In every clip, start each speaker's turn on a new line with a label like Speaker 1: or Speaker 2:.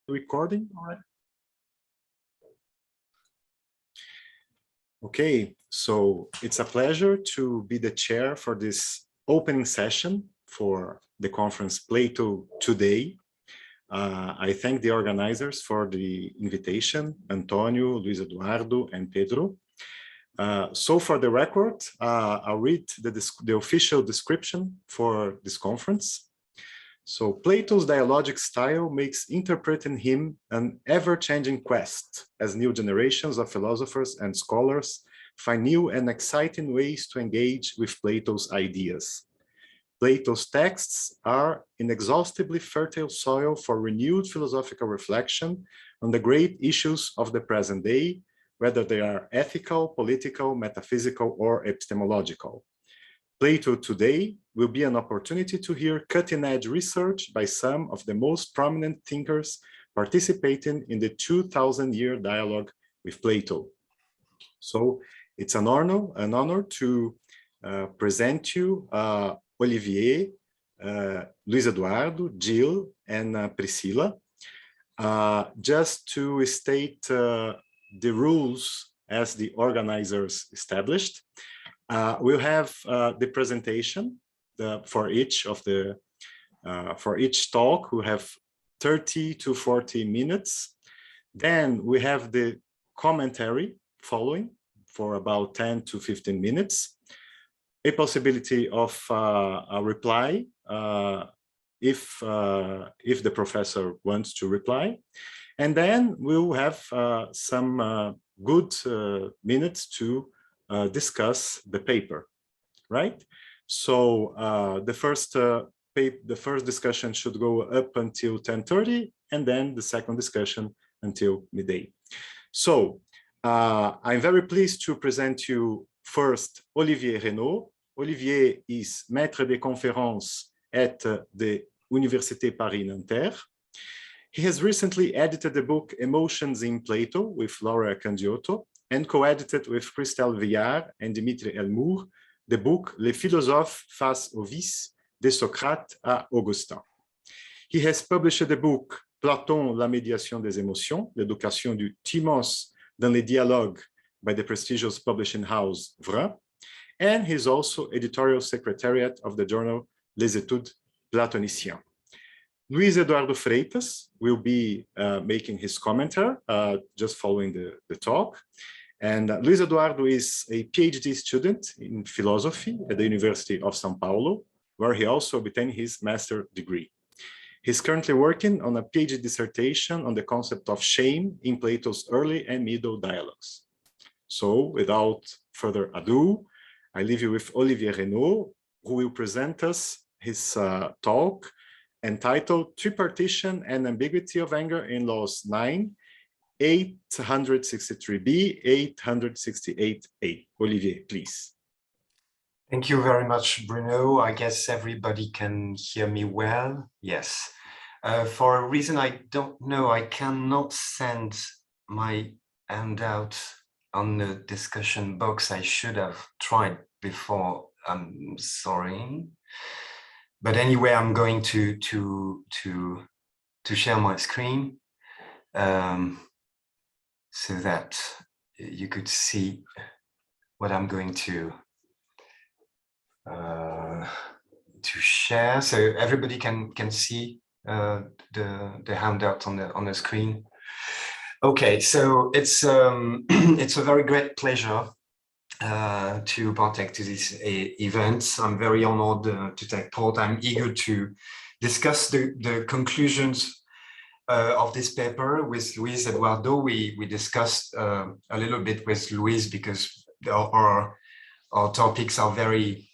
Speaker 1: Recording already? Okay, so it's a pleasure to be the chair for this opening session for the conference Plato Today. I thank the organizers for the invitation, Antonio, Luiz Eduardo, and Pedro. So for the record, I'll read the official description for this conference. So Plato's dialogic style makes interpreting him an ever-changing quest as new generations of philosophers and scholars find new and exciting ways to engage with Plato's ideas. Plato's texts are inexhaustibly fertile soil for renewed philosophical reflection on the great issues of the present day, whether they are ethical, political, metaphysical, or epistemological. Plato Today will be an opportunity to hear cutting-edge research by some of the most prominent thinkers participating in the 2000-year dialogue with Plato. So it's an honor to present you Olivier, Luiz Eduardo, Jill, and Priscila. Just to state the rules as the organizers established. We'll have the presentation for each talk. We'll have 30 to 40 minutes. Then we have the commentary following for about 10 to 15 minutes. A possibility of a reply if the professor wants to reply. And then we'll have some good minutes to discuss the paper, right? So the first discussion should go up until 10:30, and then the second discussion until midday. So I'm very pleased to present you first Olivier Renaut. Olivier is maître des conférences at the Université Paris-Nanterre. He has recently edited the book Emotions in Plato with Laura Candiotto, and co-edited with Christelle Villard and Dimitri Elmour the book Les philosophes face au vice, de Socrate à Augustin. He has published the book Platon, la médiation des émotions, l'éducation du Timaeus dans les dialogues by the prestigious publishing house Vrin, and he's also editorial secretariat of the journal Les Études platoniciennes. Luiz Eduardo Freitas will be making his commentary just following the talk. And Luiz Eduardo is a PhD student in philosophy at the University of São Paulo, where he also obtained his master's degree. He's currently working on a PhD dissertation on the concept of shame in Plato's early and middle dialogues. So without further ado, I leave you with Olivier Renaut, who will present us his talk entitled Tripartition and Ambiguity of Anger in Laws 9, 863b, 868a. Olivier, please.
Speaker 2: Thank you very much, Bruno. I guess everybody can hear me well. Yes. For a reason I don't know, I cannot send my handout on the discussion box. I should have tried before. I'm sorry. But anyway, I'm going to share my screen so that you could see what I'm going to share. So everybody can see the handout on the screen. Okay, so it's a very great pleasure to partake to this event. I'm very honored to take part. I'm eager to discuss the conclusions of this paper with Luiz Eduardo. We discussed a little bit with Luiz because our topics are very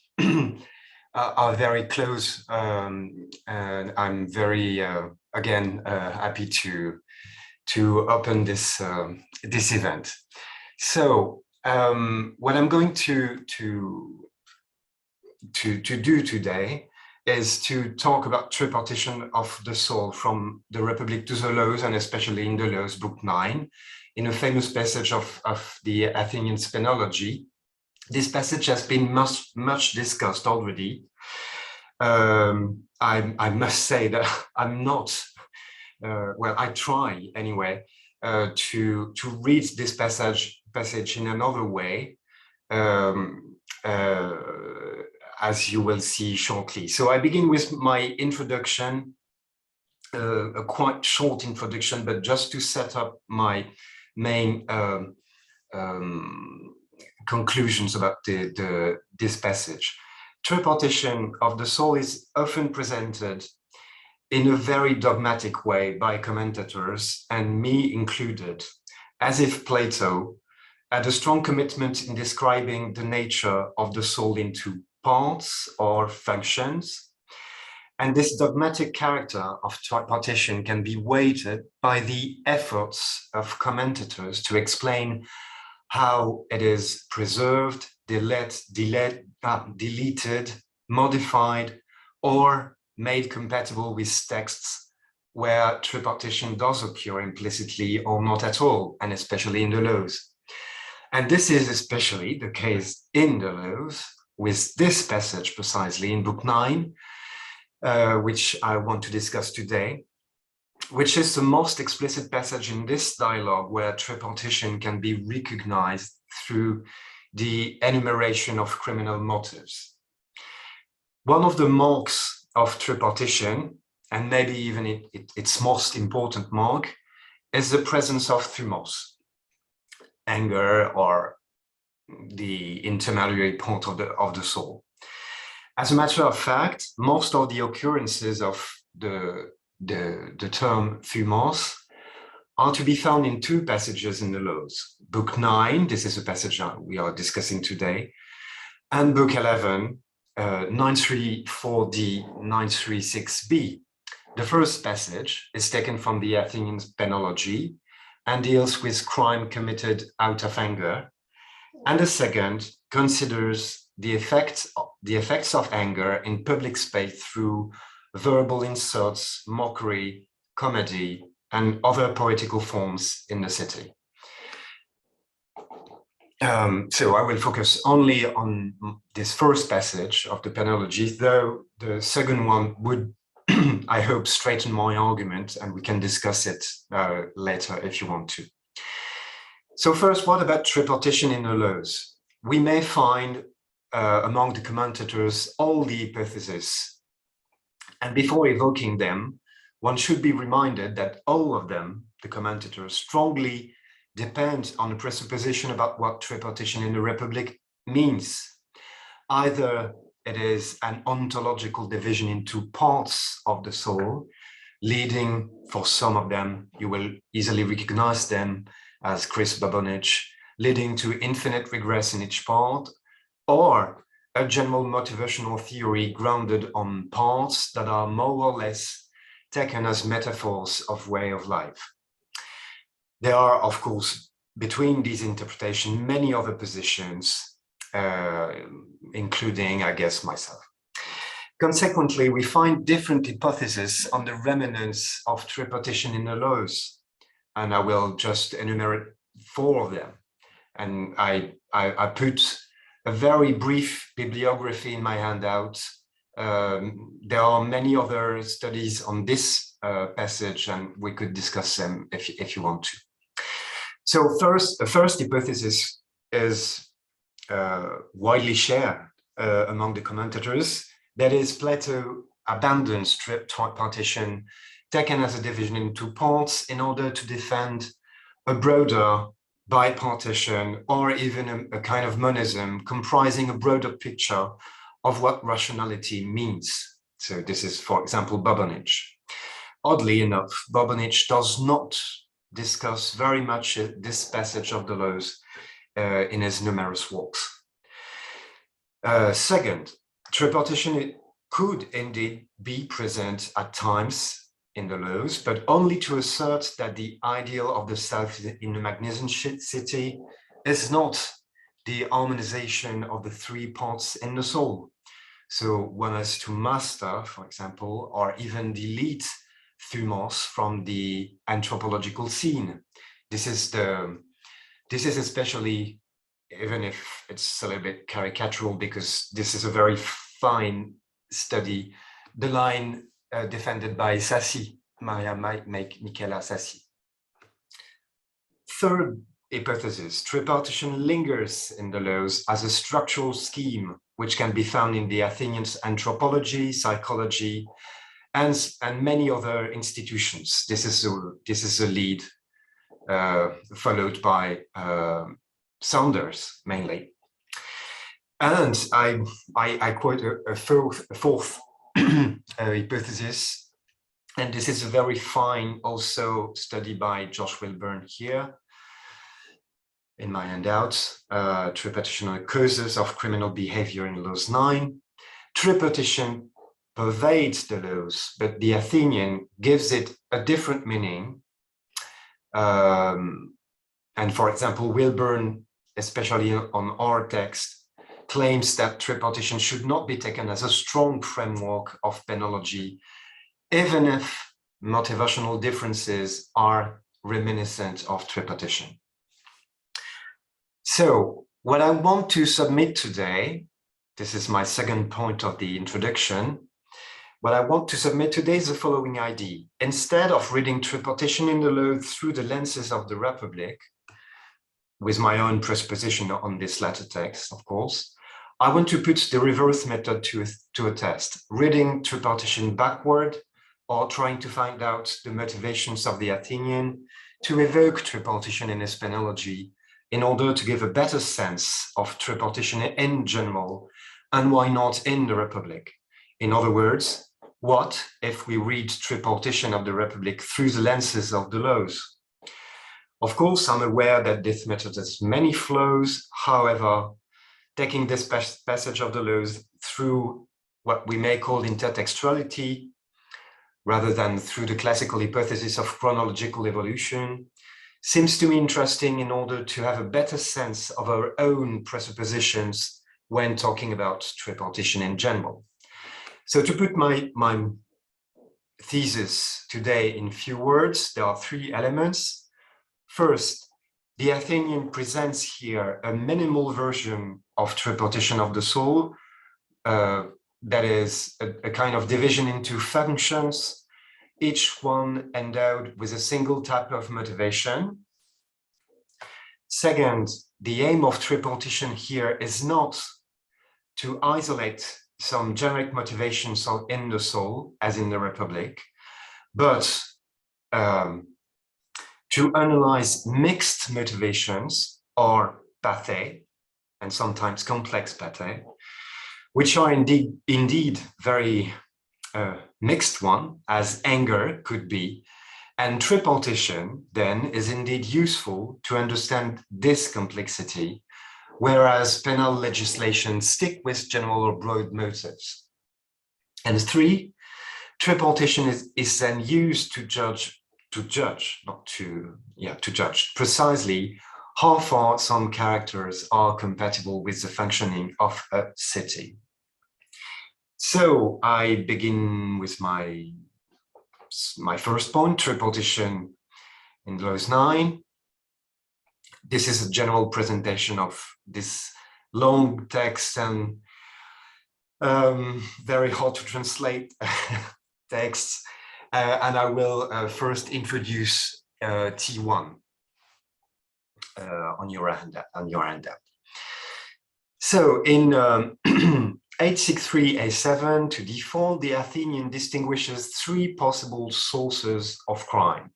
Speaker 2: close, and I'm very again happy to open this this event. So what I'm going to do today is to talk about tripartition of the soul from the Republic to the Laws, and especially in the Laws, Book 9, in a famous passage of the Athenian Spenology. This passage has been much discussed already. I must say that I'm not well, I try anyway, to read this passage in another way, as you will see shortly. So I begin with my introduction, a quite short introduction, but just to set up my main conclusions about this passage. Tripartition of the soul is often presented in a very dogmatic way by commentators, and me included, as if Plato had a strong commitment in describing the nature of the soul into parts or functions. And this dogmatic character of tripartition can be weighted by the efforts of commentators to explain how it is preserved, deleted, modified, or made compatible with texts where tripartition does occur implicitly or not at all, and especially in the laws. And this is especially the case in the laws, with this passage precisely in Book 9, which I want to discuss today, which is the most explicit passage in this dialogue where tripartition can be recognized through the enumeration of criminal motives. One of the marks of tripartition, and maybe even its most important mark, is the presence of thumos, anger, or the intermediary part of the soul. As a matter of fact, most of the occurrences of the term thumos are to be found in two passages in the laws. Book 9, this is a passage we are discussing today, and Book 11, 934d, 936b. The first passage is taken from the Athenian penology and deals with crime committed out of anger, and the second considers the effects of anger in public space through verbal insults, mockery, comedy, and other poetical forms in the city. So I will focus only on this first passage of the penology, though the second one would, I hope, straighten my argument, and we can discuss it later if you want to. So first, what about tripartition in the laws? We may find among the commentators all the hypotheses, and before evoking them, one should be reminded that all of them, the commentators, strongly depend on a presupposition about what tripartition in the Republic means. Either it is an ontological division into parts of the soul, leading, for some of them, you will easily recognize them as Chris Babonich, leading to infinite regress in each part, or a general motivational theory grounded on parts that are more or less taken as metaphors of way of life. There are, of course, between these interpretations, many other positions, including, I guess, myself. Consequently, we find different hypotheses on the remnants of tripartition in the laws, and I will just enumerate 4 of them. And I put a very brief bibliography in my handout. There are many other studies on this passage, and we could discuss them if you want to. So the first hypothesis is widely shared among the commentators. That is, Plato abandons tripartition, taken as a division into parts, in order to defend a broader bipartition, or even a kind of monism comprising a broader picture of what rationality means. So this is, for example, Babonich. Oddly enough, Babonich does not discuss very much this passage of the laws in his numerous works. Second, tripartition could indeed be present at times in the laws, but only to assert that the ideal of the South in the magnificent city is not the harmonization of the 3 parts in the soul. So one has to master, for example, or even delete thumos from the anthropological scene. This is especially, even if it's a little bit caricatural, because this is a very fine study, the line defended by Sassi Maria Michela Sassi. Third hypothesis, tripartition lingers in the laws as a structural scheme which can be found in the Athenians' anthropology, psychology, and many other institutions. This is a lead followed by Saunders mainly. And I quote a fourth hypothesis, and this is a very fine also study by Josh Wilburn here in my handout, Tripartition on the Causes of Criminal Behavior in Laws 9. Tripartition pervades the laws, but the Athenian gives it a different meaning. And for example, Wilburn, especially on our text, claims that tripartition should not be taken as a strong framework of penology, even if motivational differences are reminiscent of tripartition. So what I want to submit today, this is my second point of the introduction, what I want to submit today is the following idea. Instead of reading tripartition in the law through the lenses of the Republic, with my own presupposition on this latter text, of course, I want to put the reverse method to a test, reading tripartition backward or trying to find out the motivations of the Athenian to evoke tripartition in his penology in order to give a better sense of tripartition in general, and why not in the Republic? In other words, what if we read tripartition of the Republic through the lenses of the laws? Of course, I'm aware that this method has many flaws. However, taking this passage of the laws through what we may call intertextuality, rather than through the classical hypothesis of chronological evolution, seems to me interesting in order to have a better sense of our own presuppositions when talking about tripartition in general. So to put my thesis today in few words, there are three elements. First, the Athenian presents here a minimal version of tripartition of the soul, that is a kind of division into functions, each one endowed with a single type of motivation. Second, the aim of tripartition here is not to isolate some generic motivations in the soul, as in the Republic, but to analyze mixed motivations, or pathe, and sometimes complex pathe, which are indeed very mixed one, as anger could be. And tripartition then is indeed useful to understand this complexity, whereas penal legislation stick with general or broad motives. And three, tripartition is then used to judge precisely how far some characters are compatible with the functioning of a city. So I begin with my first point, tripartition in Laws 9. This is a general presentation of this long text and very hard to translate texts. And I will first introduce T1 on your handout. So in 863A7 to default, the Athenian distinguishes three possible sources of crime.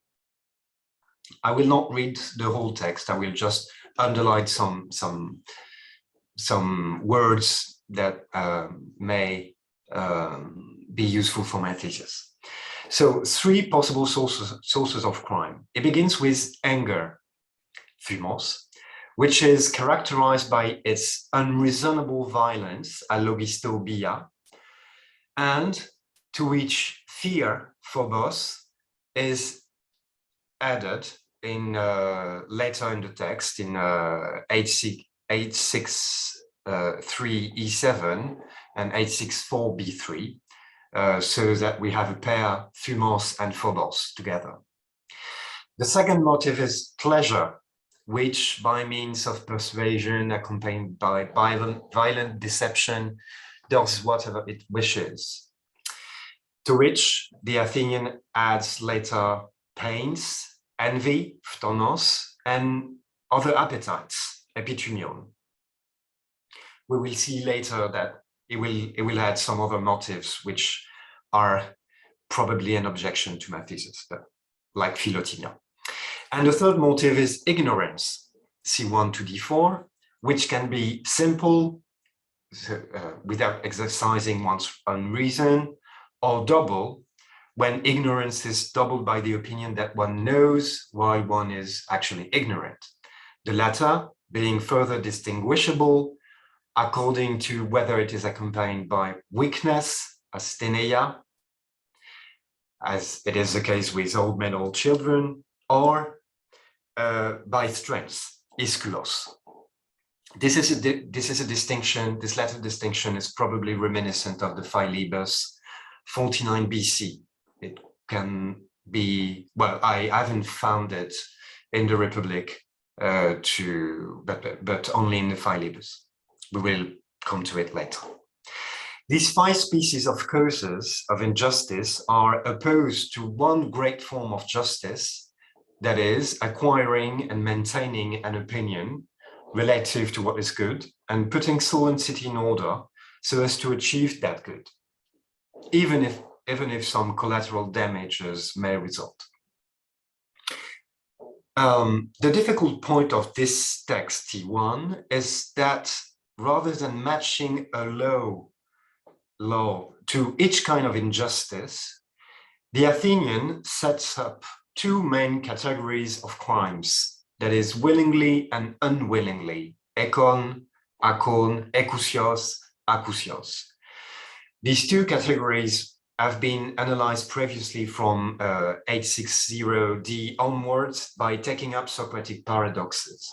Speaker 2: I will not read the whole text. I will just underline some words that may be useful for my thesis. So three possible sources of crime. It begins with anger, thumos, which is characterized by its unreasonable violence, allogistobia, and to which fear, phobos, is added in later in the text in 863E7 and 864B3, so that we have a pair thumos and phobos together. The second motive is pleasure, which by means of persuasion accompanied by violent deception does whatever it wishes. to which the Athenian adds later pains, envy, phtonos, and other appetites, epitumion. We will see later that it will add some other motives which are probably an objection to my thesis, like philotinia. And the third motive is ignorance, C1 to D4, which can be simple, without exercising one's own reason, or double, when ignorance is doubled by the opinion that one knows why one is actually ignorant. The latter being further distinguishable according to whether it is accompanied by weakness, astheneia, as it is the case with old men, old children, or by strength, iskulos. This is a distinction, this latter distinction is probably reminiscent of the Philebus 49 BC. It can be, well, I haven't found it in the Republic, but only in the Philebus. We will come to it later. These 5 species of causes of injustice are opposed to one great form of justice, that is, acquiring and maintaining an opinion relative to what is good and putting soul and city in order so as to achieve that good, even if some collateral damages may result. The difficult point of this text, T1, is that rather than matching a law to each kind of injustice, the Athenian sets up 2 main categories of crimes, that is, willingly and unwillingly, ekon, akon, ekousios, akousios. These 2 categories have been analyzed previously from 860D onwards by taking up Socratic paradoxes.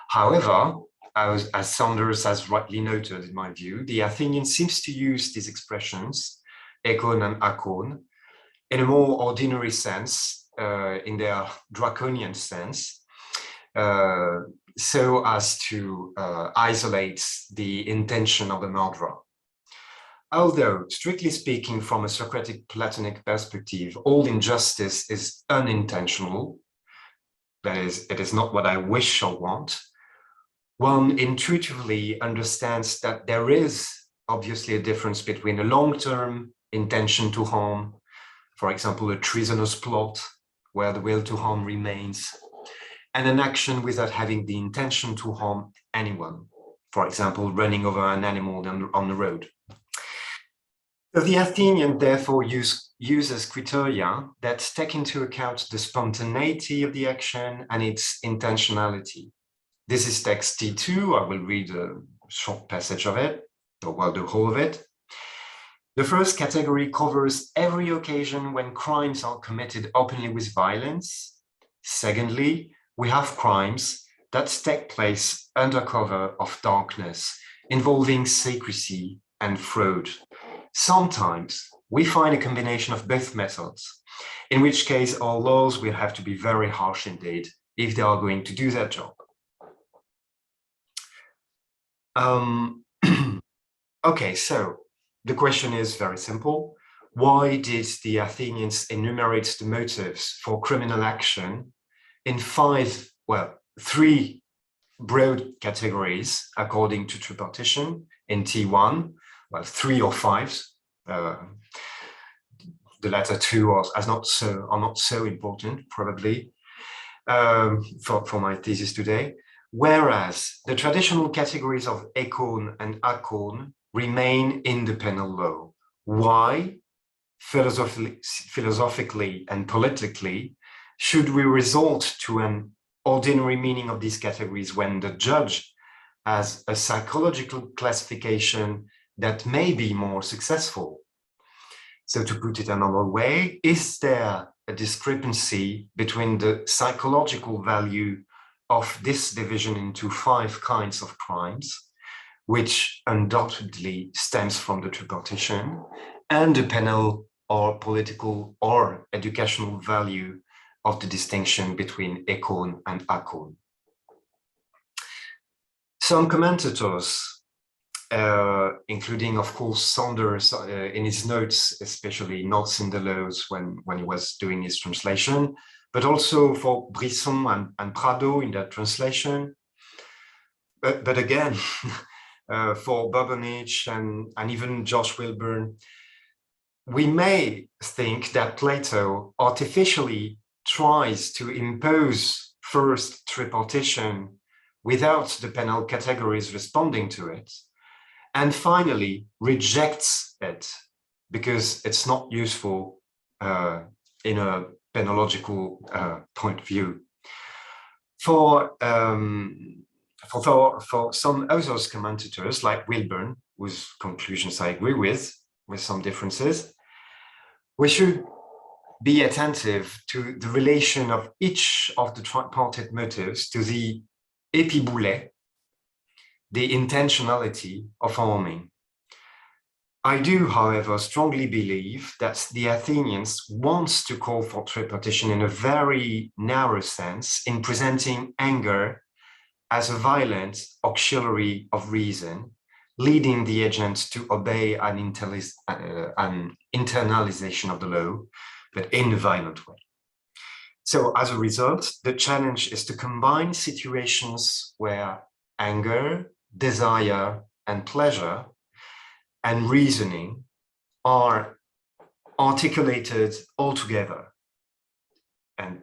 Speaker 2: However, as Saunders has rightly noted, in my view, the Athenian seems to use these expressions, ekon and akon, in a more ordinary sense, in their draconian sense, so as to isolate the intention of the murderer. Although, strictly speaking, from a Socratic Platonic perspective, all injustice is unintentional, that is, it is not what I wish or want, one intuitively understands that there is obviously a difference between a long-term intention to harm, for example, a treasonous plot where the will to harm remains, and an action without having the intention to harm anyone, for example, running over an animal on the road. So the Athenian therefore uses criteria that take into account the spontaneity of the action and its intentionality. This is text T2. I will read a short passage of it, or well, the whole of it. The first category covers every occasion when crimes are committed openly with violence. Secondly, we have crimes that take place under cover of darkness, involving secrecy and fraud. Sometimes we find a combination of both methods, in which case our laws will have to be very harsh indeed if they are going to do their job. Okay, so the question is very simple. Why did the Athenians enumerate the motives for criminal action in 3 broad categories according to Tripartition in T1? Well, 3 or 5. The latter 2 are not so important, probably, for my thesis today. Whereas the traditional categories of ekon and akon remain in the penal law. Why, philosophically and politically, should we resort to an ordinary meaning of these categories when the judge has a psychological classification that may be more successful? So to put it another way, is there a discrepancy between the psychological value of this division into 5 kinds of crimes, which undoubtedly stems from the Tripartition, and the penal or political or educational value of the distinction between ekon and akon? Some commentators including, of course, Saunders in his notes, especially notes in the laws when he was doing his translation, but also for Brisson and Prado in that translation. But again, for Bobonich and even Josh Wilburn, we may think that Plato artificially tries to impose first tripartition without the penal categories responding to it, and finally rejects it because it's not useful in a penological point of view. For some other commentators like Wilburn, whose conclusions I agree with some differences, we should be attentive to the relation of each of the tripartite motives to the épiboulet, the intentionality of harming. I do, however, strongly believe that the Athenians wants to call for tripartition in a very narrow sense in presenting anger as a violent auxiliary of reason, leading the agent to obey an internalization of the law, but in a violent way. So as a result, the challenge is to combine situations where anger, desire, and pleasure and reasoning are articulated all together. And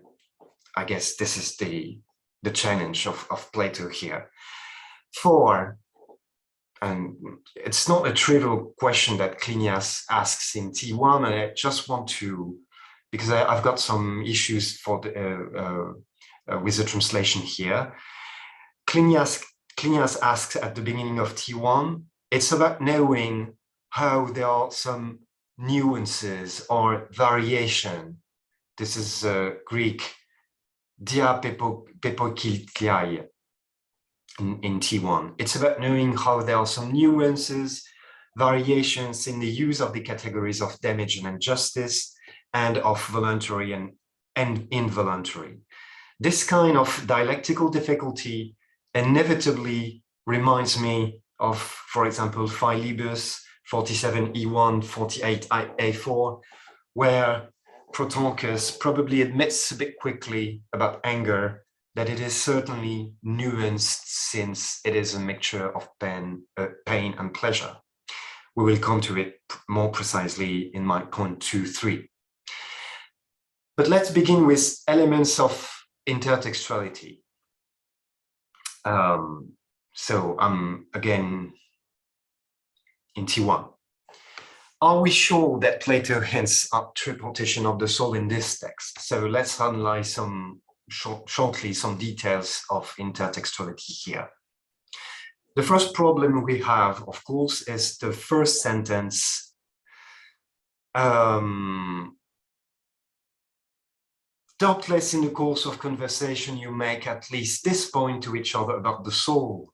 Speaker 2: I guess this is the challenge of Plato here. And it's not a trivial question that Clinias asks in T1, and I just want to, because I've got some issues for with the translation here. Clinias asks at the beginning of T1, it's about knowing how there are some nuances or variation. This is Greek, dia pepokilkiai in T1. It's about knowing how there are some nuances, variations in the use of the categories of damage and injustice, and of voluntary and involuntary. This kind of dialectical difficulty inevitably reminds me of, for example, Philebus 47E1, 48A4, where Protarchus probably admits a bit quickly about anger that it is certainly nuanced since it is a mixture of pain and pleasure. We will come to it more precisely in my point 2-3. But let's begin with elements of intertextuality. So I'm again in T1. Are we sure that Plato hints at tripartition of the soul in this text? So let's analyze shortly some details of intertextuality here. The first problem we have, of course, is the first sentence. Doubtless in the course of conversation, you make at least this point to each other about the soul.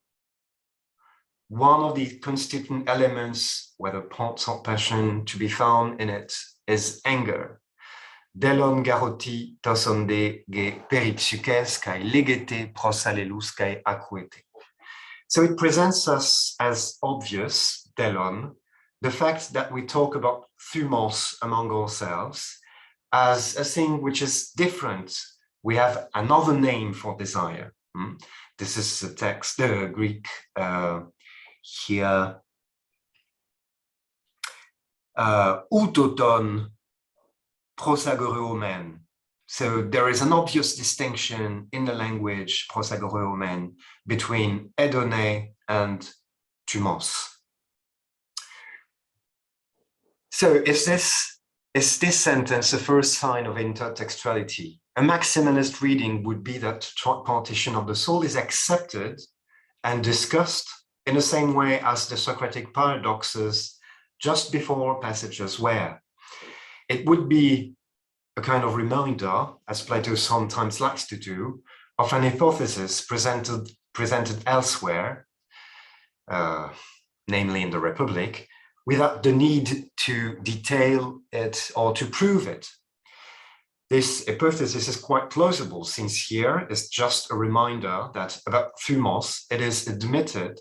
Speaker 2: One of the constituent elements, whether parts or passion, to be found in it is anger. Delon garoti tosonde ge peripsukes kai legete prosalelus kai acuete. So it presents us as obvious, Delon, the fact that we talk about thumos among ourselves as a thing which is different. We have another name for desire. This is the text, the Greek here. Utoton prosagoreumen. So there is an obvious distinction in the language prosagoreumen between edone and thumos. So is this sentence the first sign of intertextuality? A maximalist reading would be that tripartition of the soul is accepted and discussed in the same way as the Socratic paradoxes just before passages were. It would be a kind of reminder, as Plato sometimes likes to do, of an hypothesis presented elsewhere, namely in the Republic, without the need to detail it or to prove it. This hypothesis is quite plausible, since here is just a reminder that about thumos, it is admitted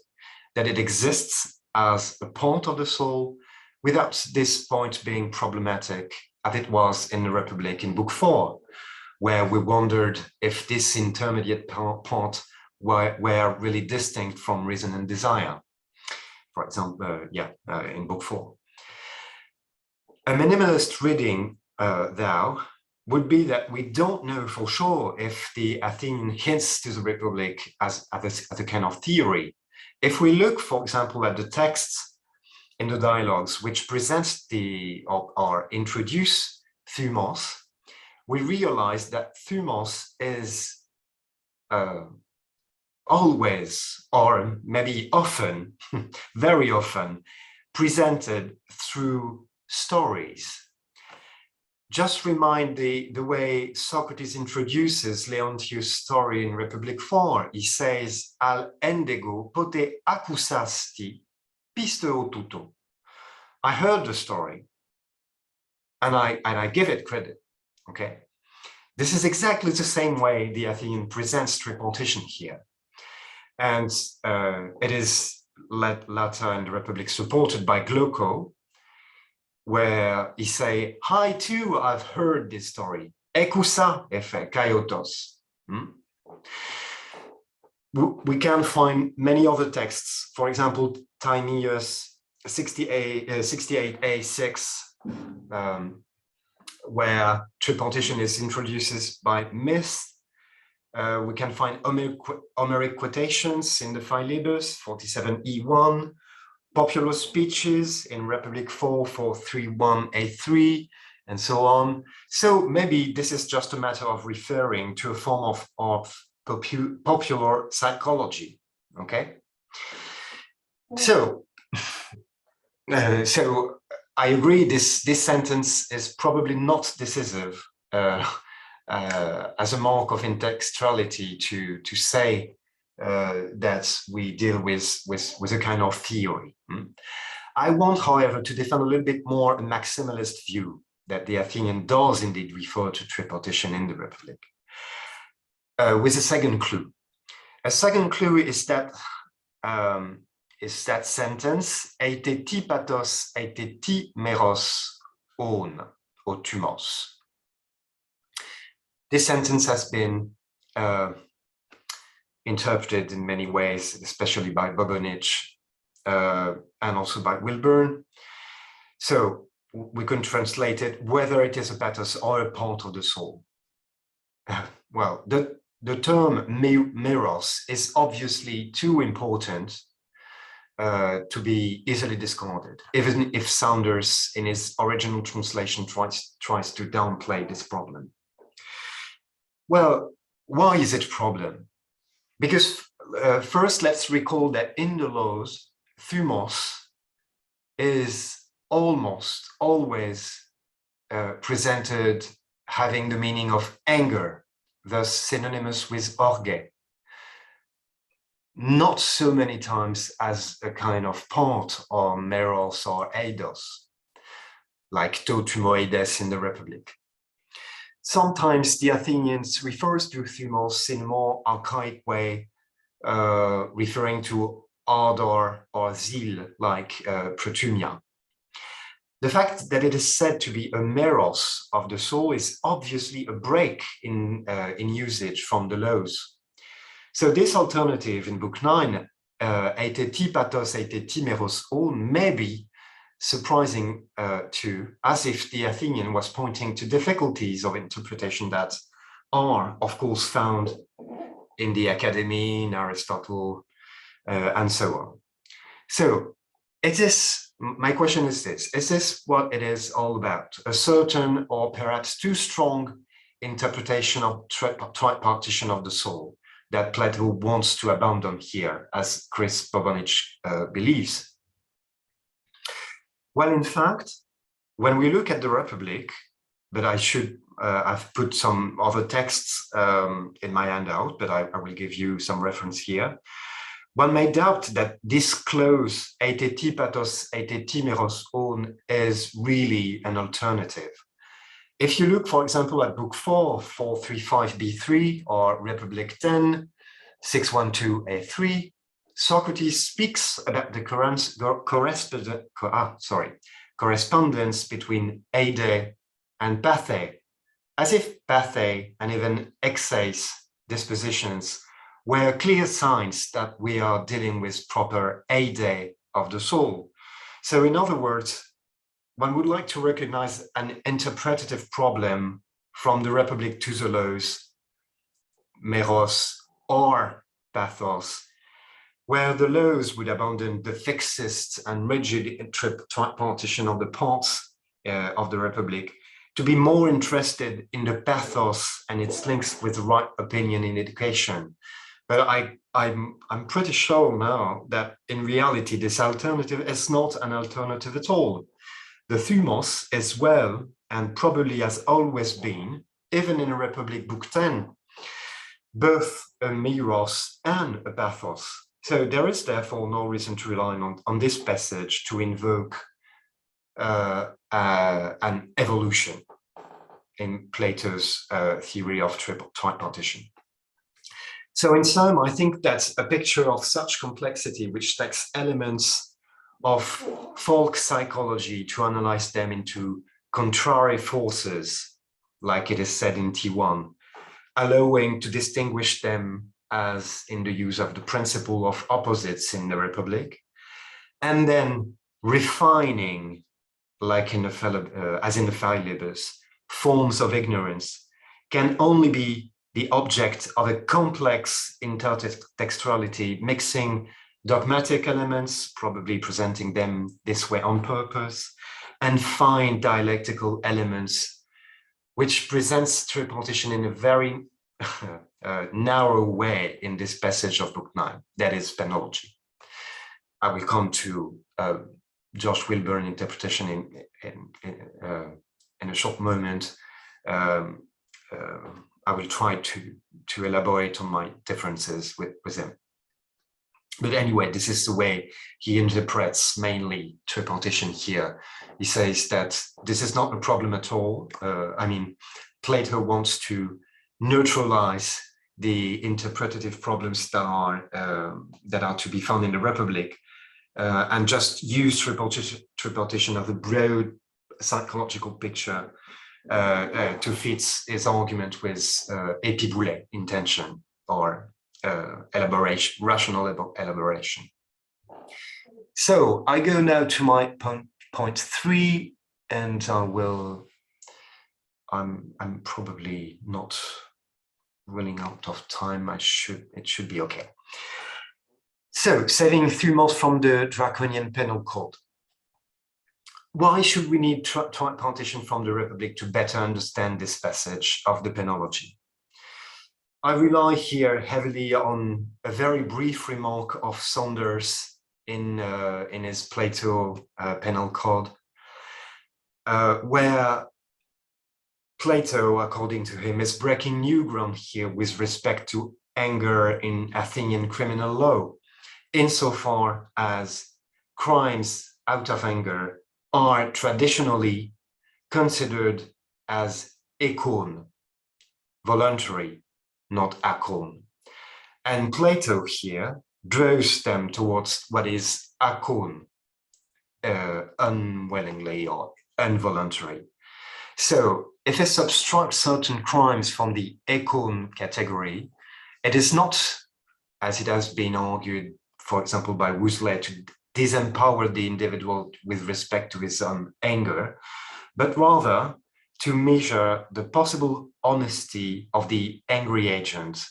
Speaker 2: that it exists as a point of the soul, without this point being problematic, as it was in the Republic in Book 4, where we wondered if this intermediate part were really distinct from reason and desire. For example, in Book 4. A minimalist reading, though, would be that we don't know for sure if the Athenian hints to the Republic as a kind of theory. If we look, for example, at the texts in the dialogues which present or introduce thumos, we realize that thumos is always, or maybe often, very often, presented through stories. Just remind the way Socrates introduces Leontius' story in Republic 4. He says, "Al endego pote accusasti pisteo tuto." I heard the story, and I give it credit. Okay, this is exactly the same way the Athenian presents Tripartition here, and it is later in the Republic supported by Glauco, where he say, "I too have heard this story. Ekousa efe kaiotos." We can find many other texts. For example, Timaeus 68a6, where Tripartition is introduced by myth. We can find Homeric quotations in the Philebus 47e1. Popular speeches in Republic 4, 431a3, and so on. So maybe this is just a matter of referring to a form of popular psychology, okay? So I agree this sentence is probably not decisive as a mark of intertextuality to say that we deal with a kind of theory. I want, however, to defend a little bit more a maximalist view that the Athenian does indeed refer to Tripartition in the Republic, with a second clue. A second clue is that sentence, "Eite ti patos, eite ti meros on, o tumos." This sentence has been interpreted in many ways, especially by Bobonich and also by Wilburn. So we can translate it, whether it is a pathos or a part of the soul. Well, the term meros is obviously too important to be easily discarded, even if Saunders in his original translation tries to downplay this problem. Well, why is it a problem? Because first, let's recall that in the laws, thumos is almost always presented having the meaning of anger, thus synonymous with orge. Not so many times as a kind of part or meros or eidos, like to tumoides in the Republic. Sometimes the Athenians refers to thumos in a more archaic way, referring to ardor or zeal, like protumia. The fact that it is said to be a meros of the soul is obviously a break in usage from the laws. So this alternative in Book 9, eite ti pathos, eite ti meros on, may be surprising too, as if the Athenian was pointing to difficulties of interpretation that are, of course, found in the Academy, in Aristotle, and so on. So my question is this what it is all about? A certain or perhaps too strong interpretation of tripartition of the soul that Plato wants to abandon here, as Chris Bobonich believes? Well, in fact, when we look at the Republic, but I've put some other texts in my handout, but I will give you some reference here. One may doubt that this clause, eite ti pathos, eite ti meros on, is really an alternative. If you look, for example, at Book 4, 435b3, or Republic 10, 612a3, Socrates speaks about the correspondence between eide and pathe, as if pathe and even exeis dispositions were clear signs that we are dealing with proper eide of the soul. So in other words, one would like to recognize an interpretative problem from the Republic to the laws, meros or pathos, where the laws would abandon the fixist and rigid tripartition of the parts of the Republic to be more interested in the pathos and its links with the right opinion in education. But I'm pretty sure now that in reality, this alternative is not an alternative at all. The thumos is well, and probably has always been, even in a Republic Book 10, both a meros and a pathos. So there is therefore no reason to rely on this passage to invoke an evolution in Plato's theory of tripartition. So in sum, I think that's a picture of such complexity which takes elements of folk psychology to analyze them into contrary forces, like it is said in T1, allowing to distinguish them as in the use of the principle of opposites in the Republic, and then refining, like in the as in the Philebus, forms of ignorance can only be the object of a complex intertextuality, mixing dogmatic elements, probably presenting them this way on purpose, and fine dialectical elements, which presents tripartition in a very narrow way in this passage of Book 9, that is penology. I will come to Josh Wilburn interpretation in a short moment. I will try to elaborate on my differences with him. But anyway, this is the way he interprets mainly tripartition here. He says that this is not a problem at all. I mean, Plato wants to neutralize the interpretative problems that are to be found in the Republic, and just use tripartition of a broad psychological picture to fit his argument with epiboulet intention or elaboration, rational elaboration. So I go now to my point 3, and I'm probably not running out of time. It should be okay. So, saving thumos from the draconian penal code. Why should we need tripartition from the Republic to better understand this passage of the penology? I rely here heavily on a very brief remark of Saunders in his Plato penal code, where Plato, according to him, is breaking new ground here with respect to anger in Athenian criminal law, insofar as crimes out of anger are traditionally considered as ekon, voluntary, not akon. And Plato here draws them towards what is akon, unwillingly or involuntary. So if it subtracts certain crimes from the ekon category, it is not, as it has been argued, for example, by Woosler, to disempower the individual with respect to his anger, but rather to measure the possible honesty of the angry agent,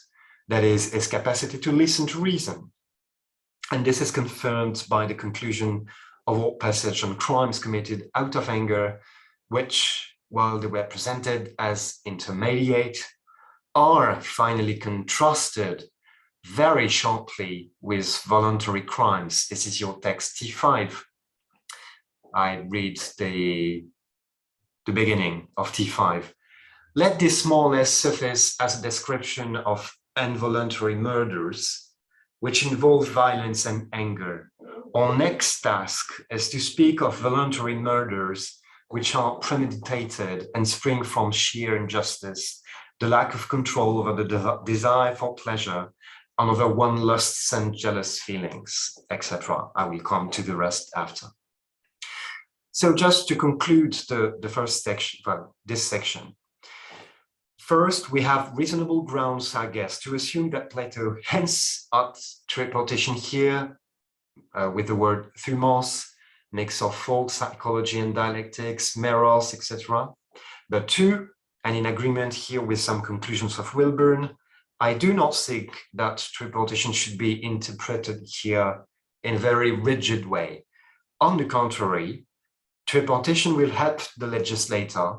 Speaker 2: that is, his capacity to listen to reason. And this is confirmed by the conclusion of our passage on crimes committed out of anger, which, while they were presented as intermediate, are finally contrasted very sharply with voluntary crimes. This is your text T5. I read the beginning of T5. Let this more or less suffice as a description of involuntary murders, which involve violence and anger. Our next task is to speak of voluntary murders, which are premeditated and spring from sheer injustice, the lack of control over the desire for pleasure, another one lusts and jealous feelings, etc. I will come to the rest after. So just to conclude the first section, well, this section. First, we have reasonable grounds, I guess, to assume that Plato hints at tripartition here with the word thumos, mix of folk, psychology and dialectics, meros, etc. But two, and in agreement here with some conclusions of Wilburn, I do not think that tripartition should be interpreted here in a very rigid way. On the contrary, tripartition will help the legislator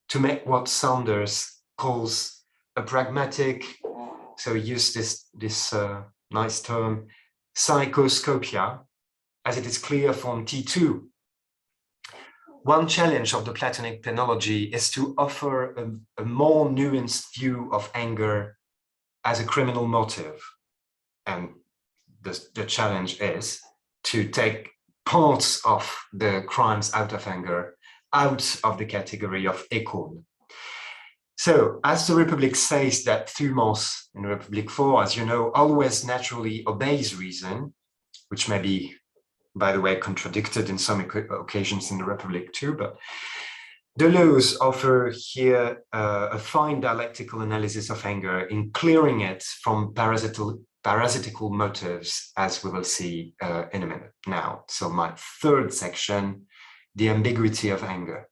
Speaker 2: to make what Saunders calls a pragmatic, so use this nice term, psychoscopia, as it is clear from T2. One challenge of the Platonic penology is to offer a more nuanced view of anger as a criminal motive. And the challenge is to take parts of the crimes out of anger out of the category of ekon. So, as the Republic says that thumos in Republic 4, as you know, always naturally obeys reason, which may be, by the way, contradicted in some occasions in the Republic too, but the laws offer here a fine dialectical analysis of anger in clearing it from parasitical motives, as we will see in a minute now. So my third section, the ambiguity of anger.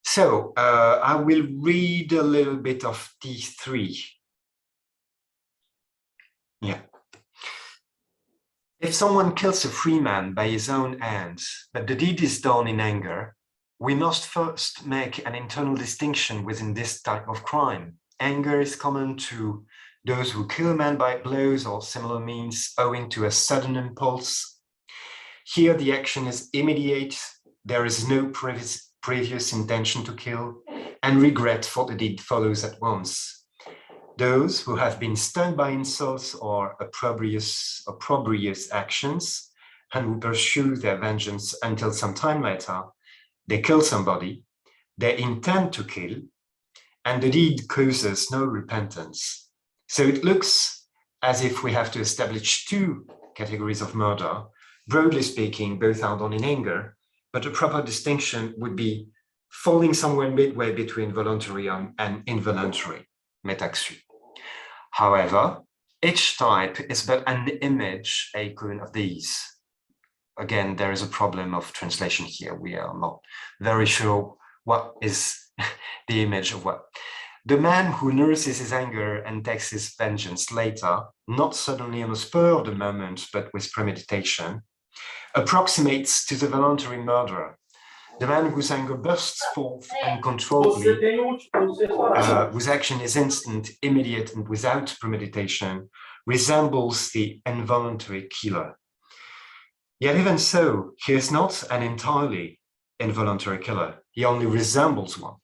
Speaker 2: So I will read a little bit of T3. Yeah. If someone kills a free man by his own hands, but the deed is done in anger, we must first make an internal distinction within this type of crime. Anger is common to those who kill a man by blows or similar means owing to a sudden impulse. Here the action is immediate, there is no previous intention to kill, and regret for the deed follows at once. Those who have been stung by insults or opprobrious actions and who pursue their vengeance until some time later, they kill somebody, they intend to kill, and the deed causes no repentance. So it looks as if we have to establish two categories of murder. Broadly speaking, both are done in anger, but a proper distinction would be falling somewhere midway between voluntary and involuntary, metaxu. However, each type is but an image, icon of these. Again, there is a problem of translation here. We are not very sure what is the image of what. The man who nurses his anger and takes his vengeance later, not suddenly on the spur of the moment, but with premeditation, approximates to the voluntary murderer. The man whose anger bursts forth uncontrollably, whose action is instant, immediate, and without premeditation, resembles the involuntary killer. Yet even so, he is not an entirely involuntary killer. He only resembles one.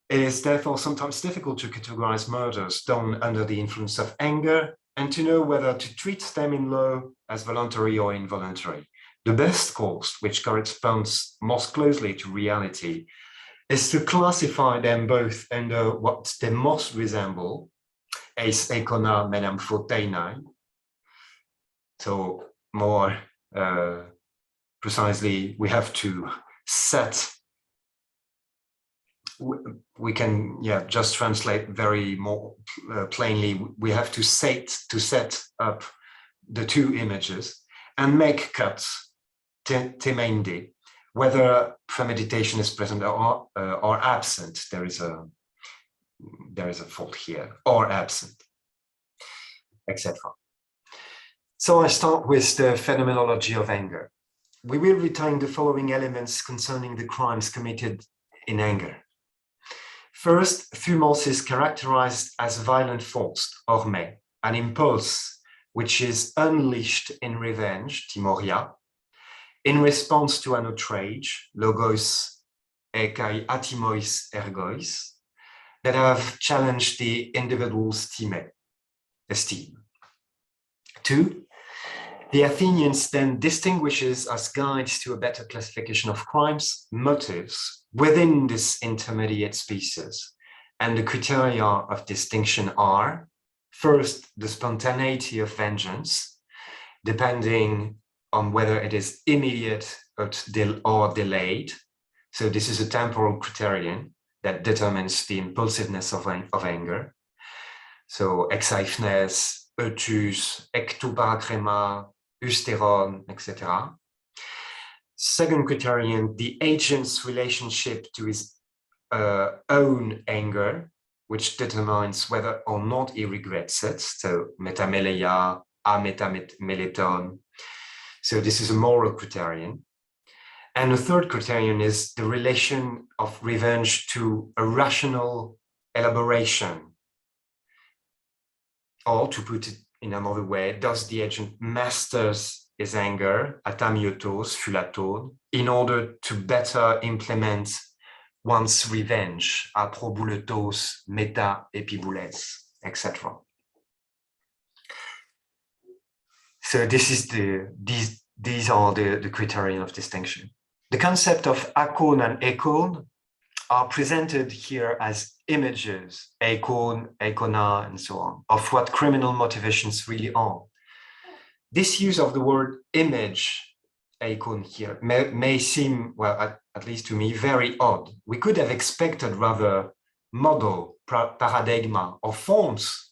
Speaker 2: It is therefore sometimes difficult to categorize murders done under the influence of anger and to know whether to treat them in law as voluntary or involuntary. The best course, which corresponds most closely to reality, is to classify them both under what they most resemble, eis ekona metamphoteinai. So more precisely, we have to set, we can just translate very more plainly, we have to set up the two images and make cuts, temeinde, whether premeditation is present or absent. There is a fault here, or absent, etc. So I start with the phenomenology of anger. We will retain the following elements concerning the crimes committed in anger. First, thumos is characterized as violent force, orme, an impulse which is unleashed in revenge, timoria, in response to an outrage, logos ekai atimois ergois, that have challenged the individual's esteem. Two, the Athenians then distinguishes as guides to a better classification of crimes, motives within this intermediate species. And the criteria of distinction are First, the spontaneity of vengeance, depending on whether it is immediate or delayed. So this is a temporal criterion that determines the impulsiveness of anger. So exciveness, ötus, ectoparacrema, eusteron, etc. Second criterion, the agent's relationship to his own anger, which determines whether or not he regrets it. So metameleia, ametameleton. So this is a moral criterion. And the third criterion is the relation of revenge to a rational elaboration. Or to put it in another way, does the agent masters his anger, atamiotos, phulaton, in order to better implement one's revenge, aprobouletos, meta, epiboules, etc. So this is these are the criterion of distinction. The concept of akon and ekon are presented here as images, ekon, ekona, and so on, of what criminal motivations really are. This use of the word image, ekon here, may seem, well, at least to me, very odd. We could have expected rather model, paradigma, or forms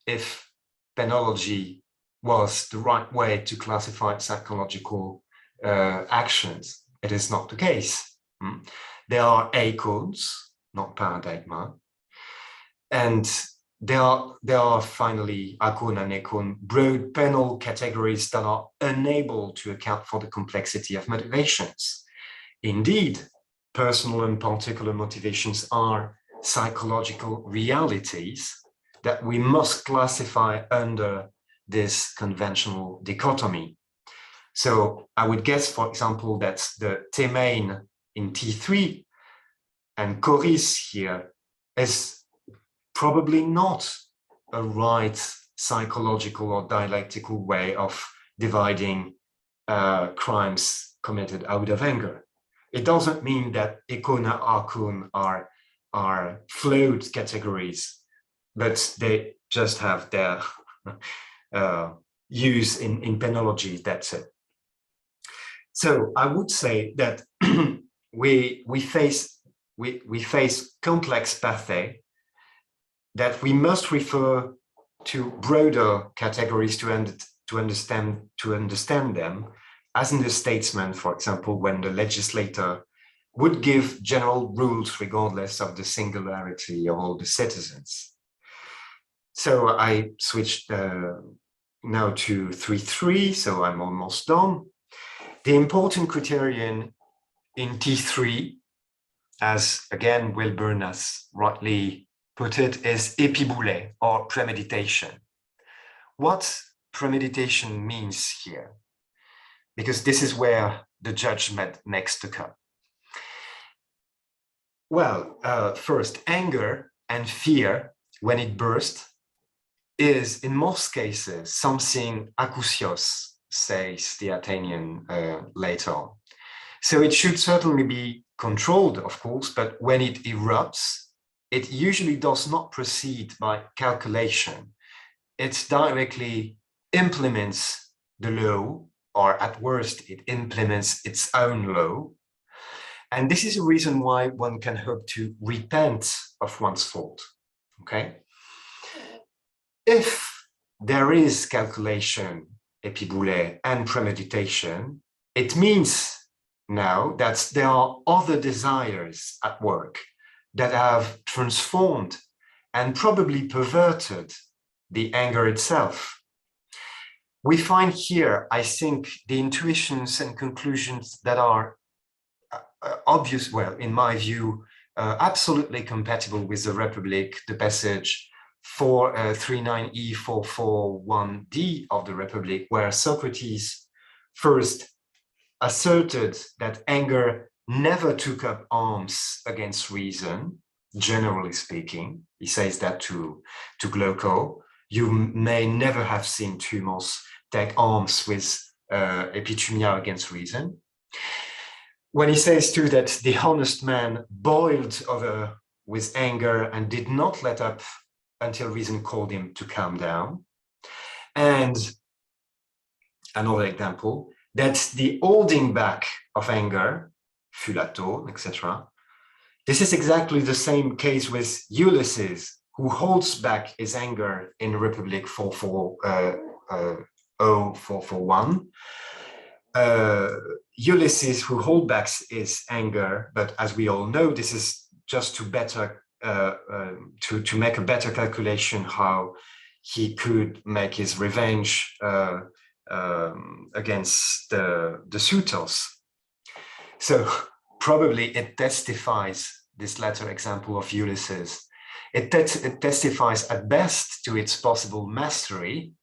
Speaker 2: if penology was the right way to classify psychological actions. It is not the case. There are icons, not paradigma, and there are finally akon and ekon, broad penal categories that are unable to account for the complexity of motivations. Indeed, personal and particular motivations are psychological realities that we must classify under this conventional dichotomy. So I would guess, for example, that the Timaeus in T3 and choris here is probably not a right psychological or dialectical way of dividing crimes committed out of anger. It doesn't mean that ekona, akon are flawed categories, but they just have their use in penology, that's it. So I would say that we face complex pathe that we must refer to broader categories to understand them, as in the statesman, for example, when the legislator would give general rules regardless of the singularity of all the citizens. So I switched now to 3.3, so I'm almost done. The important criterion in T3, as again Wilburn has rightly put it, is epiboule, or premeditation. What premeditation means here? Because this is where the judgment makes the cut. Well, first, anger and fear, when it bursts, is in most cases something akousios, says the Athenian later on. So it should certainly be controlled, of course, but when it erupts, it usually does not proceed by calculation. It directly implements the law, or at worst, it implements its own law. And this is a reason why one can hope to repent of one's fault, okay? If there is calculation, epiboule, and premeditation, it means now that there are other desires at work that have transformed and probably perverted the anger itself. We find here, I think, the intuitions and conclusions that are obvious, well, in my view, absolutely compatible with the Republic, the passage 439E441D of the Republic, where Socrates first asserted that anger never took up arms against reason, generally speaking. He says that to Glauco. You may never have seen Thumos take arms with epitumia against reason. When he says too that the honest man boiled over with anger and did not let up until reason called him to calm down. And another example, that's the holding back of anger, fulato, etc. This is exactly the same case with Ulysses, who holds back his anger in Republic 441. Ulysses, who holds back his anger, but as we all know, this is just to better to make a better calculation how he could make his revenge against the suitors. So probably it testifies, this latter example of Ulysses, it testifies at best to its possible mastery,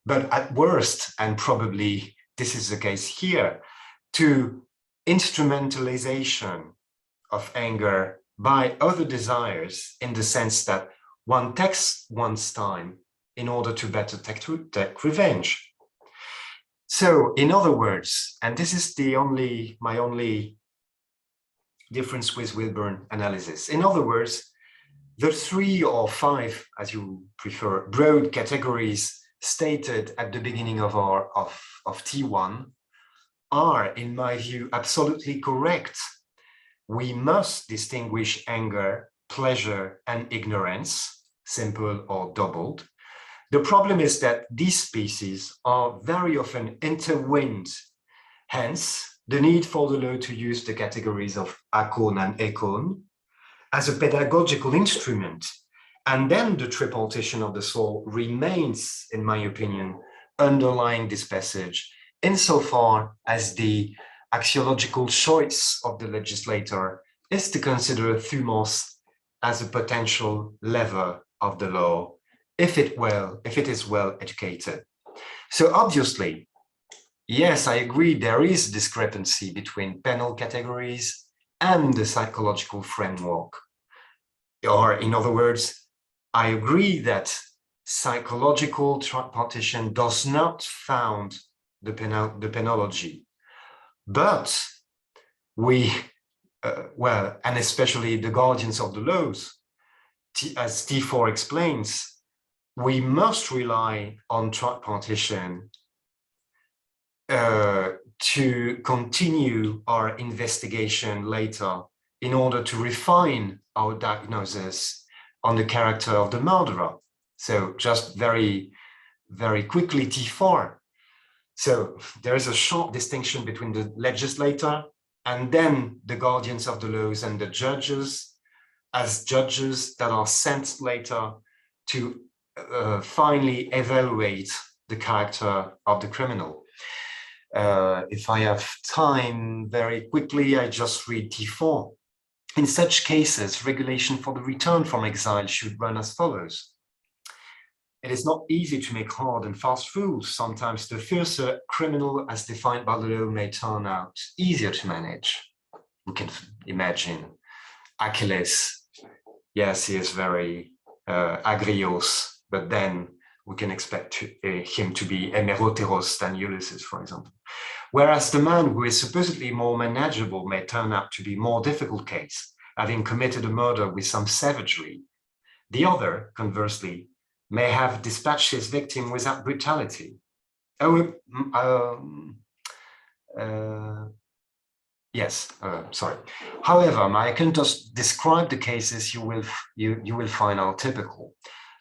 Speaker 2: but at worst, and probably this is the case here, to instrumentalization of anger by other desires, in the sense that one takes one's time in order to better take revenge. So in other words, and this is my only difference with Wilburn analysis. In other words, the 3 or 5, as you prefer, broad categories stated at the beginning of T1 are, in my view, absolutely correct. We must distinguish anger, pleasure, and ignorance, simple or doubled. The problem is that these species are very often intertwined. Hence, the need for the law to use the categories of akon and ekon as a pedagogical instrument. And then the tripartition of the soul remains, in my opinion, underlying this passage, insofar as the axiological choice of the legislator is to consider thumos as a potential lever of the law, if it is well educated. So obviously, yes, I agree, there is a discrepancy between penal categories and the psychological framework. Or in other words, I agree that psychological tripartition does not found the penology, but we, and especially the guardians of the laws, as T4 explains, we must rely on tripartition to continue our investigation later in order to refine our diagnosis on the character of the murderer. So just very, very quickly, T4. So there is a short distinction between the legislator and then the guardians of the laws and the judges, as judges that are sent later to finally evaluate the character of the criminal. If I have time, very quickly, I just read T4. In such cases, regulation for the return from exile should run as follows. It is not easy to make hard and fast rules. Sometimes the fiercer criminal as defined by the law may turn out easier to manage. We can imagine Achilles. Yes, he is very agrios, but then we can expect him to be hemeroteros than Ulysses, for example. Whereas the man who is supposedly more manageable may turn out to be more difficult case, having committed a murder with some savagery. The other, conversely, may have dispatched his victim without brutality. Sorry. However, I can just describe the cases you will find are typical.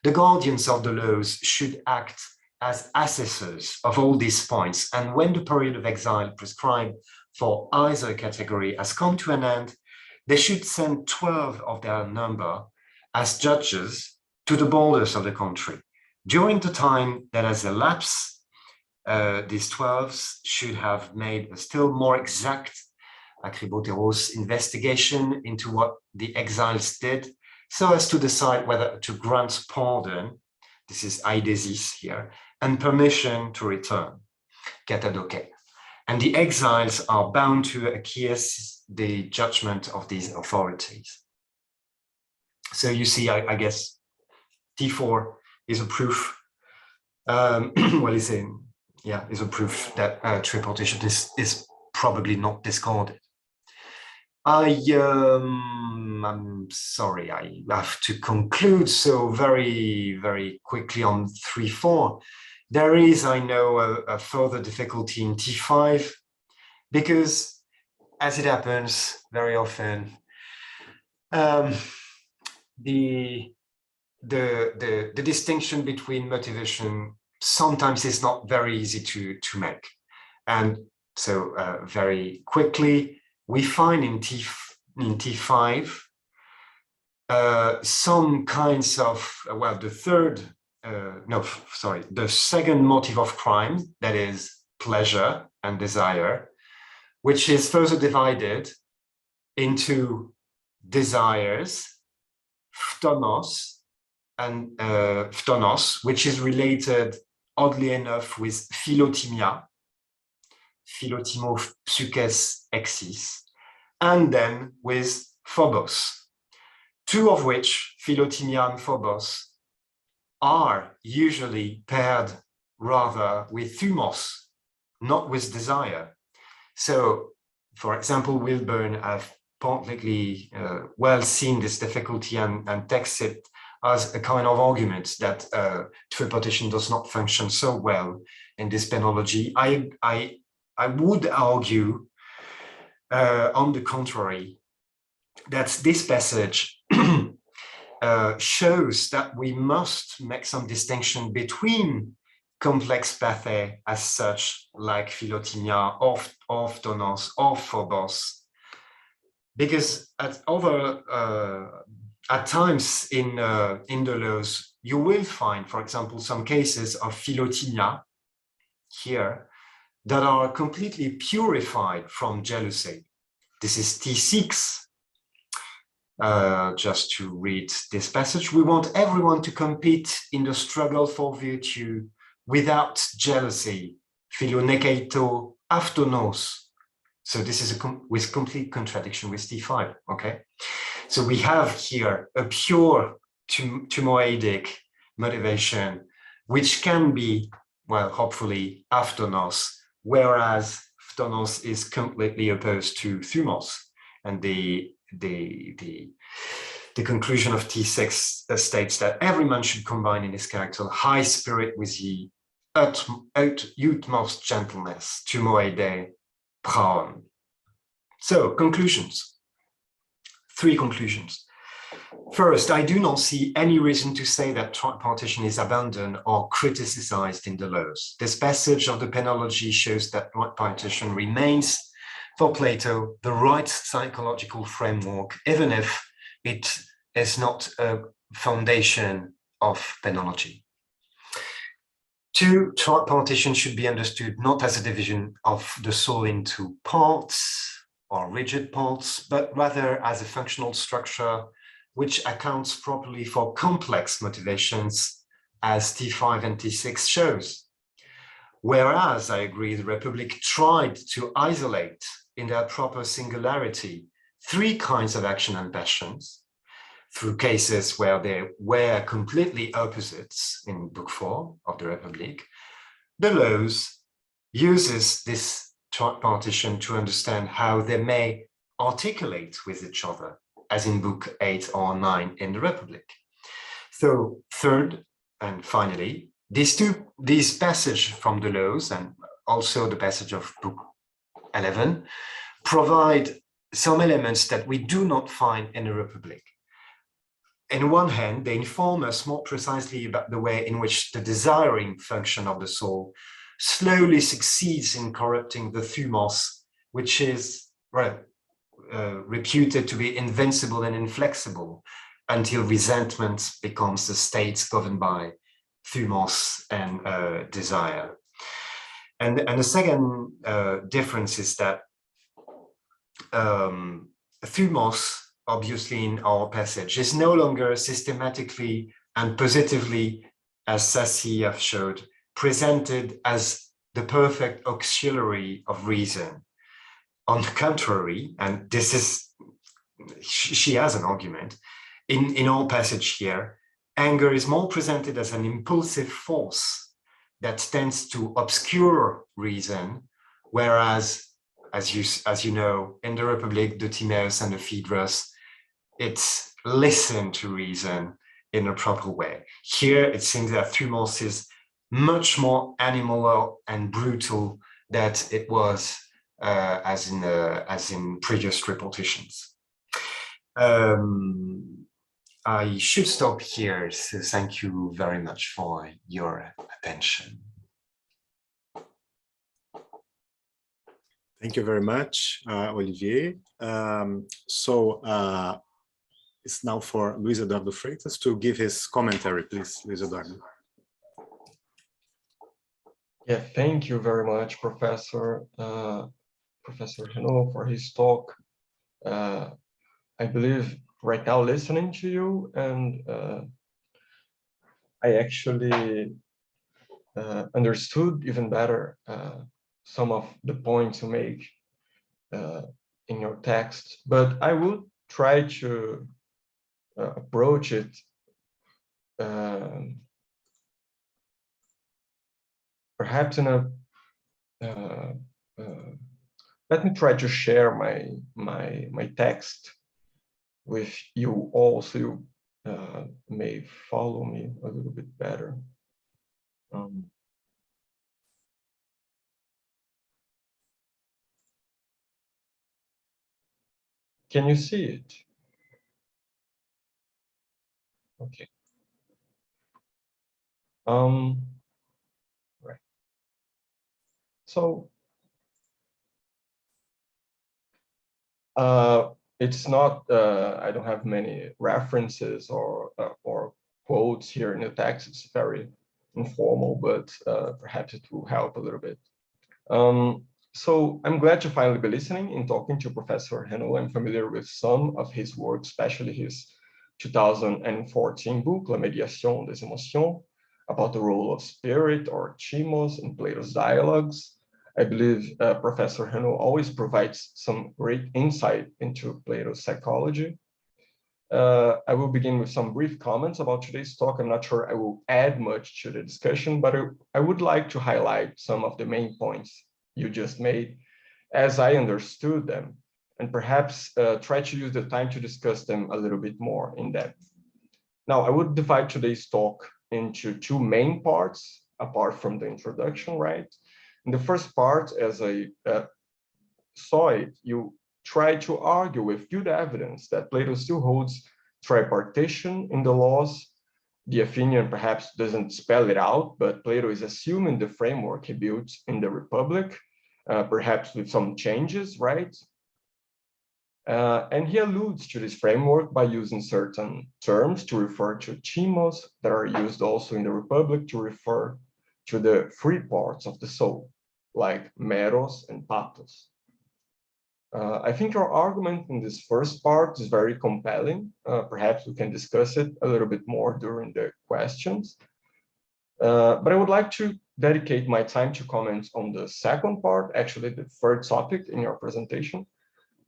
Speaker 2: The guardians of the laws should act as assessors of all these points, and when the period of exile prescribed for either category has come to an end, they should send 12 of their number as judges to the borders of the country. During the time that has elapsed, these 12s should have made a still more exact acriboteros investigation into what the exiles did, so as to decide whether to grant pardon, this is aidesis here, and permission to return, katadoke. And the exiles are bound to acquiesce the judgment of these authorities. So you see, I guess T4 is a proof, is a proof that tripartition is probably not discarded. I'm sorry, I have to conclude so very quickly on 3-4. There is, I know, a further difficulty in T5 because, as it happens very often, the distinction between motivation sometimes is not very easy to make. And so very quickly, we find in T5 some kinds of, well, the second motive of crime, that is pleasure and desire, which is further divided into desires, phtonos, and phtonos, which is related, oddly enough, with philotimia, philotimo psyches exis, and then with phobos, two of which, philotimia and phobos, are usually paired rather with thumos, not with desire. So, for example, Wilburn have partly well seen this difficulty and takes it as a kind of argument that tripartition does not function so well in this penology. I would argue, on the contrary, that this passage shows that we must make some distinction between complex pathe as such, like philotimia, or phtonos, or phobos, because at times in the laws, you will find, for example, some cases of philotimia here that are completely purified from jealousy. This is T6. Just to read this passage, we want everyone to compete in the struggle for virtue without jealousy, philonekeito aftonos. So this is with complete contradiction with T5, okay? So we have here a pure tumoidic motivation, which can be, well, hopefully aftonos, whereas phtonos is completely opposed to thumos. And the conclusion of T6 states that every man should combine in his character high spirit with the utmost gentleness, tumoide praon. So, conclusions. 3 conclusions. First, I do not see any reason to say that tripartition is abandoned or criticized in the laws. This passage of the penology shows that tripartition remains, for Plato, the right psychological framework, even if it is not a foundation of penology. 2, tripartition should be understood not as a division of the soul into parts or rigid parts, but rather as a functional structure which accounts properly for complex motivations, as T5 and T6 shows. Whereas, I agree, the Republic tried to isolate in their proper singularity 3 kinds of action and passions through cases where they were completely opposites in Book 4 of the Republic. The laws uses this tripartition to understand how they may articulate with each other, as in Book 8 or 9 in the Republic. So, third and finally, these passages from the laws and also the passage of Book 11 provide some elements that we do not find in the Republic. On one hand, they inform us more precisely about the way in which the desiring function of the soul slowly succeeds in corrupting the thumos, which is reputed to be invincible and inflexible until resentment becomes the state governed by thumos and desire. And the second difference is that thumos, obviously in our passage, is no longer systematically and positively, as Sassi have showed, presented as the perfect auxiliary of reason. On the contrary, and this is, she has an argument, in our passage here, anger is more presented as an impulsive force that tends to obscure reason, whereas as you know, in the Republic, the Timaeus and the Phaedrus, it's listen to reason in a proper way. Here, it seems that Thumos is much more animal and brutal than it was as in previous Tripartitions. I should stop here, so thank you very much for your attention.
Speaker 1: Thank you very much, Olivier. It's now for Luiz Eduardo Freitas to give his commentary, please, Luiz Eduardo.
Speaker 3: Yeah, thank you very much, Professor Renaut, for his talk. I believe right now listening to you, and I actually understood even better some of the points you make in your text, but I would try to approach it perhaps in a let me try to share my text with you all, so you may follow me a little bit better. Can you see it? Okay. Right. So it's not, I don't have many references or quotes here in the text. It's very informal, but perhaps it will help a little bit. So I'm glad to finally be listening and talking to Professor Renaut. I'm familiar with some of his work, especially his 2014 book, La Médiation des Émotions, about the role of spirit or chimos in Plato's dialogues. I believe Professor Renaut always provides some great insight into Plato's psychology. I will begin with some brief comments about today's talk. I'm not sure I will add much to the discussion, but I would like to highlight some of the main points you just made as I understood them, and perhaps try to use the time to discuss them a little bit more in depth. Now, I would divide today's talk into two main parts, apart from the introduction, right? In the first part, as I saw it, you try to argue with good evidence that Plato still holds tripartition in the laws. The Athenian perhaps doesn't spell it out, but Plato is assuming the framework he built in the Republic, perhaps with some changes, right? And he alludes to this framework by using certain terms to refer to chimos that are used also in the Republic to refer to the free parts of the soul, like meros and pathos. I think your argument in this first part is very compelling. Perhaps we can discuss it a little bit more during the questions. But I would like to dedicate my time to comment on the second part, actually the third topic in your presentation.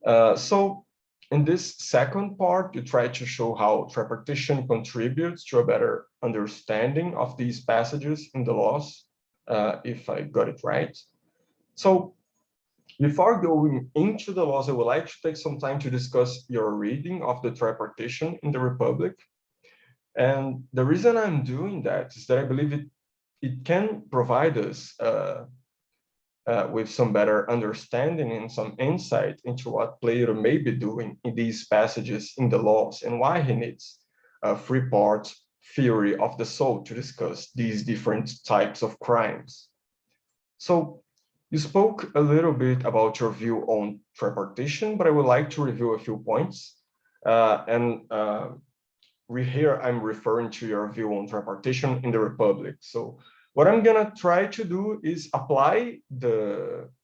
Speaker 3: So in this second part, you try to show how tripartition contributes to a better understanding of these passages in the laws, if I got it right. So before going into the laws, I would like to take some time to discuss your reading of the tripartition in the Republic. And the reason I'm doing that is that I believe it can provide us with some better understanding and some insight into what Plato may be doing in these passages in the laws and why he needs a three-part theory of the soul to discuss these different types of crimes. So you spoke a little bit about your view on tripartition, but I would like to review a few points. Here I'm referring to your view on tripartition in the Republic. So what I'm gonna try to do is apply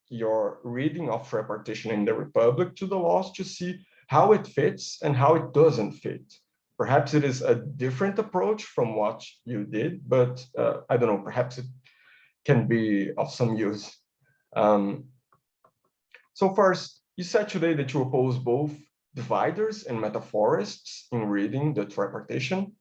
Speaker 3: your reading of tripartition in the Republic to the laws to see how it fits and how it doesn't fit. Perhaps it is a different approach from what you did, but I don't know, perhaps it can be of some use. So first, you said today that you oppose both dividers and metaphorists in reading the tripartition.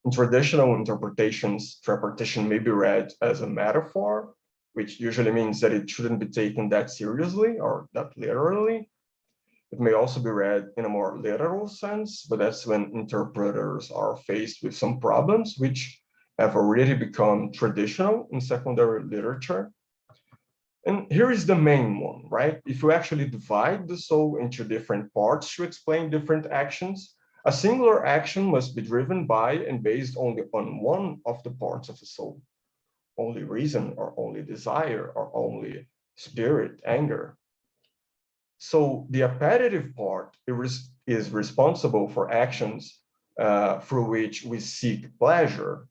Speaker 3: In traditional interpretations, tripartition may be read as a metaphor, which usually means that it shouldn't be taken that seriously or that literally. It may also be read in a more literal sense, but that's when interpreters are faced with some problems which have already become traditional in secondary literature. And here is the main one, right? If you actually divide the soul into different parts to explain different actions, a singular action must be driven by and based only on one of the parts of the soul. Only reason or only desire or only spirit, anger. So the appetitive part is responsible for actions through which we seek pleasure,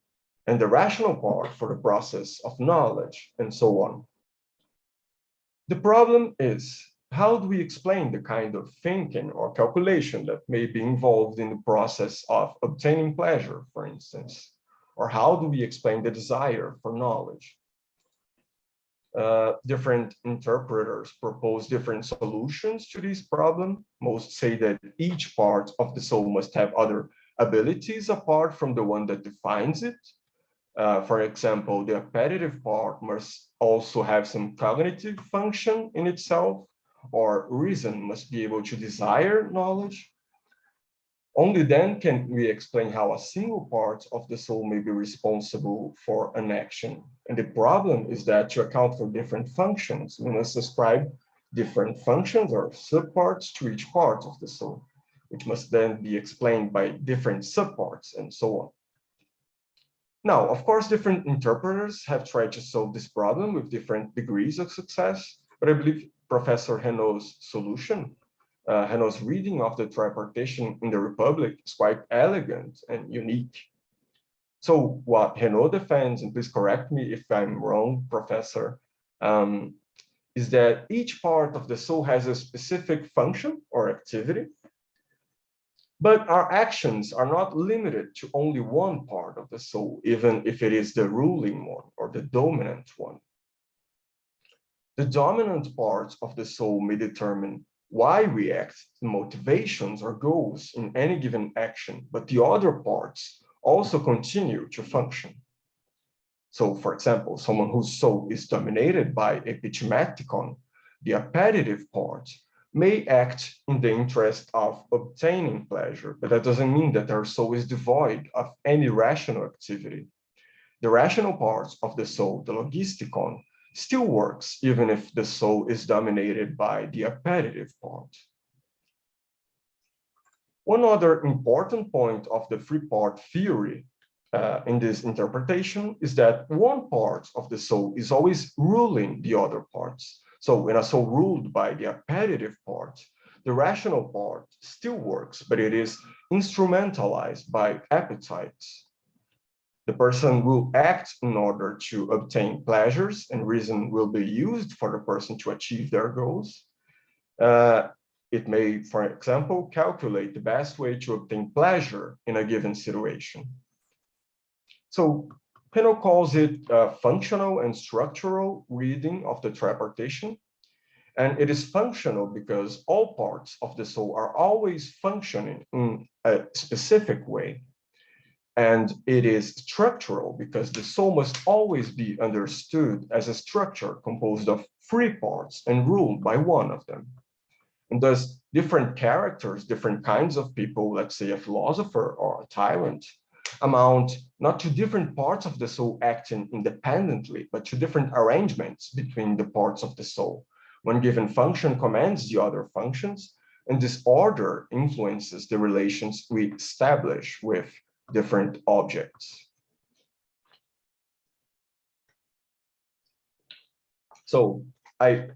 Speaker 3: and the rational part for the process of knowledge, and so on. The problem is, how do we explain the kind of thinking or calculation that may be involved in the process of obtaining pleasure, for instance? Or how do we explain the desire for knowledge? Different interpreters propose different solutions to this problem. Most say that each part of the soul must have other abilities apart from the one that defines it. For example, the appetitive part must also have some cognitive function in itself, or reason must be able to desire knowledge. Only then can we explain how a single part of the soul may be responsible for an action. And the problem is that to account for different functions, we must ascribe different functions or subparts to each part of the soul, which must then be explained by different subparts and so on. Now, of course, different interpreters have tried to solve this problem with different degrees of success, but I believe Professor Renaut's solution, Renaut's reading of the Tripartition in the Republic is quite elegant and unique. So what Renaut defends, and please correct me if I'm wrong, Professor, is that each part of the soul has a specific function or activity, but our actions are not limited to only one part of the soul, even if it is the ruling one or the dominant one. The dominant part of the soul may determine why we act, the motivations or goals in any given action, but the other parts also continue to function. So, for example, someone whose soul is dominated by epigeneticon, the appetitive part, may act in the interest of obtaining pleasure, but that doesn't mean that their soul is devoid of any rational activity. The rational part of the soul, the logisticon, still works even if the soul is dominated by the appetitive part. One other important point of the three-part theory in this interpretation is that one part of the soul is always ruling the other parts. So in a soul ruled by the appetitive part, the rational part still works, but it is instrumentalized by appetites. The person will act in order to obtain pleasures, and reason will be used for the person to achieve their goals. It may, for example, calculate the best way to obtain pleasure in a given situation. So Renaut calls it functional and structural reading of the Tripartition. And it is functional because all parts of the soul are always functioning in a specific way. And it is structural because the soul must always be understood as a structure composed of three parts and ruled by one of them. And thus, different characters, different kinds of people, let's say a philosopher or a tyrant, amount not to different parts of the soul acting independently, but to different arrangements between the parts of the soul. One given function commands the other functions, and this order influences the relations we establish with different objects. So I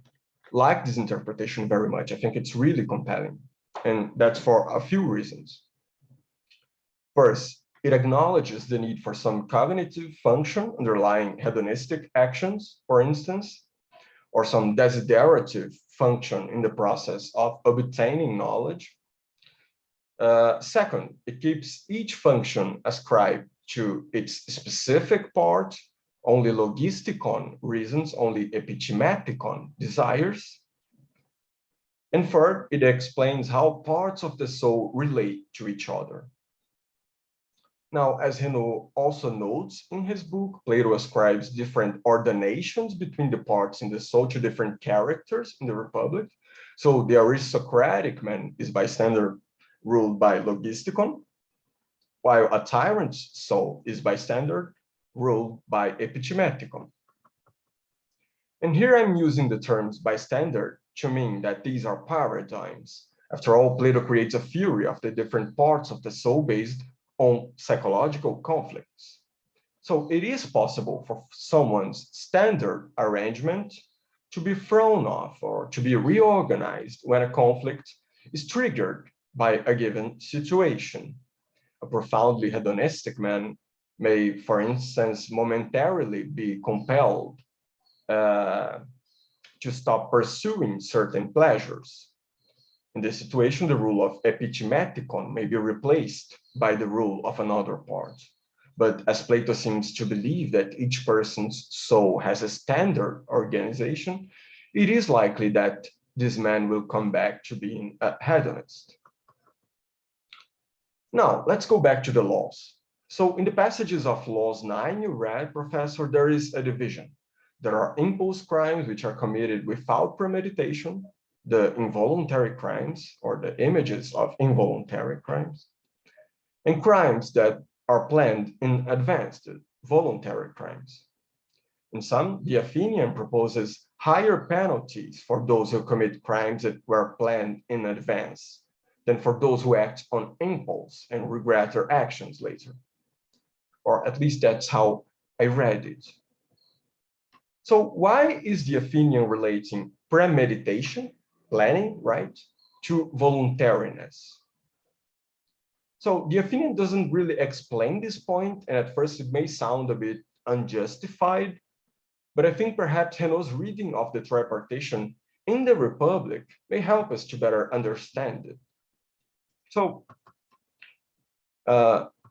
Speaker 3: like this interpretation very much. I think it's really compelling, and that's for a few reasons. First, it acknowledges the need for some cognitive function underlying hedonistic actions, for instance, or some desiderative function in the process of obtaining knowledge. Second, it keeps each function ascribed to its specific part, only logisticon reasons, only epigeneticon desires. And third, it explains how parts of the soul relate to each other. Now, as Renaut also notes in his book, Plato ascribes different ordinations between the parts in the soul to different characters in the Republic. So the aristocratic man is bystander ruled by logisticon, while a tyrant's soul is bystander ruled by epigeneticon. And here I'm using the terms bystander to mean that these are paradigms. After all, Plato creates a theory of the different parts of the soul based on psychological conflicts. So it is possible for someone's standard arrangement to be thrown off or to be reorganized when a conflict is triggered by a given situation. A profoundly hedonistic man may, for instance, momentarily be compelled to stop pursuing certain pleasures. In this situation, the rule of epigeneticon may be replaced by the rule of another part. But as Plato seems to believe that each person's soul has a standard organization, it is likely that this man will come back to being a hedonist. Now, let's go back to the laws. So in the passages of Laws 9 you read, Professor, there is a division. There are impulse crimes which are committed without premeditation, the involuntary crimes or the images of involuntary crimes, and crimes that are planned in advance, the voluntary crimes. In some, the Athenian proposes higher penalties for those who commit crimes that were planned in advance than for those who act on impulse and regret their actions later. Or at least that's how I read it. So why is the Athenian relating premeditation, planning, right, to voluntariness? So the Athenian doesn't really explain this point, and at first it may sound a bit unjustified, but I think perhaps Renaut's reading of the Tripartition in the Republic may help us to better understand it. So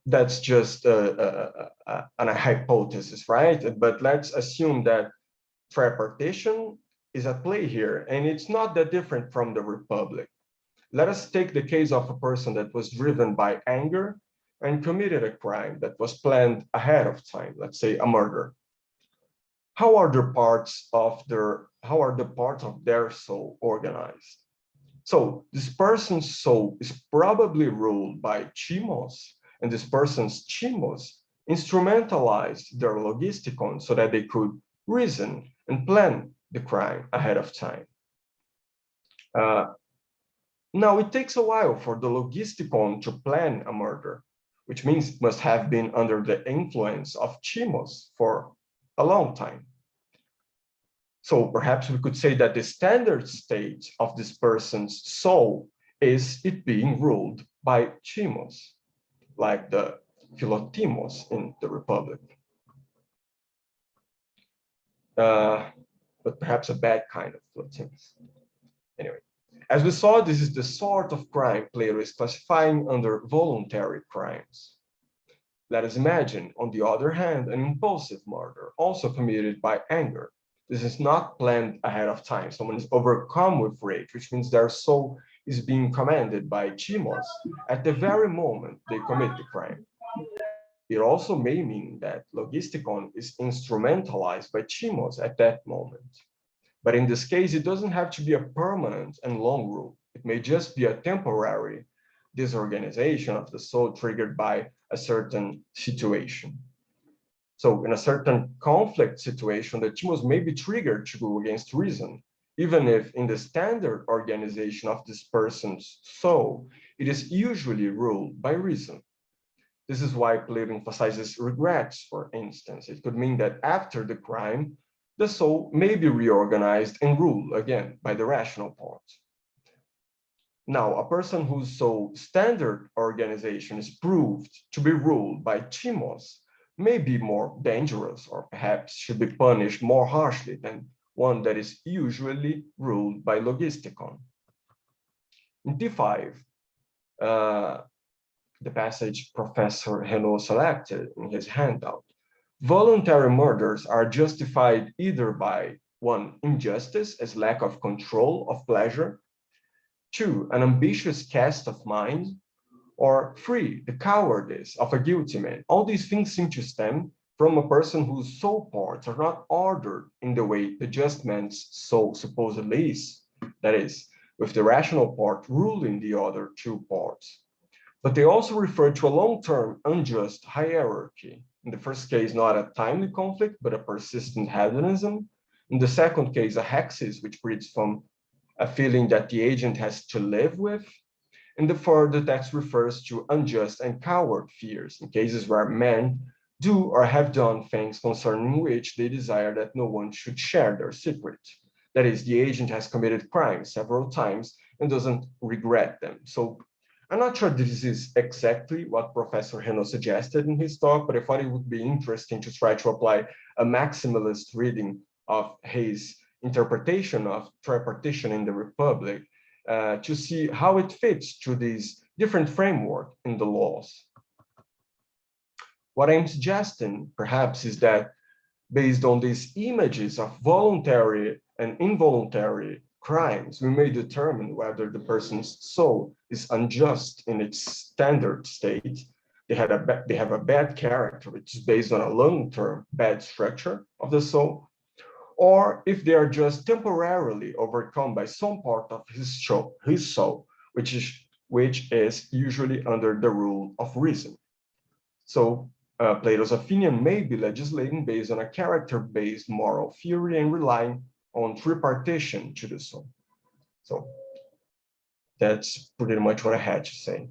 Speaker 3: that's just a hypothesis, right? But let's assume that Tripartition is at play here, and it's not that different from the Republic. Let us take the case of a person that was driven by anger and committed a crime that was planned ahead of time, let's say a murder. How are the parts of their soul organized? So this person's soul is probably ruled by chimos, and this person's chimos instrumentalized their logisticon so that they could reason and plan the crime ahead of time. Now, it takes a while for the logisticon to plan a murder, which means it must have been under the influence of chimos for a long time. So perhaps we could say that the standard state of this person's soul is it being ruled by chimos, like the philotimos in the Republic. But perhaps a bad kind of philotimos. Anyway, as we saw, this is the sort of crime Plato is classifying under voluntary crimes. Let us imagine, on the other hand, an impulsive murder, also committed by anger. This is not planned ahead of time. Someone is overcome with rage, which means their soul is being commanded by chimos at the very moment they commit the crime. It also may mean that logisticon is instrumentalized by chimos at that moment. But in this case, it doesn't have to be a permanent and long rule. It may just be a temporary disorganization of the soul triggered by a certain situation. So in a certain conflict situation, the chimos may be triggered to go against reason, even if in the standard organization of this person's soul, it is usually ruled by reason. This is why Plato emphasizes regrets, for instance. It could mean that after the crime, the soul may be reorganized and ruled again by the rational part. Now, a person whose soul standard organization is proved to be ruled by chimos may be more dangerous, or perhaps should be punished more harshly than one that is usually ruled by logisticon. In T5, the passage Professor Renaut selected in his handout, voluntary murders are justified either by 1, injustice as lack of control of pleasure, 2, an ambitious cast of mind, or free the cowardice of a guilty man. All these things seem to stem from a person whose soul parts are not ordered in the way the just man's soul supposedly is, that is, with the rational part ruling the other two parts. But they also refer to a long-term unjust hierarchy. In the first case, not a timely conflict, but a persistent hedonism. In the second case, a hexis, which breeds from a feeling that the agent has to live with. In the third, the text refers to unjust and coward fears, in cases where men do or have done things concerning which they desire that no one should share their secret. That is, the agent has committed crimes several times and doesn't regret them. So I'm not sure this is exactly what Professor Renaut suggested in his talk, but I thought it would be interesting to try to apply a maximalist reading of his interpretation of tripartition in the Republic to see how it fits to this different framework in the laws. What I'm suggesting, perhaps, is that based on these images of voluntary and involuntary crimes, we may determine whether the person's soul is unjust in its standard state. They have a bad character, which is based on a long-term bad structure of the soul, or if they are just temporarily overcome by some part of his soul, which is usually under the rule of reason. So Plato's Athenian may be legislating based on a character-based moral theory and relying on tripartition to do so. So that's pretty much what I had to say.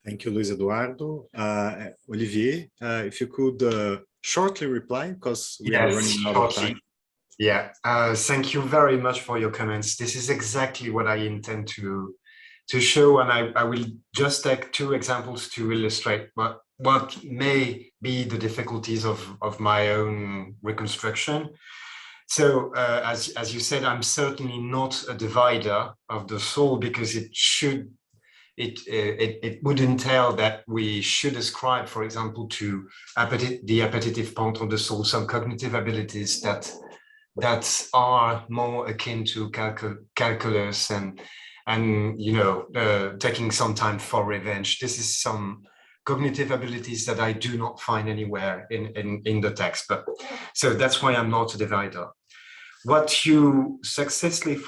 Speaker 1: Thank you, Luiz Eduardo. Olivier, if you could shortly reply, because we are running out of time.
Speaker 2: Yeah, thank you very much for your comments. This is exactly what I intend to show, and I will just take two examples to illustrate what may be the difficulties of my own reconstruction. So as you said, I'm certainly not a divider of the soul, because it would entail that we should ascribe, for example, to the appetitive part of the soul some cognitive abilities that are more akin to calculus and taking some time for revenge. This is some cognitive abilities that I do not find anywhere in the text. But so that's why I'm not a divider. What you successfully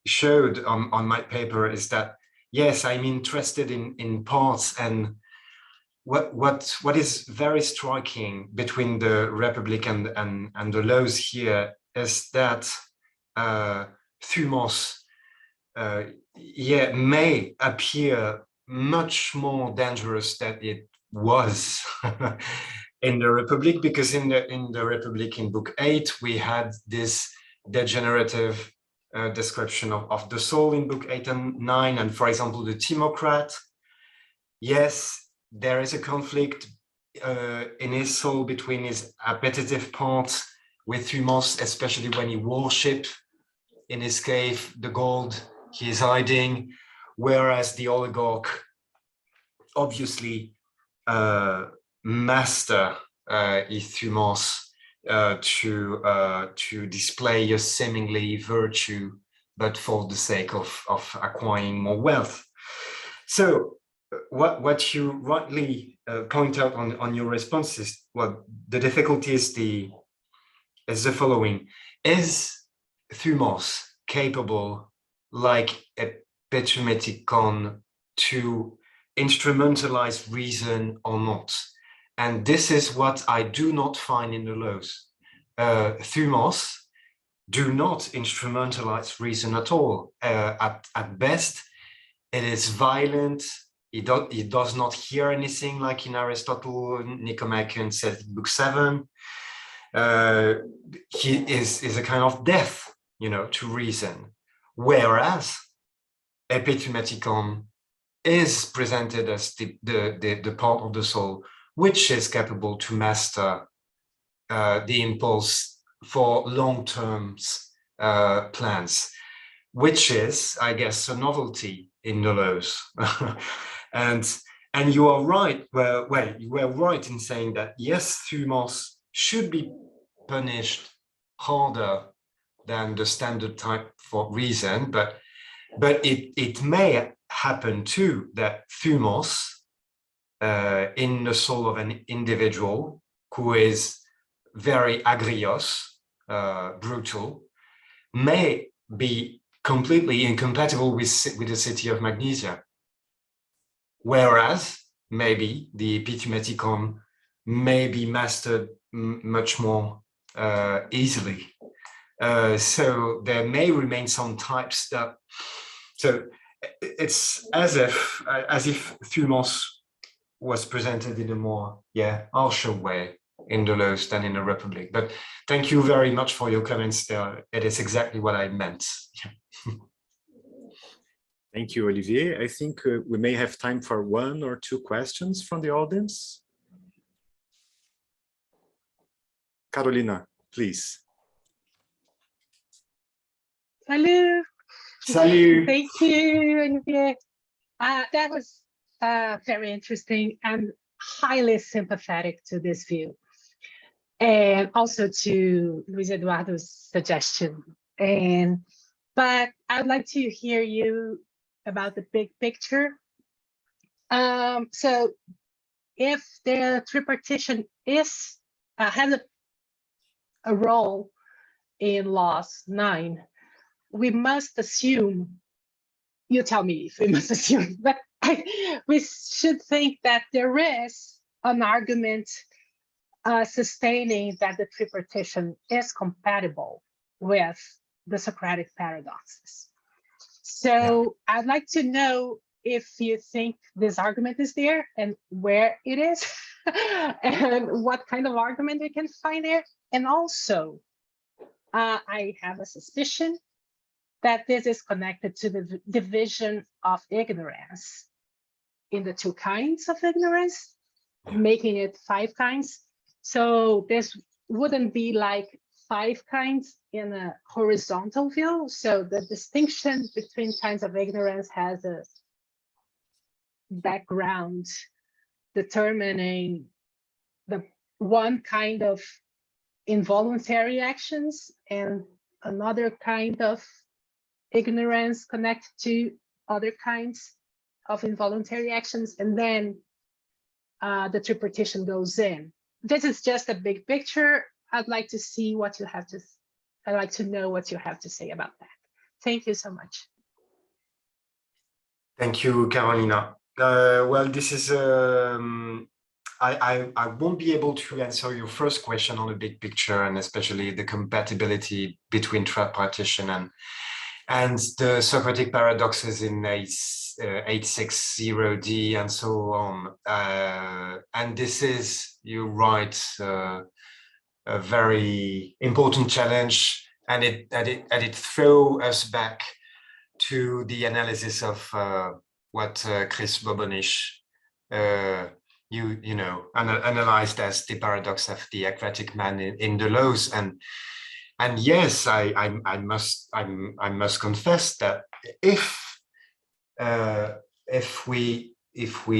Speaker 2: showed on my paper is that, yes, I'm interested in parts, and what is very striking between the Republic and the laws here is that thumos may appear much more dangerous than it was in the Republic, because in the Republic in Book 8 we had this degenerative description of the soul in Book 8 and 9, and for example the Timocrat, yes, there is a conflict in his soul between his appetitive parts with thumos, especially when he worships in his cave the gold he is hiding, whereas the oligarch obviously master his thumos to display a seemingly virtue, but for the sake of acquiring more wealth. So what you rightly point out on your responses, well, the difficulty is the following: is thumos capable, like epigeneticon, to instrumentalize reason or not? And this is what I do not find in the laws. Thumos do not instrumentalize reason at all. At best, it is violent. He does not hear anything, like in Aristotle, Nicomachean says in Book 7. He is a kind of death, to reason. Whereas epigeneticon is presented as the part of the soul which is capable to master the impulse for long-term plans, which is, I guess, a novelty in the laws. And you are right. Well, you were right in saying that yes, thumos should be punished harder than the standard type for reason, but But it may happen too that thumos in the soul of an individual who is very agrios, brutal, may be completely incompatible with the city of Magnesia. Whereas maybe the epithumeticon may be mastered much more easily. So there may remain some types that, so it's as if thumos was presented in a more harsher way in the laws than in the Republic. But thank you very much for your comments there. It is exactly what I meant.
Speaker 1: Thank you, Olivier. I think we may have time for 1 or 2 questions from the audience. Carolina, please.
Speaker 4: Salut.
Speaker 2: Salut.
Speaker 4: Thank you, Olivier. That was very interesting and highly sympathetic to this view. And also to Luiz Eduardo's suggestion. But I'd like to hear you about the big picture. So if the tripartition has a role in Laws 9, we must assume, you tell me if we must assume, but we should think that there is an argument sustaining that the tripartition is compatible with the Socratic paradoxes. So I'd like to know if you think this argument is there and where it is and what kind of argument we can find there. And also, I have a suspicion that this is connected to the division of ignorance in the 2 kinds of ignorance, making it 5 kinds. So this wouldn't be like 5 kinds in a horizontal view. So the distinction between kinds of ignorance has a background determining the one kind of involuntary actions and another kind of ignorance connected to other kinds of involuntary actions, and then the tripartition goes in. This is just a big picture. I'd like to see what you have to, I'd like to know what you have to say about that. Thank you so much.
Speaker 2: Thank you, Carolina. Well, this is, I won't be able to answer your first question on the big picture, and especially the compatibility between tripartition and the Socratic paradoxes in 860D and so on. And this is, you're right, a very important challenge, and it throws us back to the analysis of what Chris Bobonish analyzed as the paradox of the aquatic man in the laws. And yes, I must confess that if we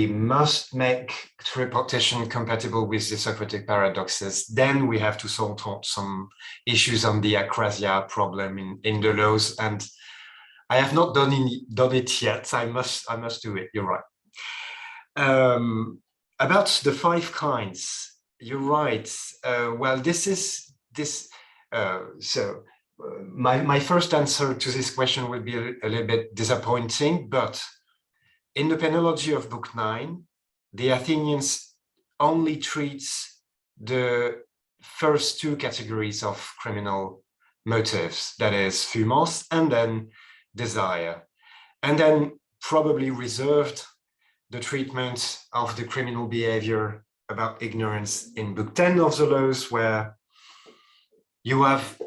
Speaker 2: must make tripartition compatible with the Socratic paradoxes, then we have to sort out some issues on the acrasia problem in the laws. And I have not done it yet. I must do it. You're right. About the 5 kinds, you're right. Well, my first answer to this question will be a little bit disappointing, but in the penology of Book 9, the Athenians only treats the first 2 categories of criminal motives, that is thumos and then desire, and then probably reserved the treatment of the criminal behavior about ignorance in Book 10 of the laws, where you have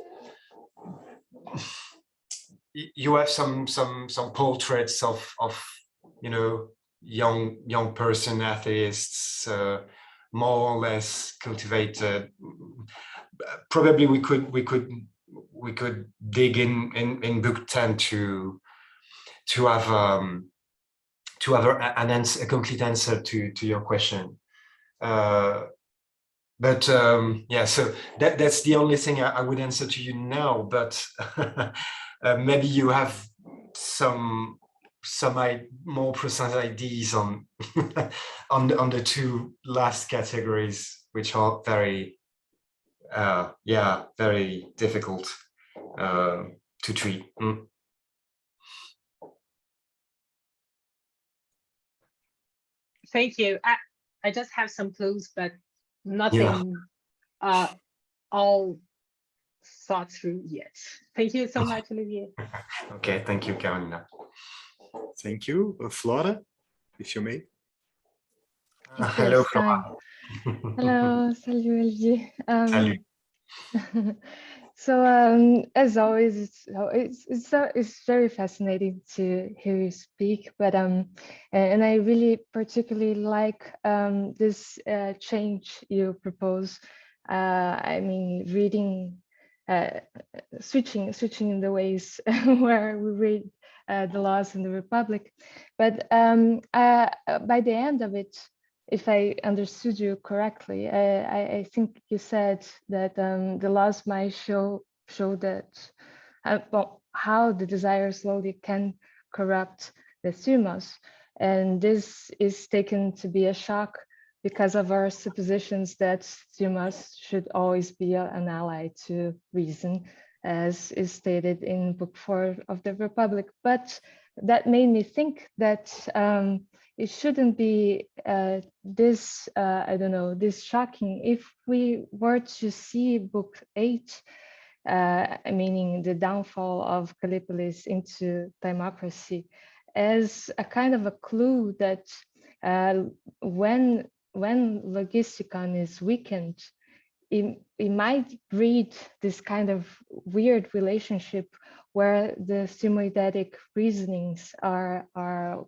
Speaker 2: some portraits of young person atheists, more or less cultivated. Probably we could dig in Book 10 to have a complete answer to your question. But yeah, so that's the only thing I would answer to you now. But maybe you have some more precise ideas on on the two last categories, which are very very difficult to treat.
Speaker 4: Thank you. I just have some clues, but nothing all thought through yet. Thank you so much, Olivier.
Speaker 2: Okay, thank you, Carolina.
Speaker 1: Thank you. Flora, if you may.
Speaker 2: Hello,
Speaker 5: Yes,
Speaker 2: Flora.
Speaker 5: hello, salut Olivier.
Speaker 2: Salut.
Speaker 5: So as always, it's very fascinating to hear you speak. But and I really particularly like this change you propose. I mean, reading, switching the ways where we read the laws in the Republic. But by the end of it, if I understood you correctly, I think you said that the laws might show that well, how the desire slowly can corrupt the thumos, and this is taken to be a shock because of our suppositions that thumos should always be an ally to reason, as is stated in Book 4 of the Republic. But that made me think that it shouldn't be this, I don't know, this shocking if we were to see Book 8, meaning the downfall of Callipolis into democracy, as a kind of a clue that when logisticon is weakened, it might breed this kind of weird relationship where the symoidetic reasonings are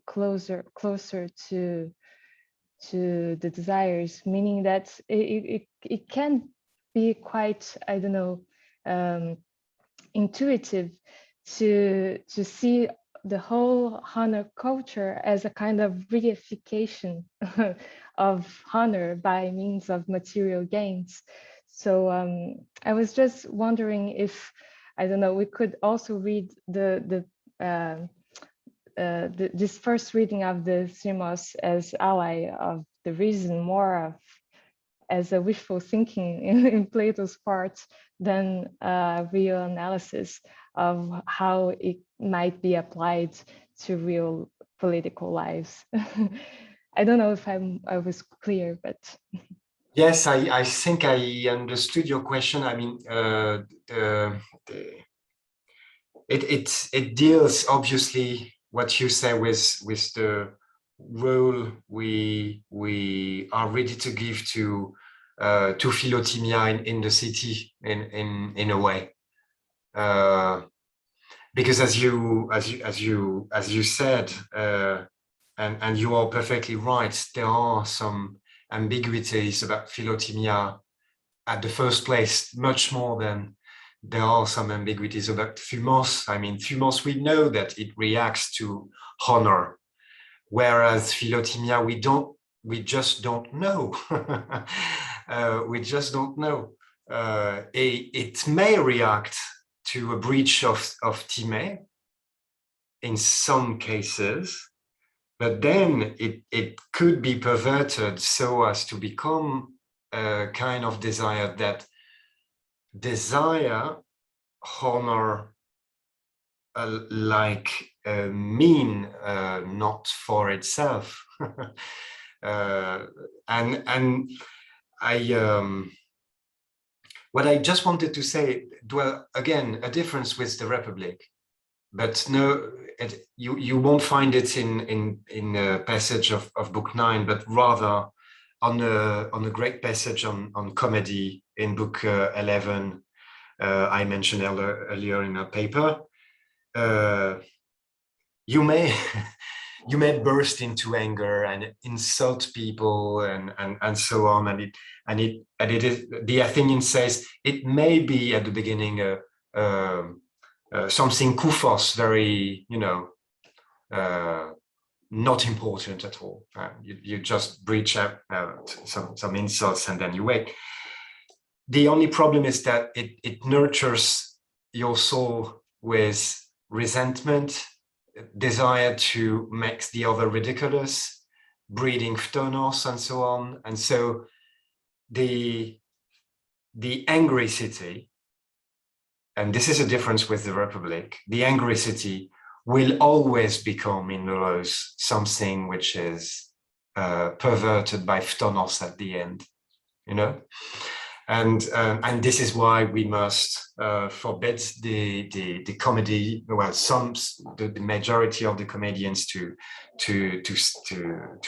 Speaker 5: closer to the desires, meaning that it can be quite, I don't know, intuitive to see the whole honor culture as a kind of reification of honor by means of material gains. So I was just wondering if, I don't know, we could also read this first reading of the thumos as ally of the reason, more of as a wishful thinking in Plato's part than real analysis of how it might be applied to real political lives. I don't know if I was clear, but.
Speaker 2: Yes, I think I understood your question. I mean, it deals obviously what you say with the role we are ready to give to philotimia in the city in a way, because as you said, and you are perfectly right, there are some ambiguities about philotimia at the first place, much more than there are some ambiguities about thumos. I mean, thumos, we know that it reacts to honor, whereas philotimia, we just don't know. We just don't know. It may react to a breach of Timaeus in some cases, but then it could be perverted so as to become a kind of desire that desire honor like mean, not for itself. And I what I just wanted to say, well, again, a difference with the Republic, but no, you won't find it in a passage of Book 9, but rather on a great passage on comedy in Book 11. I mentioned earlier in a paper. You may you may burst into anger and insult people and so on, and it is, the Athenian says, it may be at the beginning something kuphos, very, you know, not important at all. You just breach out some insults and then you wait. The only problem is that it nurtures your soul with resentment desire to make the other ridiculous, breeding phtonos and so on. And so the angry city, and this is a difference with the Republic, the angry city will always become in the laws something which is perverted by phtonos at the end, you know? And this is why we must forbid the comedy. Well, the majority of the comedians to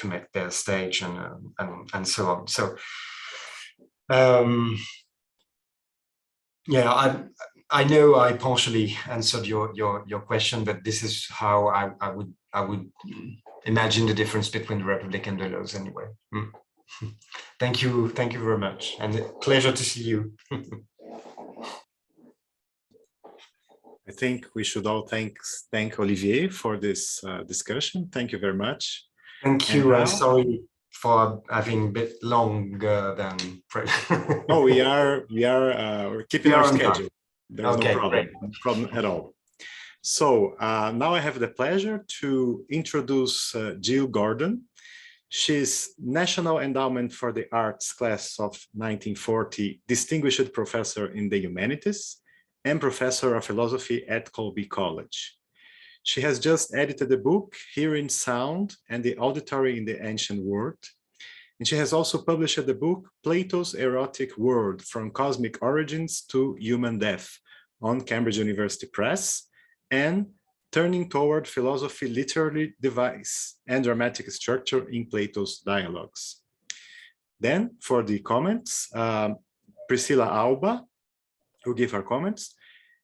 Speaker 2: make their stage and so on. So yeah, I know I partially answered your question, but this is how I would imagine the difference between the Republic and the laws anyway. Thank you very much, and a pleasure to see you.
Speaker 1: I think we should all thank Olivier for this discussion. Thank you very much.
Speaker 2: Thank you. I'm sorry for having a bit longer than.
Speaker 1: No, we're keeping our schedule. There's
Speaker 2: okay,
Speaker 1: no problem,
Speaker 2: great.
Speaker 1: no problem at all. So now I have the pleasure to introduce Jill Gordon. She's National Endowment for the Arts class of 1940, Distinguished Professor in the Humanities, and Professor of Philosophy at Colby College. She has just edited the book, Hearing Sound and the Auditory in the Ancient World. And she has also published the book, Plato's Erotic World, From Cosmic Origins to Human Death, on Cambridge University Press, and Turning Toward Philosophy, Literary Device and Dramatic Structure in Plato's Dialogues. Then, for the comments, Priscila Alba will give her comments.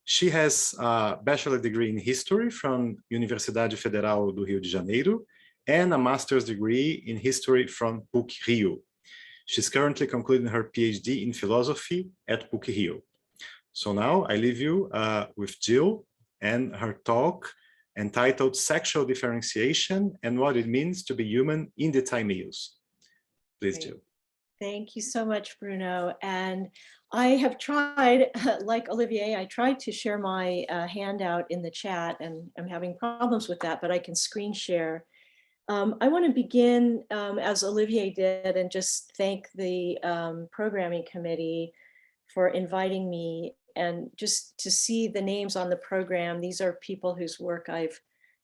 Speaker 1: She has a bachelor degree in history from Universidade Federal do Rio de Janeiro and a master's degree in history from PUC-Rio. She's currently concluding her PhD in philosophy at PUC-Rio. So now I leave you with Jill and her talk entitled Sexual Differentiation and What It Means to Be Human in the Timaeus. Please, Jill.
Speaker 6: Thank you so much, Bruno. And I have tried, like Olivier, I tried to share my handout in the chat, and I'm having problems with that, but I can screen share. I want to begin, as Olivier did, and just thank the programming committee for inviting me, and just to see the names on the program. These are people whose work I've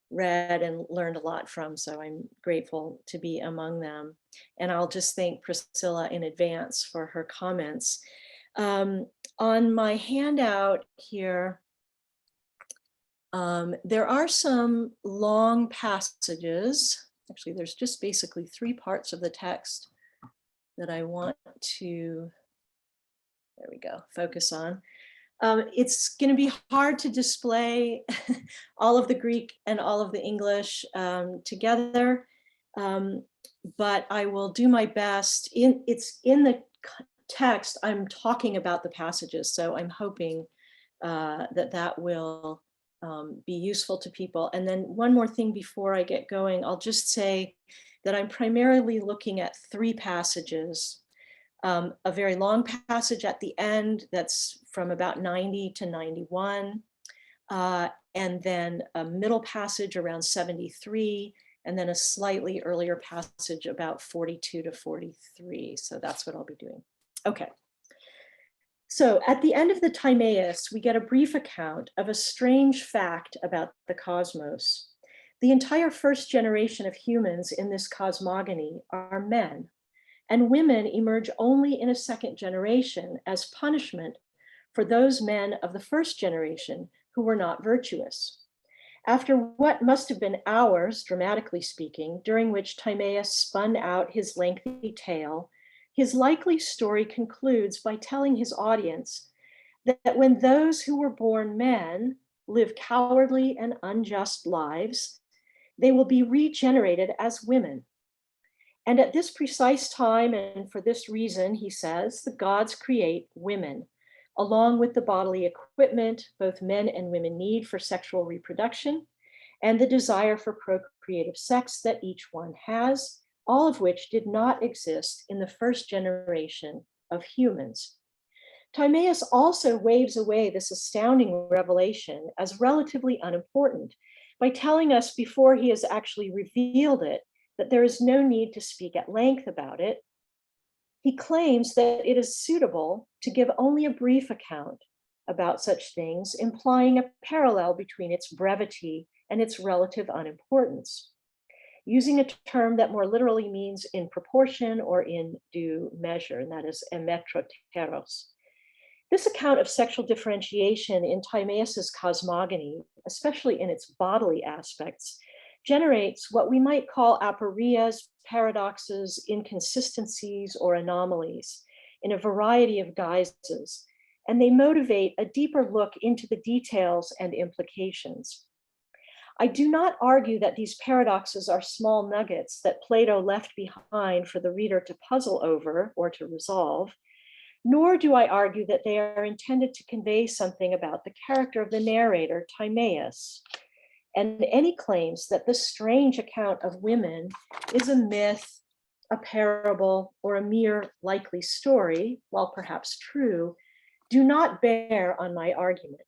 Speaker 6: read and learned a lot from, so I'm grateful to be among them. And I'll just thank Priscilla in advance for her comments. On my handout here, there are some long passages. Actually, there's just basically 3 parts of the text that I want to, there we go, focus on. It's going to be hard to display all of the Greek and all of the English together, but I will do my best. It's in the text, I'm talking about the passages, so I'm hoping that will be useful to people. And then one more thing before I get going, I'll just say that I'm primarily looking at 3 passages. A very long passage at the end that's from about 90 to 91, and then a middle passage around 73, and then a slightly earlier passage about 42 to 43. So that's what I'll be doing. Okay. So at the end of the Timaeus, we get a brief account of a strange fact about the cosmos. The entire first generation of humans in this cosmogony are men, and women emerge only in a second generation as punishment for those men of the first generation who were not virtuous. After what must have been hours, dramatically speaking, during which Timaeus spun out his lengthy tale, his likely story concludes by telling his audience that when those who were born men live cowardly and unjust lives, they will be regenerated as women. And at this precise time, and for this reason, he says, the gods create women, along with the bodily equipment both men and women need for sexual reproduction, and the desire for procreative sex that each one has, all of which did not exist in the first generation of humans. Timaeus also waves away this astounding revelation as relatively unimportant, by telling us before he has actually revealed it that there is no need to speak at length about it. He claims that it is suitable to give only a brief account about such things, implying a parallel between its brevity and its relative unimportance, using a term that more literally means in proportion or in due measure, and that is emetroteros. This account of sexual differentiation in Timaeus's cosmogony, especially in its bodily aspects, generates what we might call aporias, paradoxes, inconsistencies, or anomalies in a variety of guises, and they motivate a deeper look into the details and implications. I do not argue that these paradoxes are small nuggets that Plato left behind for the reader to puzzle over or to resolve, nor do I argue that they are intended to convey something about the character of the narrator, Timaeus, and any claims that this strange account of women is a myth, a parable, or a mere likely story, while perhaps true, do not bear on my argument.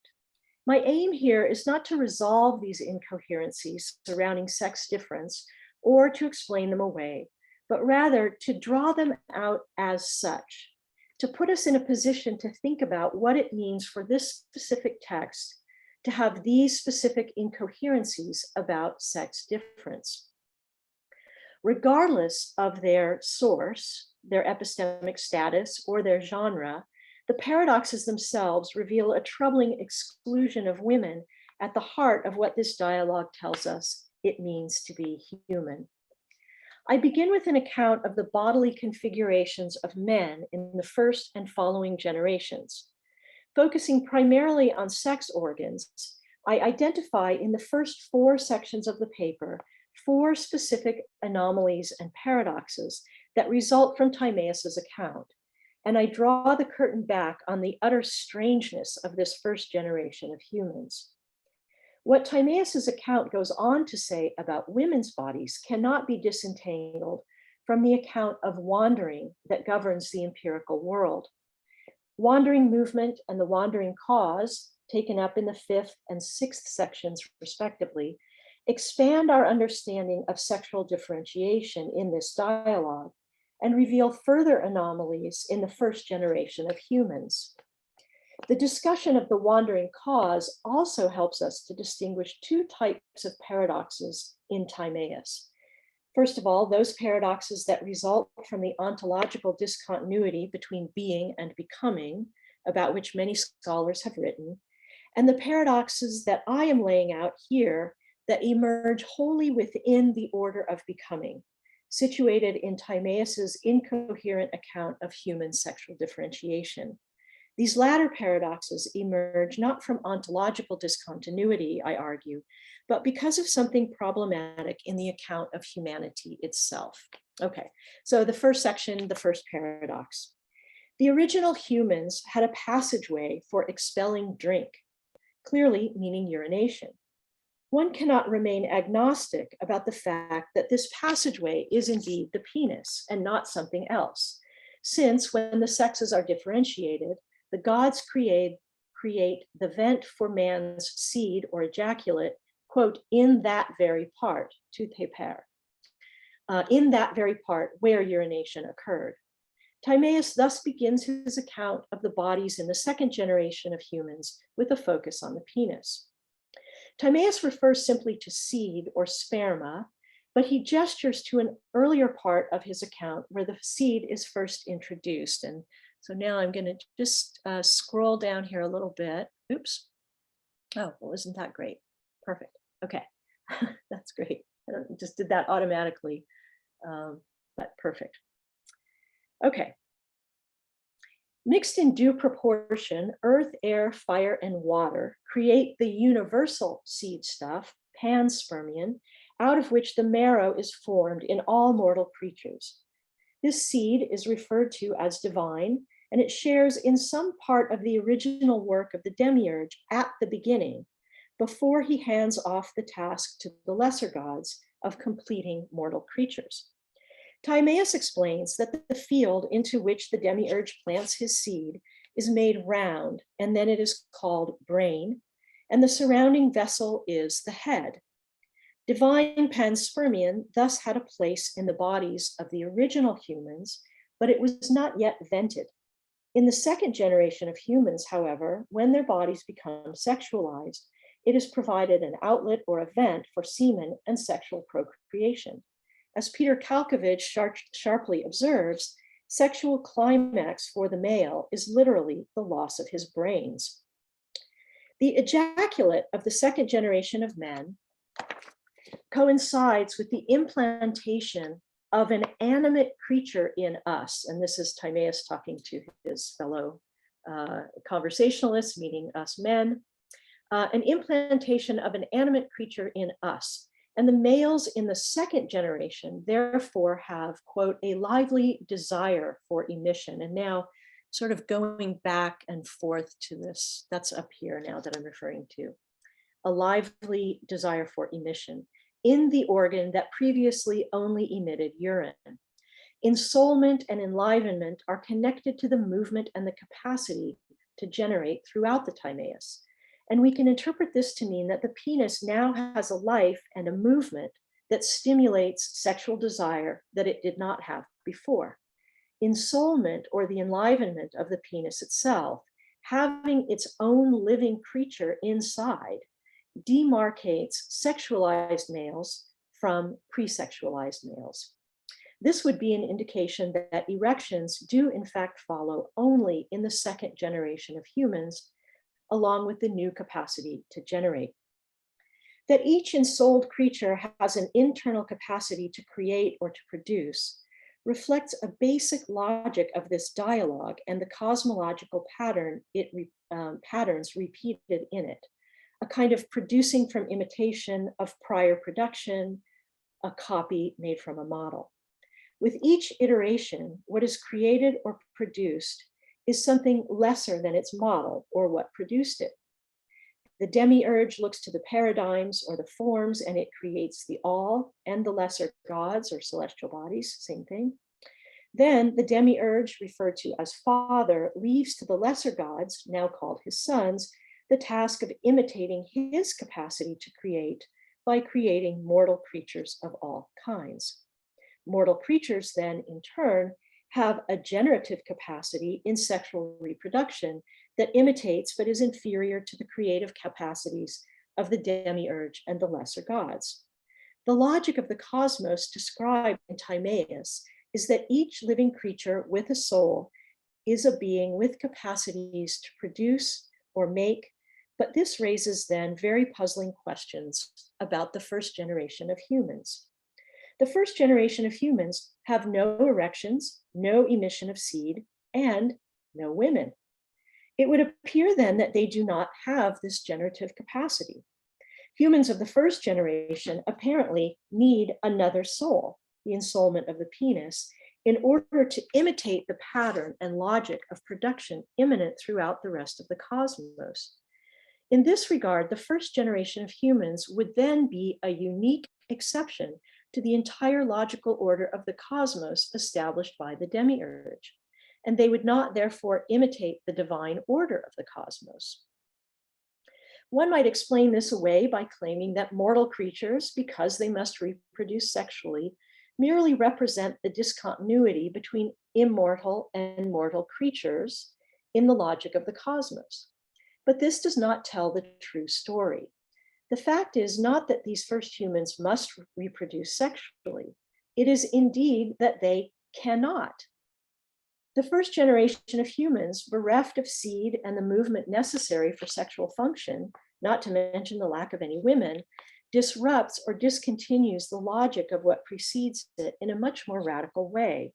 Speaker 6: My aim here is not to resolve these incoherencies surrounding sex difference or to explain them away, but rather to draw them out as such, to put us in a position to think about what it means for this specific text to have these specific incoherencies about sex difference. Regardless of their source, their epistemic status, or their genre, the paradoxes themselves reveal a troubling exclusion of women at the heart of what this dialogue tells us it means to be human. I begin with an account of the bodily configurations of men in the first and following generations. Focusing primarily on sex organs, I identify in the first 4 sections of the paper 4 specific anomalies and paradoxes that result from Timaeus's account. And I draw the curtain back on the utter strangeness of this first generation of humans. What Timaeus's account goes on to say about women's bodies cannot be disentangled from the account of wandering that governs the empirical world. Wandering movement and the wandering cause, taken up in the 5th and 6th sections respectively, expand our understanding of sexual differentiation in this dialogue and reveal further anomalies in the first generation of humans. The discussion of the wandering cause also helps us to distinguish 2 types of paradoxes in Timaeus. First of all, those paradoxes that result from the ontological discontinuity between being and becoming, about which many scholars have written, and the paradoxes that I am laying out here that emerge wholly within the order of becoming, situated in Timaeus's incoherent account of human sexual differentiation. These latter paradoxes emerge not from ontological discontinuity, I argue, but because of something problematic in the account of humanity itself. Okay, so the first section, the first paradox. The original humans had a passageway for expelling drink, clearly meaning urination. One cannot remain agnostic about the fact that this passageway is indeed the penis and not something else, since when the sexes are differentiated, the gods create the vent for man's seed or ejaculate, quote, in that very part, to teper, in that very part where urination occurred. Timaeus thus begins his account of the bodies in the second generation of humans with a focus on the penis. Timaeus refers simply to seed or sperma, but he gestures to an earlier part of his account where the seed is first introduced. And so now I'm going to just scroll down here a little bit. Oops. Oh, well, isn't that great? Perfect. Okay, that's great. I just did that automatically, but perfect. Okay. Mixed in due proportion, earth, air, fire, and water create the universal seed stuff, panspermion, out of which the marrow is formed in all mortal creatures. This seed is referred to as divine, and it shares in some part of the original work of the demiurge at the beginning, before he hands off the task to the lesser gods of completing mortal creatures. Timaeus explains that the field into which the demiurge plants his seed is made round, and then it is called brain, and the surrounding vessel is the head, Divine panspermion thus had a place in the bodies of the original humans, but it was not yet vented. In the second generation of humans, however, when their bodies become sexualized, it is provided an outlet or a vent for semen and sexual procreation. As Peter Kalkovich sharply observes, sexual climax for the male is literally the loss of his brains. The ejaculate of the second generation of men coincides with the implantation of an animate creature in us. And this is Timaeus talking to his fellow conversationalists, meaning us men, an implantation of an animate creature in us. And the males in the second generation, therefore, have, quote, a lively desire for emission. And now, sort of going back and forth to this, that's up here now that I'm referring to, a lively desire for emission in the organ that previously only emitted urine. Ensoulment and enlivenment are connected to the movement and the capacity to generate throughout the Timaeus. And we can interpret this to mean that the penis now has a life and a movement that stimulates sexual desire that it did not have before. Ensoulment, or the enlivenment of the penis itself, having its own living creature inside, demarcates sexualized males from pre-sexualized males. This would be an indication that erections do in fact follow only in the second generation of humans, along with the new capacity to generate. That each ensouled creature has an internal capacity to create or to produce reflects a basic logic of this dialogue and the cosmological patterns repeated in it. A kind of producing from imitation of prior production, a copy made from a model. With each iteration, what is created or produced is something lesser than its model or what produced it. The demiurge looks to the paradigms or the forms and it creates the all and the lesser gods or celestial bodies, same thing. Then the demiurge, referred to as father, leaves to the lesser gods, now called his sons, the task of imitating his capacity to create by creating mortal creatures of all kinds. Mortal creatures then, in turn, have a generative capacity in sexual reproduction that imitates but is inferior to the creative capacities of the demiurge and the lesser gods. The logic of the cosmos described in Timaeus is that each living creature with a soul is a being with capacities to produce or make, but this raises then very puzzling questions about the first generation of humans. The first generation of humans have no erections, no emission of seed, and no women. It would appear then that they do not have this generative capacity. Humans of the first generation apparently need another soul, the ensoulment of the penis, in order to imitate the pattern and logic of production immanent throughout the rest of the cosmos. In this regard, the first generation of humans would then be a unique exception to the entire logical order of the cosmos established by the demiurge, and they would not therefore imitate the divine order of the cosmos. One might explain this away by claiming that mortal creatures, because they must reproduce sexually, merely represent the discontinuity between immortal and mortal creatures in the logic of the cosmos. But this does not tell the true story. The fact is not that these first humans must reproduce sexually. It is indeed that they cannot. The first generation of humans, bereft of seed and the movement necessary for sexual function, not to mention the lack of any women, disrupts or discontinues the logic of what precedes it in a much more radical way.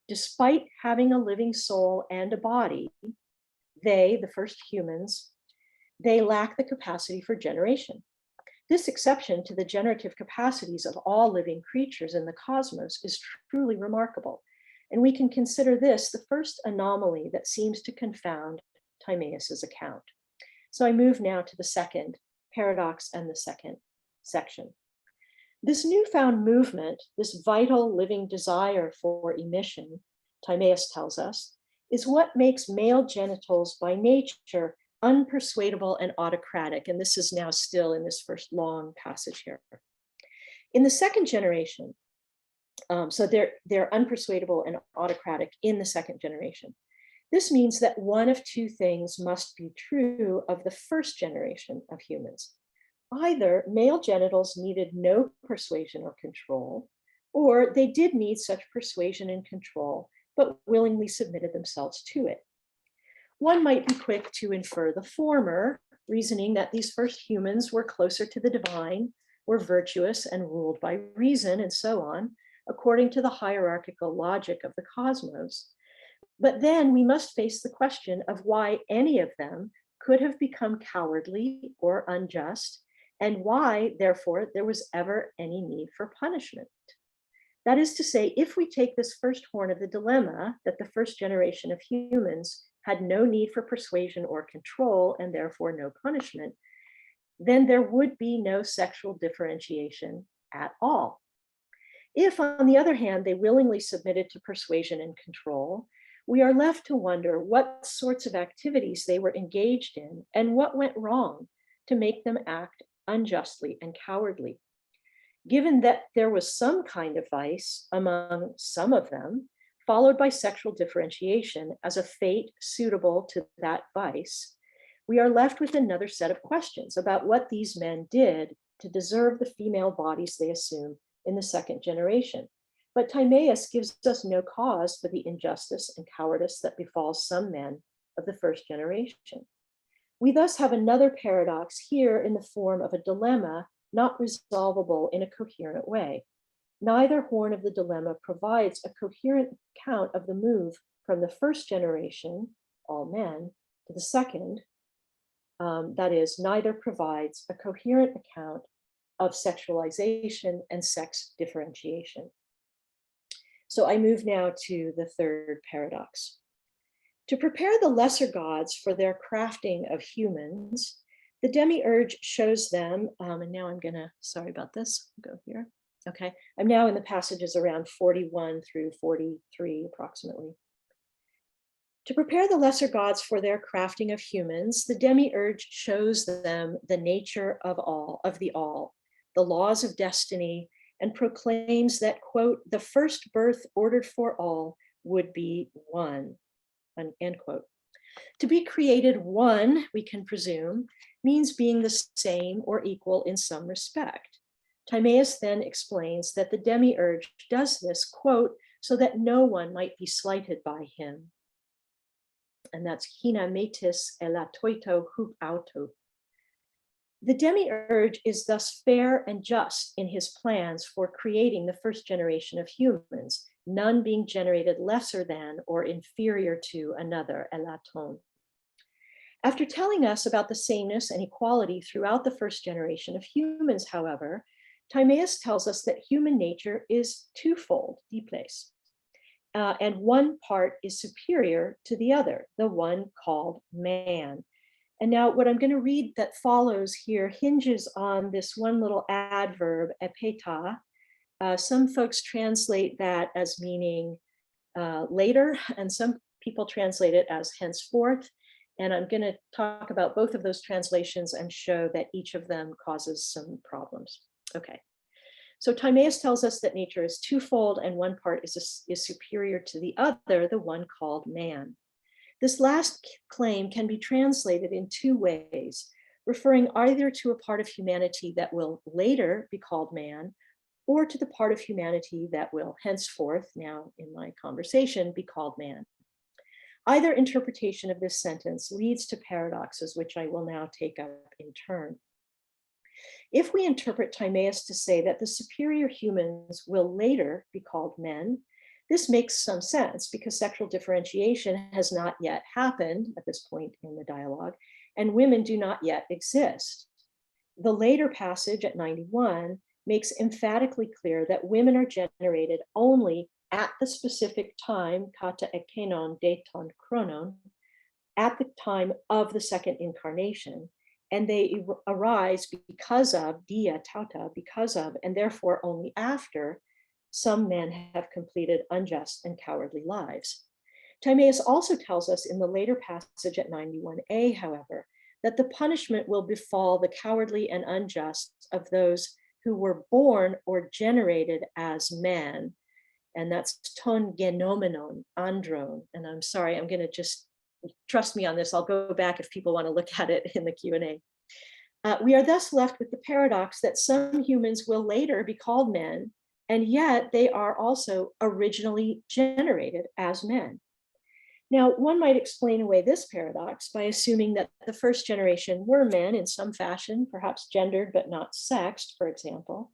Speaker 6: Despite having a living soul and a body, they, the first humans, they lack the capacity for generation. This exception to the generative capacities of all living creatures in the cosmos is truly remarkable, and we can consider this the first anomaly that seems to confound Timaeus's account. So I move now to the second paradox and the second section. This newfound movement, this vital living desire for emission, Timaeus tells us, is what makes male genitals by nature unpersuadable and autocratic. And this is now still in this first long passage here. In the second generation, so they're unpersuadable and autocratic in the second generation. This means that one of two things must be true of the first generation of humans. Either male genitals needed no persuasion or control, or they did need such persuasion and control, but willingly submitted themselves to it. One might be quick to infer the former, reasoning that these first humans were closer to the divine, were virtuous and ruled by reason, and so on, according to the hierarchical logic of the cosmos. But then we must face the question of why any of them could have become cowardly or unjust, and why, therefore, there was ever any need for punishment. That is to say, if we take this first horn of the dilemma, that the first generation of humans had no need for persuasion or control, and therefore no punishment, then there would be no sexual differentiation at all. If, on the other hand, they willingly submitted to persuasion and control, we are left to wonder what sorts of activities they were engaged in and what went wrong to make them act unjustly and cowardly. Given that there was some kind of vice among some of them, followed by sexual differentiation as a fate suitable to that vice, we are left with another set of questions about what these men did to deserve the female bodies they assume in the second generation. But Timaeus gives us no cause for the injustice and cowardice that befalls some men of the first generation. We thus have another paradox here in the form of a dilemma not resolvable in a coherent way. Neither horn of the dilemma provides a coherent account of the move from the first generation, all men, to the second. That is, neither provides a coherent account of sexualization and sex differentiation. So I move now to the third paradox. To prepare the lesser gods for their crafting of humans, the demiurge shows them, and now I'm gonna, sorry about this, go here. Okay, I'm now in the passages around 41 through 43 approximately. To prepare the lesser gods for their crafting of humans, the demiurge shows them the nature of all, the laws of destiny, and proclaims that, quote, the first birth ordered for all would be one, end quote. To be created one, we can presume, means being the same or equal in some respect. Timaeus then explains that the demiurge does this, quote, so that no one might be slighted by him. And that's hina metis elatoito hup auto. The demiurge is thus fair and just in his plans for creating the first generation of humans, none being generated lesser than or inferior to another, elaton. After telling us about the sameness and equality throughout the first generation of humans, however, Timaeus tells us that human nature is twofold, diples, and one part is superior to the other, the one called man. And now what I'm going to read that follows here hinges on this one little adverb, epeta. Some folks translate that as meaning later, and some people translate it as henceforth. And I'm going to talk about both of those translations and show that each of them causes some problems. Okay. So Timaeus tells us that nature is twofold and one part is superior to the other, the one called man. This last claim can be translated in two ways, referring either to a part of humanity that will later be called man, or to the part of humanity that will henceforth, now in my conversation, be called man. Either interpretation of this sentence leads to paradoxes, which I will now take up in turn. If we interpret Timaeus to say that the superior humans will later be called men, this makes some sense because sexual differentiation has not yet happened at this point in the dialogue, and women do not yet exist. The later passage at 91 makes emphatically clear that women are generated only at the specific time, kata ekenon deton chronon, at the time of the second incarnation, and they arise because of, dia tauta, because of, and therefore only after some men have completed unjust and cowardly lives. Timaeus also tells us in the later passage at 91a, however, that the punishment will befall the cowardly and unjust of those who were born or generated as man. And that's ton genomenon, andron. And I'm sorry, I'm going to just trust me on this. I'll go back if people want to look at it in the Q&A. We are thus left with the paradox that some humans will later be called men, and yet they are also originally generated as men. Now, one might explain away this paradox by assuming that the first generation were men in some fashion, perhaps gendered but not sexed, for example,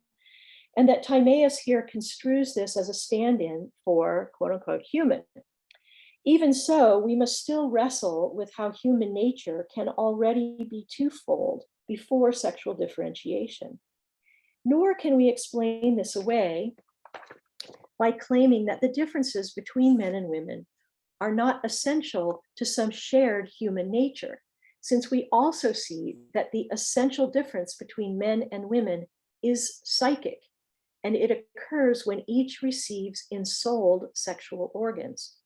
Speaker 6: and that Timaeus here construes this as a stand-in for quote unquote human. Even so, we must still wrestle with how human nature can already be twofold before sexual differentiation. Nor can we explain this away by claiming that the differences between men and women are not essential to some shared human nature, since we also see that the essential difference between men and women is psychic, and it occurs when each receives ensouled sexual organs.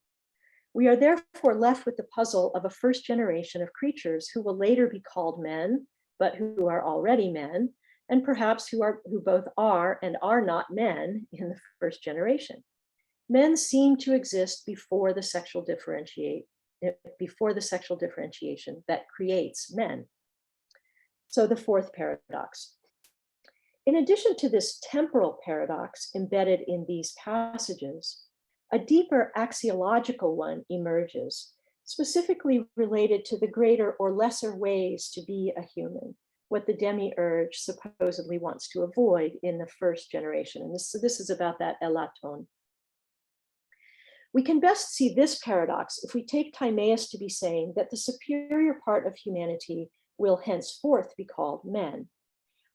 Speaker 6: We are therefore left with the puzzle of a first generation of creatures who will later be called men, but who are already men, and perhaps who both are and are not men in the first generation. Men seem to exist before the sexual differentiation that creates men. So the fourth paradox. In addition to this temporal paradox embedded in these passages, a deeper axiological one emerges, specifically related to the greater or lesser ways to be a human, what the demiurge supposedly wants to avoid in the first generation. And this is about that elaton. We can best see this paradox if we take Timaeus to be saying that the superior part of humanity will henceforth be called men.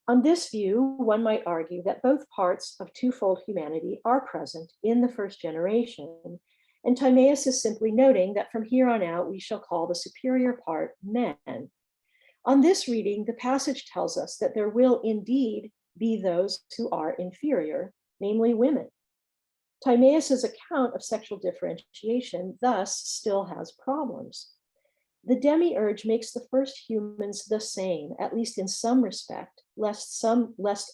Speaker 6: On this view, one might argue that both parts of twofold humanity are present in the first generation, and Timaeus is simply noting that from here on out, we shall call the superior part men. On this reading, the passage tells us that there will indeed be those who are inferior, namely women. Timaeus's account of sexual differentiation thus still has problems. The demiurge makes the first humans the same, at least in some respect, lest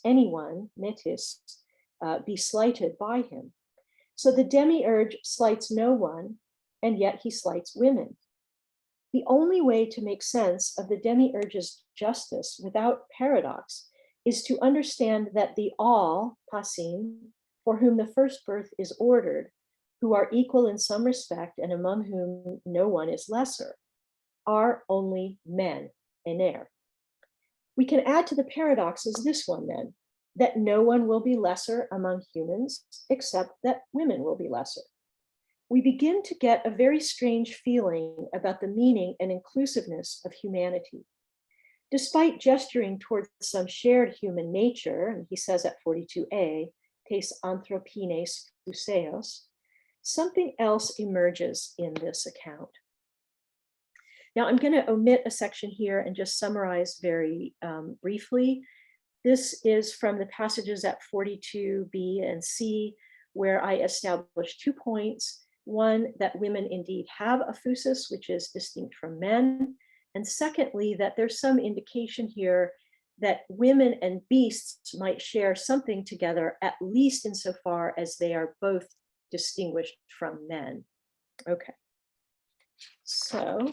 Speaker 6: anyone, metis, be slighted by him. So the demiurge slights no one, and yet he slights women. The only way to make sense of the demiurge's justice without paradox is to understand that the all, pasim, for whom the first birth is ordered, who are equal in some respect and among whom no one is lesser, are only men, ener. We can add to the paradoxes this one then, that no one will be lesser among humans except that women will be lesser. We begin to get a very strange feeling about the meaning and inclusiveness of humanity. Despite gesturing towards some shared human nature, and he says at 42a, tes anthropines phuseos, something else emerges in this account. Now I'm going to omit a section here and just summarize very briefly. This is from the passages at 42b and c, where I established 2 points. One, that women indeed have a phusis, which is distinct from men. And secondly, that there's some indication here that women and beasts might share something together, at least insofar as they are both distinguished from men. Okay, so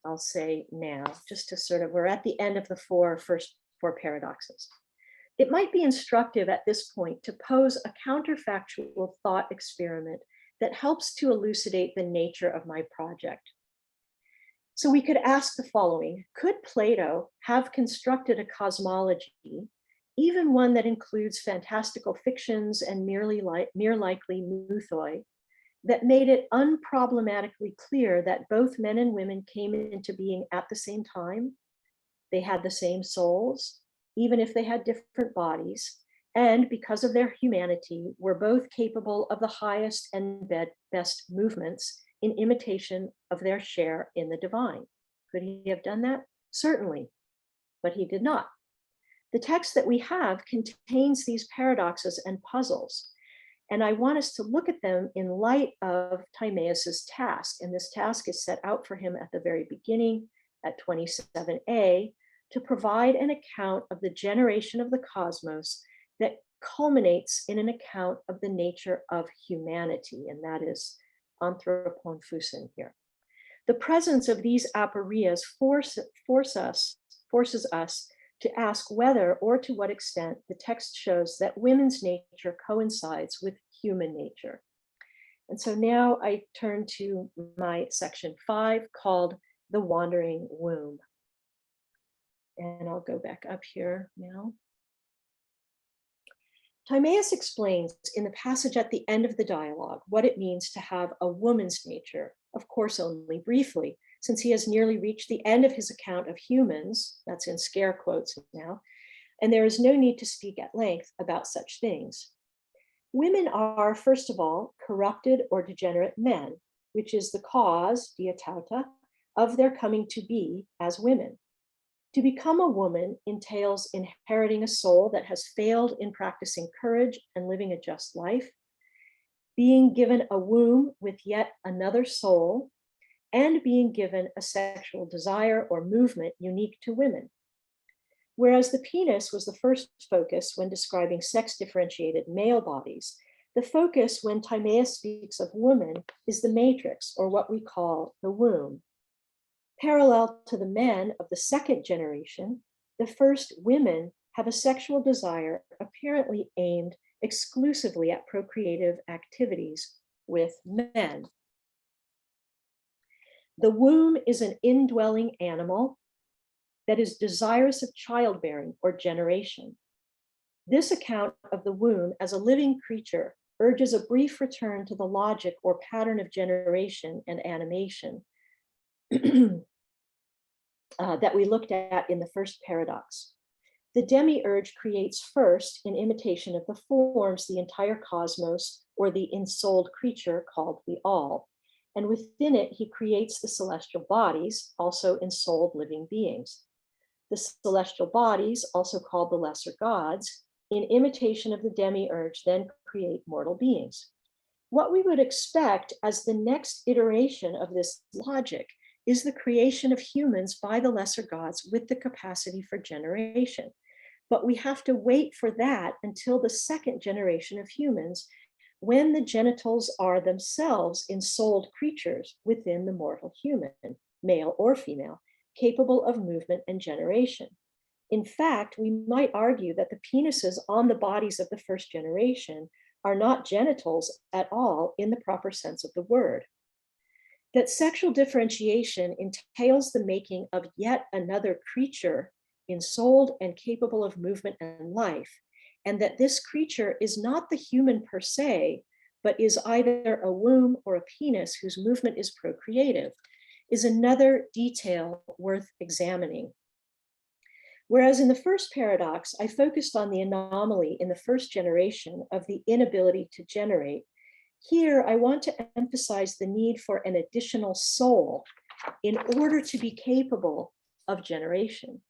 Speaker 6: I'll say now, just to sort of, we're at the end of the first four paradoxes. It might be instructive at this point to pose a counterfactual thought experiment that helps to elucidate the nature of my project. So we could ask the following: could Plato have constructed a cosmology, even one that includes fantastical fictions and mere likely mythoi, that made it unproblematically clear that both men and women came into being at the same time? They had the same souls, even if they had different bodies, and because of their humanity, were both capable of the highest and best movements in imitation of their share in the divine. Could he have done that? Certainly, but he did not. The text that we have contains these paradoxes and puzzles, and I want us to look at them in light of Timaeus's task, and this task is set out for him at the very beginning at 27a, to provide an account of the generation of the cosmos that culminates in an account of the nature of humanity, and that is anthropon phusin here. The presence of these aporias forces us to ask whether or to what extent the text shows that women's nature coincides with human nature. And so now I turn to my section 5 called The Wandering Womb. And I'll go back up here now. Timaeus explains in the passage at the end of the dialogue what it means to have a woman's nature, of course only briefly, since he has nearly reached the end of his account of humans, that's in scare quotes now, and there is no need to speak at length about such things. Women are, first of all, corrupted or degenerate men, which is the cause, diatauta, of their coming to be as women. To become a woman entails inheriting a soul that has failed in practicing courage and living a just life, being given a womb with yet another soul, and being given a sexual desire or movement unique to women. Whereas the penis was the first focus when describing sex-differentiated male bodies, the focus when Timaeus speaks of woman is the matrix, or what we call the womb. Parallel to the men of the second generation, the first women have a sexual desire apparently aimed exclusively at procreative activities with men. The womb is an indwelling animal that is desirous of childbearing or generation. This account of the womb as a living creature urges a brief return to the logic or pattern of generation and animation that we looked at in the first paradox. The demiurge creates first, in imitation of the forms, the entire cosmos, or the ensouled creature called the All. And within it, he creates the celestial bodies, also ensouled living beings. The celestial bodies, also called the lesser gods, in imitation of the demiurge, then create mortal beings. What we would expect as the next iteration of this logic is the creation of humans by the lesser gods with the capacity for generation. But we have to wait for that until the second generation of humans, when the genitals are themselves ensouled creatures within the mortal human, male or female, capable of movement and generation. In fact, we might argue that the penises on the bodies of the first generation are not genitals at all in the proper sense of the word. That sexual differentiation entails the making of yet another creature ensouled and capable of movement and life, and that this creature is not the human per se, but is either a womb or a penis whose movement is procreative, is another detail worth examining. Whereas in the first paradox, I focused on the anomaly in the first generation of the inability to generate. Here, I want to emphasize the need for an additional soul in order to be capable of generation.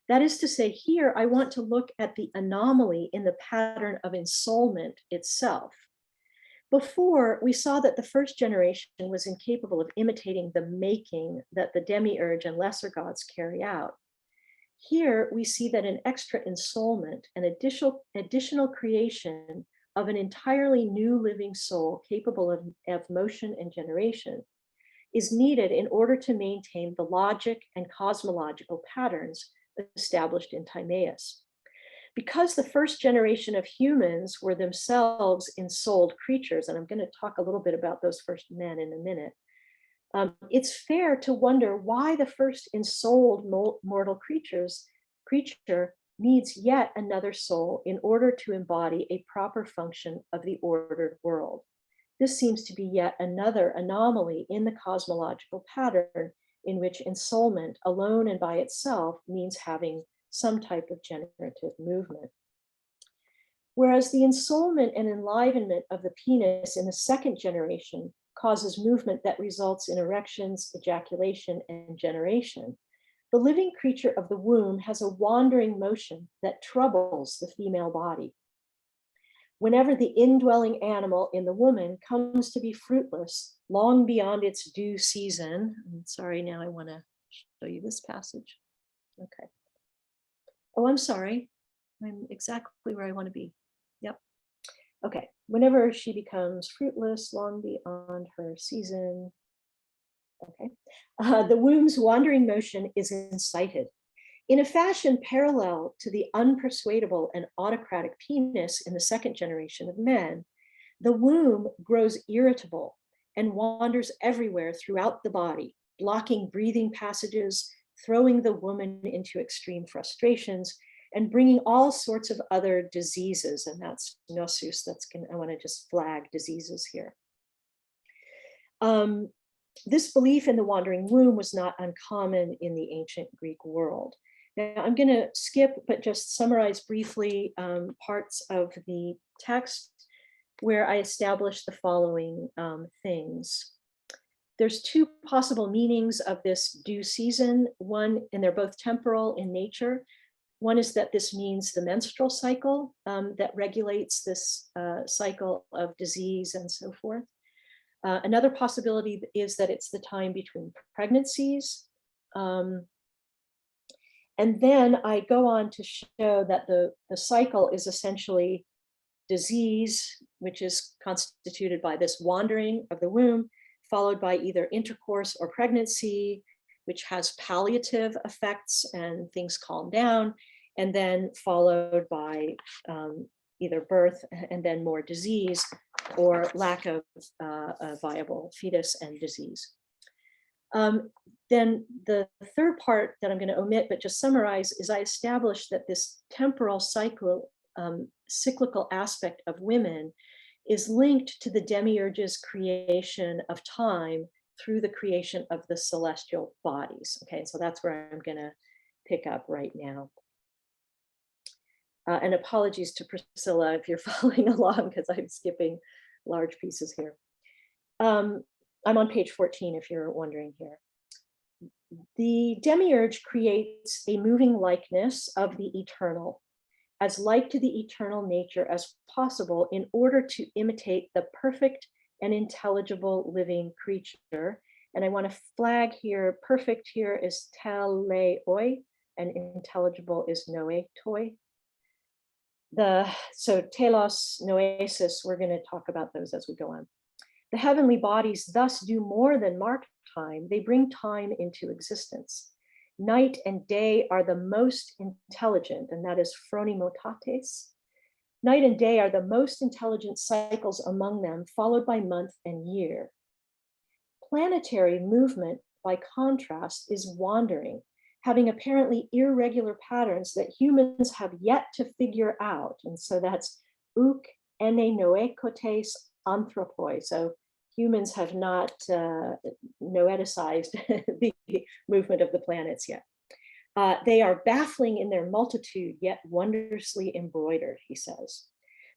Speaker 6: That is to say, here, I want to look at the anomaly in the pattern of ensoulment itself. Before, we saw that the first generation was incapable of imitating the making that the demiurge and lesser gods carry out. Here, we see that an extra ensoulment, an additional creation of an entirely new living soul capable of motion and generation is needed in order to maintain the logic and cosmological patterns established in Timaeus. Because the first generation of humans were themselves ensouled creatures, and I'm going to talk a little bit about those first men in a minute, it's fair to wonder why the first ensouled mortal creature needs yet another soul in order to embody a proper function of the ordered world. This seems to be yet another anomaly in the cosmological pattern in which ensoulment alone and by itself means having some type of generative movement. Whereas the ensoulment and enlivenment of the penis in the second generation causes movement that results in erections, ejaculation, and generation, the living creature of the womb has a wandering motion that troubles the female body. Whenever the indwelling animal in the woman comes to be fruitless, long beyond its due season, I'm sorry, now I want to show you this passage. Okay. Oh, I'm sorry. I'm exactly where I want to be. Yep. Okay. Whenever she becomes fruitless, long beyond her season. Okay. The womb's wandering motion is incited in a fashion parallel to the unpersuadable and autocratic penis in the second generation of men. The womb grows irritable and wanders everywhere throughout the body, blocking breathing passages, throwing the woman into extreme frustrations, and bringing all sorts of other diseases. And that's nosus. I want to just flag diseases here. This belief in the wandering womb was not uncommon in the ancient Greek world. Now, I'm going to skip, but just summarize briefly parts of the text where I established the following things. There's two possible meanings of this due season. One, and they're both temporal in nature. One is that this means the menstrual cycle that regulates this cycle of disease and so forth. Another possibility is that it's the time between pregnancies. And then I go on to show that the cycle is essentially disease, which is constituted by this wandering of the womb, followed by either intercourse or pregnancy, which has palliative effects and things calm down, and then followed by either birth and then more disease or lack of a viable fetus and disease. Then the third part that I'm going to omit, but just summarize, is I established that this temporal cyclical aspect of women is linked to the demiurge's creation of time through the creation of the celestial bodies. Okay, so that's where I'm going to pick up right now. And apologies to Priscilla if you're following along, because I'm skipping large pieces here. I'm on page 14 if you're wondering here. The demiurge creates a moving likeness of the eternal, as like to the eternal nature as possible, in order to imitate the perfect and intelligible living creature. And I want to flag here, perfect here is teleoi, and intelligible is noetoi. So telos, noesis, we're going to talk about those as we go on. The heavenly bodies thus do more than mark time, they bring time into existence. Night and day are the most intelligent, and that is phronimotates. Night and day are the most intelligent cycles among them, followed by month and year. Planetary movement, by contrast, is wandering, having apparently irregular patterns that humans have yet to figure out. And so that's uk ene noekotes anthropoi. So humans have not noeticized the movement of the planets yet. They are baffling in their multitude, yet wondrously embroidered, he says.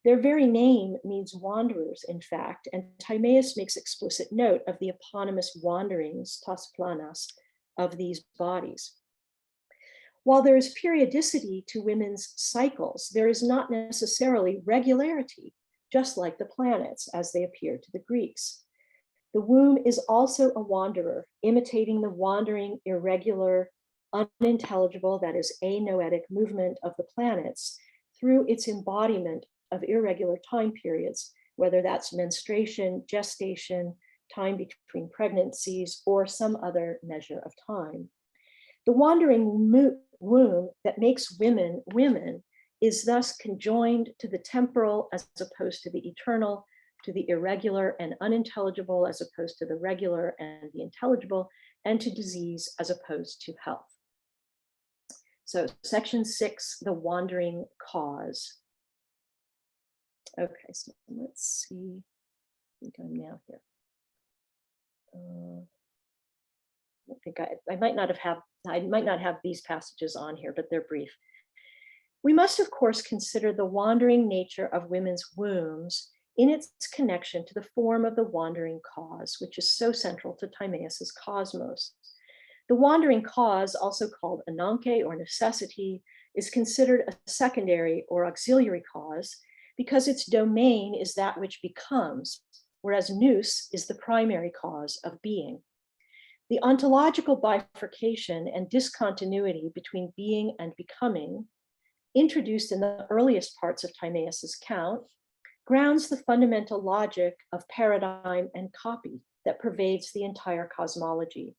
Speaker 6: Their very name means wanderers, in fact, and Timaeus makes explicit note of the eponymous wanderings, tas planas, of these bodies. While there is periodicity to women's cycles, there is not necessarily regularity, just like the planets as they appear to the Greeks. The womb is also a wanderer, imitating the wandering, irregular, unintelligible, that is anoetic movement of the planets through its embodiment of irregular time periods, whether that's menstruation, gestation, time between pregnancies, or some other measure of time. The wandering womb that makes women women is thus conjoined to the temporal as opposed to the eternal, to the irregular and unintelligible as opposed to the regular and the intelligible, and to disease as opposed to health. So section 6, the wandering cause. Okay, so let's see. I think I'm now here. I think I might not have these passages on here, but they're brief. We must, of course, consider the wandering nature of women's wombs in its connection to the form of the wandering cause, which is so central to Timaeus's cosmos. The wandering cause, also called ananke or necessity, is considered a secondary or auxiliary cause because its domain is that which becomes, whereas nous is the primary cause of being. The ontological bifurcation and discontinuity between being and becoming, introduced in the earliest parts of Timaeus's count, grounds the fundamental logic of paradigm and copy that pervades the entire cosmology.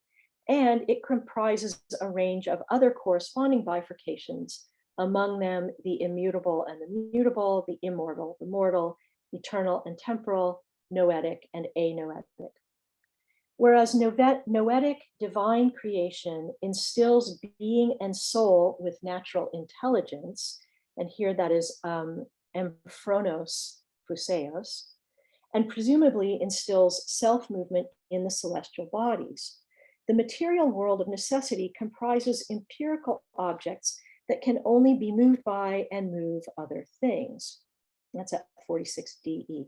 Speaker 6: And it comprises a range of other corresponding bifurcations, among them the immutable and the mutable, the immortal, the mortal, eternal and temporal, noetic and anoetic. Whereas noetic divine creation instills being and soul with natural intelligence, and here that is emphronos phuseos, and presumably instills self-movement in the celestial bodies. The material world of necessity comprises empirical objects that can only be moved by and move other things. That's at 46 DE.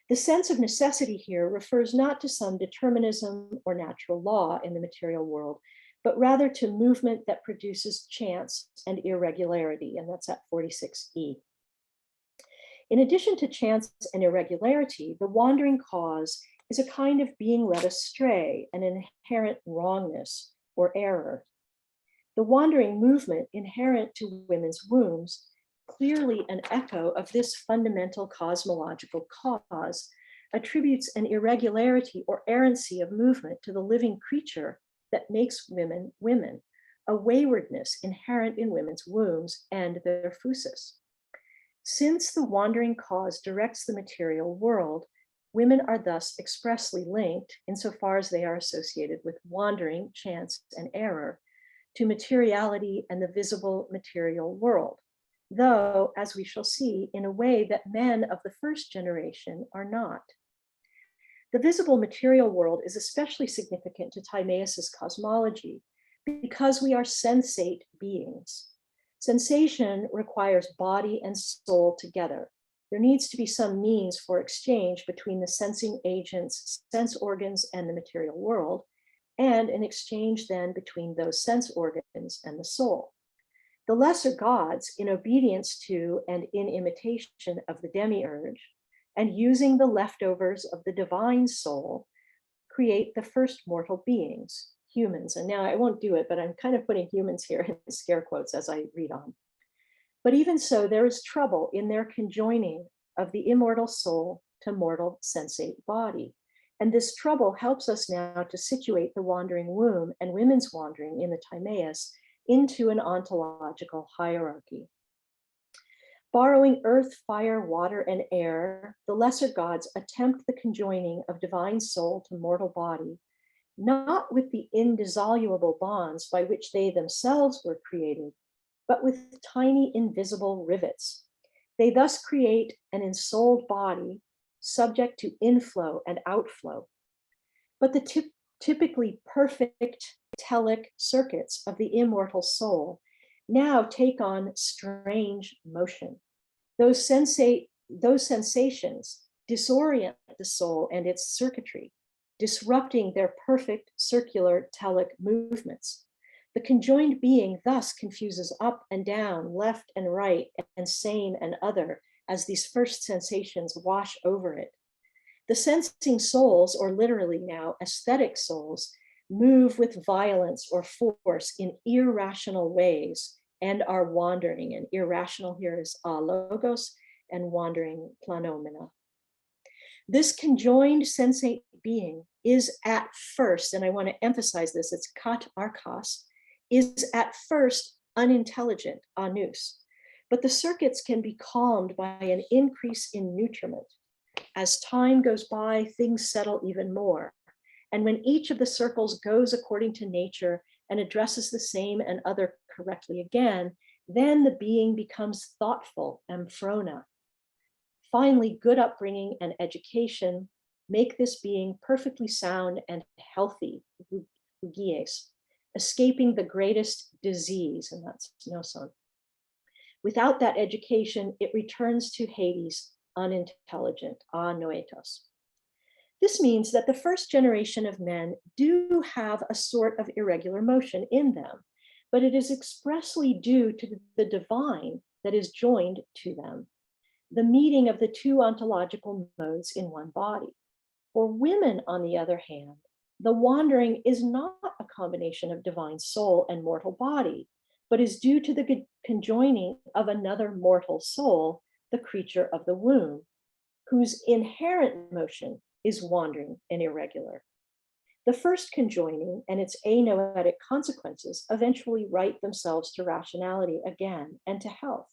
Speaker 6: The sense of necessity here refers not to some determinism or natural law in the material world, but rather to movement that produces chance and irregularity, and that's at 46E. In addition to chance and irregularity, the wandering cause is a kind of being led astray, an inherent wrongness or error. The wandering movement inherent to women's wombs, clearly an echo of this fundamental cosmological cause, attributes an irregularity or errancy of movement to the living creature that makes women women, a waywardness inherent in women's wombs and their phusis. Since the wandering cause directs the material world, women are thus expressly linked, insofar as they are associated with wandering, chance, and error, to materiality and the visible material world, though, as we shall see, in a way that men of the first generation are not. The visible material world is especially significant to Timaeus's cosmology because we are sensate beings. Sensation requires body and soul together. There needs to be some means for exchange between the sensing agents, sense organs, and the material world, and an exchange then between those sense organs and the soul. The lesser gods, in obedience to and in imitation of the demiurge, and using the leftovers of the divine soul, create the first mortal beings, humans. And now I won't do it, but I'm kind of putting humans here in scare quotes as I read on. But even so, there is trouble in their conjoining of the immortal soul to mortal sensate body. And this trouble helps us now to situate the wandering womb and women's wandering in the Timaeus into an ontological hierarchy. Borrowing earth, fire, water, and air, the lesser gods attempt the conjoining of divine soul to mortal body, not with the indissoluble bonds by which they themselves were created, but with tiny invisible rivets. They thus create an ensouled body subject to inflow and outflow. But the typically perfect telic circuits of the immortal soul now take on strange motion. Those sensations disorient the soul and its circuitry, disrupting their perfect circular telic movements. The conjoined being thus confuses up and down, left and right, and sane and other, as these first sensations wash over it. The sensing souls, or literally now aesthetic souls, move with violence or force in irrational ways and are wandering. And irrational here is logos, and wandering planomena. This conjoined sensate being is at first, and I want to emphasize this, it's kat archos, is at first unintelligent, anus, but the circuits can be calmed by an increase in nutriment. As time goes by, things settle even more. And when each of the circles goes according to nature and addresses the same and other correctly again, then the being becomes thoughtful, emphrona. Finally, good upbringing and education make this being perfectly sound and healthy, hugies, escaping the greatest disease, and that's noson. Without that education, it returns to Hades unintelligent, anoetos. This means that the first generation of men do have a sort of irregular motion in them, but it is expressly due to the divine that is joined to them, the meeting of the two ontological modes in one body. For women, on the other hand, the wandering is not a combination of divine soul and mortal body, but is due to the conjoining of another mortal soul, the creature of the womb, whose inherent motion is wandering and irregular. The first conjoining and its anoetic consequences eventually right themselves to rationality again and to health.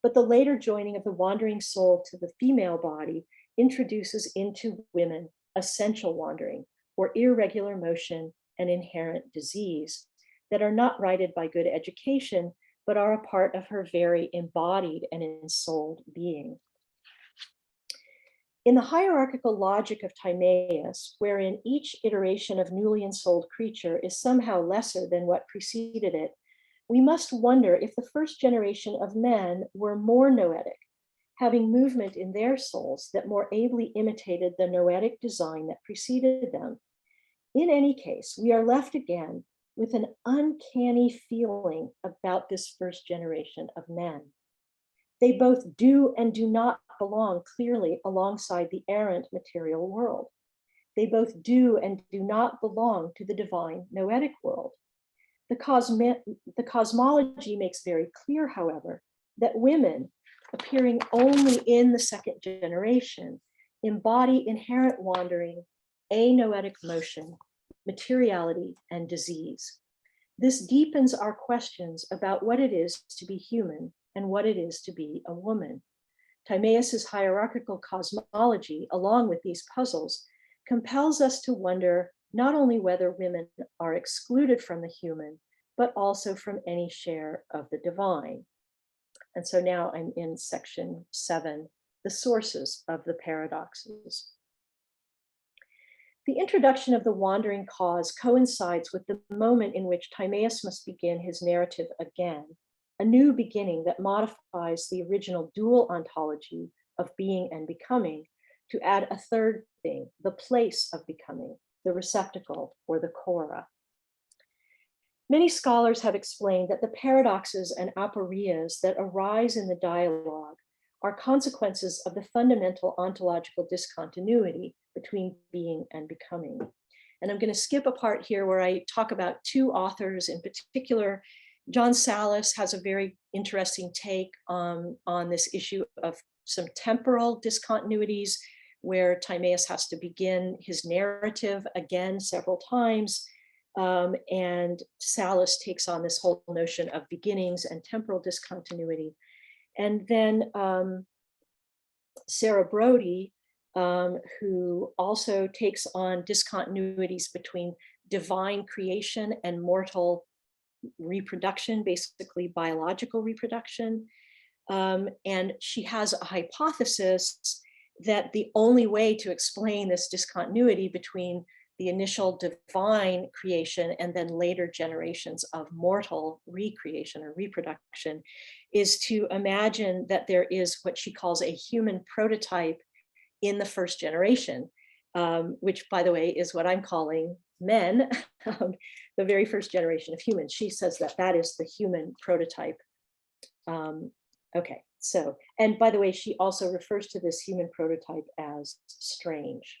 Speaker 6: But the later joining of the wandering soul to the female body introduces into women essential wandering or irregular motion and inherent disease that are not righted by good education, but are a part of her very embodied and ensouled being. In the hierarchical logic of Timaeus, wherein each iteration of newly ensouled creature is somehow lesser than what preceded it, we must wonder if the first generation of men were more noetic, having movement in their souls that more ably imitated the noetic design that preceded them. In any case, we are left again with an uncanny feeling about this first generation of men. They both do and do not belong clearly alongside the errant material world. They both do and do not belong to the divine noetic world. The cosmology makes very clear, however, that women, appearing only in the second generation, embody inherent wandering, anoetic motion, materiality, and disease. This deepens our questions about what it is to be human and what it is to be a woman. Timaeus's hierarchical cosmology, along with these puzzles, compels us to wonder not only whether women are excluded from the human, but also from any share of the divine. And so now I'm in section 7, the sources of the paradoxes. The introduction of the wandering cause coincides with the moment in which Timaeus must begin his narrative again, a new beginning that modifies the original dual ontology of being and becoming to add a third thing, the place of becoming, the receptacle or the chora. Many scholars have explained that the paradoxes and aporias that arise in the dialogue are consequences of the fundamental ontological discontinuity between being and becoming. And I'm going to skip a part here where I talk about two authors in particular. John Sallis has a very interesting take on this issue of some temporal discontinuities where Timaeus has to begin his narrative again several times. And Sallis takes on this whole notion of beginnings and temporal discontinuity. And then Sarah Brody, who also takes on discontinuities between divine creation and mortal reproduction, basically biological reproduction. And she has a hypothesis that the only way to explain this discontinuity between the initial divine creation and then later generations of mortal recreation or reproduction is to imagine that there is what she calls a human prototype in the first generation, which, by the way, is what I'm calling men, the very first generation of humans. She says that that is the human prototype. Okay, so, and by the way, she also refers to this human prototype as strange.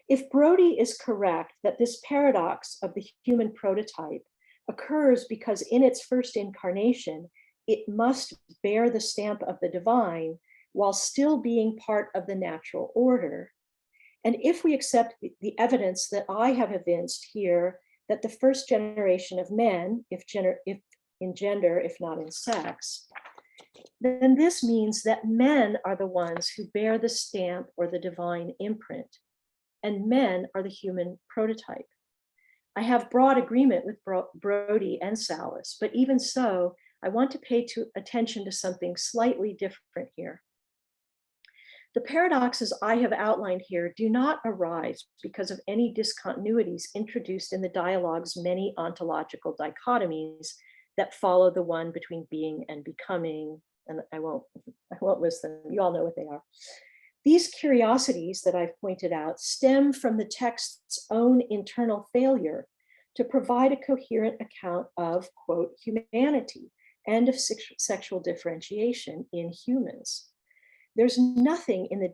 Speaker 6: If Brody is correct that this paradox of the human prototype occurs because in its first incarnation, it must bear the stamp of the divine while still being part of the natural order, and if we accept the evidence that I have evinced here, that the first generation of men, if in gender, if not in sex, then this means that men are the ones who bear the stamp or the divine imprint, and men are the human prototype. I have broad agreement with Brody and Sallis, but even so, I want to pay attention to something slightly different here. The paradoxes I have outlined here do not arise because of any discontinuities introduced in the dialogue's many ontological dichotomies that follow the one between being and becoming, and I won't list them, you all know what they are. These curiosities that I've pointed out stem from the text's own internal failure to provide a coherent account of, quote, humanity and of sexual differentiation in humans. There's nothing in the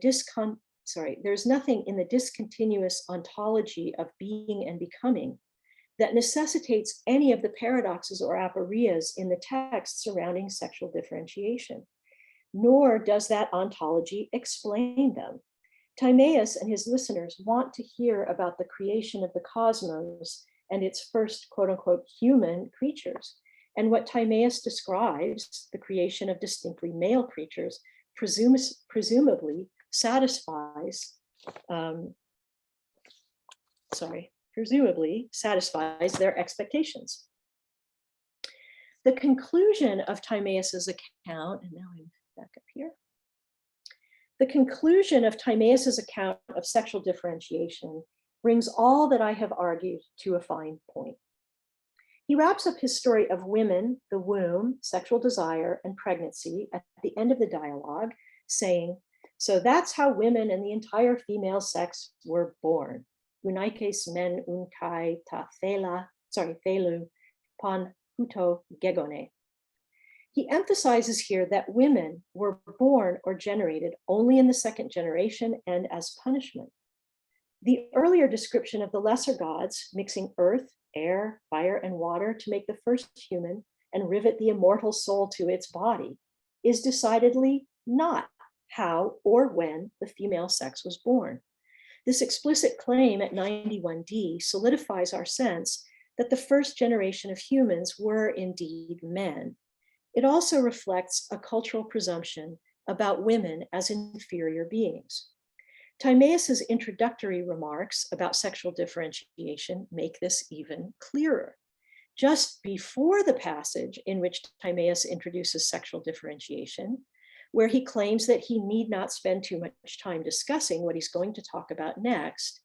Speaker 6: discontinuous ontology of being and becoming that necessitates any of the paradoxes or aporias in the text surrounding sexual differentiation, nor does that ontology explain them. Timaeus and his listeners want to hear about the creation of the cosmos and its first quote unquote human creatures. And what Timaeus describes, the creation of distinctly male creatures, presumably satisfies, presumably satisfies their expectations. The conclusion of Timaeus's account, and now I'm back up here. The conclusion of Timaeus's account of sexual differentiation brings all that I have argued to a fine point. He wraps up his story of women, the womb, sexual desire, and pregnancy at the end of the dialogue, saying, so that's how women and the entire female sex were born. Unaikes men unkai ta thelu pon huto gegone. He emphasizes here that women were born or generated only in the second generation and as punishment. The earlier description of the lesser gods mixing earth, air, fire, and water to make the first human and rivet the immortal soul to its body is decidedly not how or when the female sex was born. This explicit claim at 91D solidifies our sense that the first generation of humans were indeed men. It also reflects a cultural presumption about women as inferior beings. Timaeus's introductory remarks about sexual differentiation make this even clearer. Just before the passage in which Timaeus introduces sexual differentiation, where he claims that he need not spend too much time discussing what he's going to talk about next,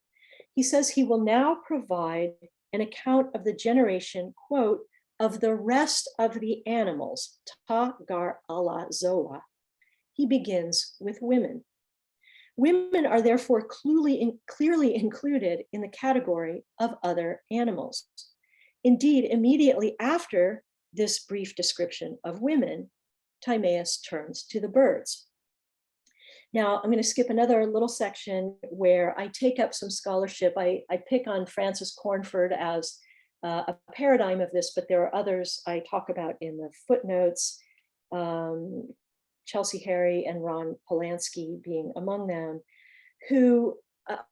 Speaker 6: he says he will now provide an account of the generation, quote, of the rest of the animals, ta gar ala zoa. He begins with women. Women are therefore clearly included in the category of other animals. Indeed, immediately after this brief description of women, Timaeus turns to the birds. Now, I'm going to skip another little section where I take up some scholarship. I pick on Francis Cornford as a paradigm of this, but there are others I talk about in the footnotes, Chelsea Harry and Ron Polanski being among them, who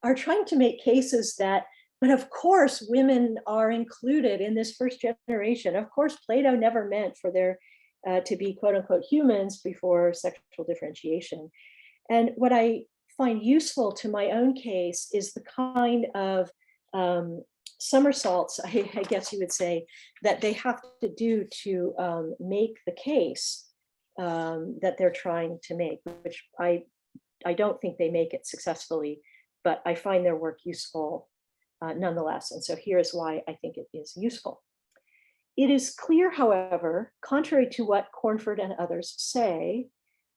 Speaker 6: are trying to make cases that, but of course, women are included in this first generation. Of course, Plato never meant for there to be quote unquote humans before sexual differentiation. And what I find useful to my own case is the kind of somersaults, I guess you would say, that they have to do to make the case that they're trying to make, which I don't think they make it successfully, but I find their work useful nonetheless. And so here's why I think it is useful. It is clear, however, contrary to what Cornford and others say,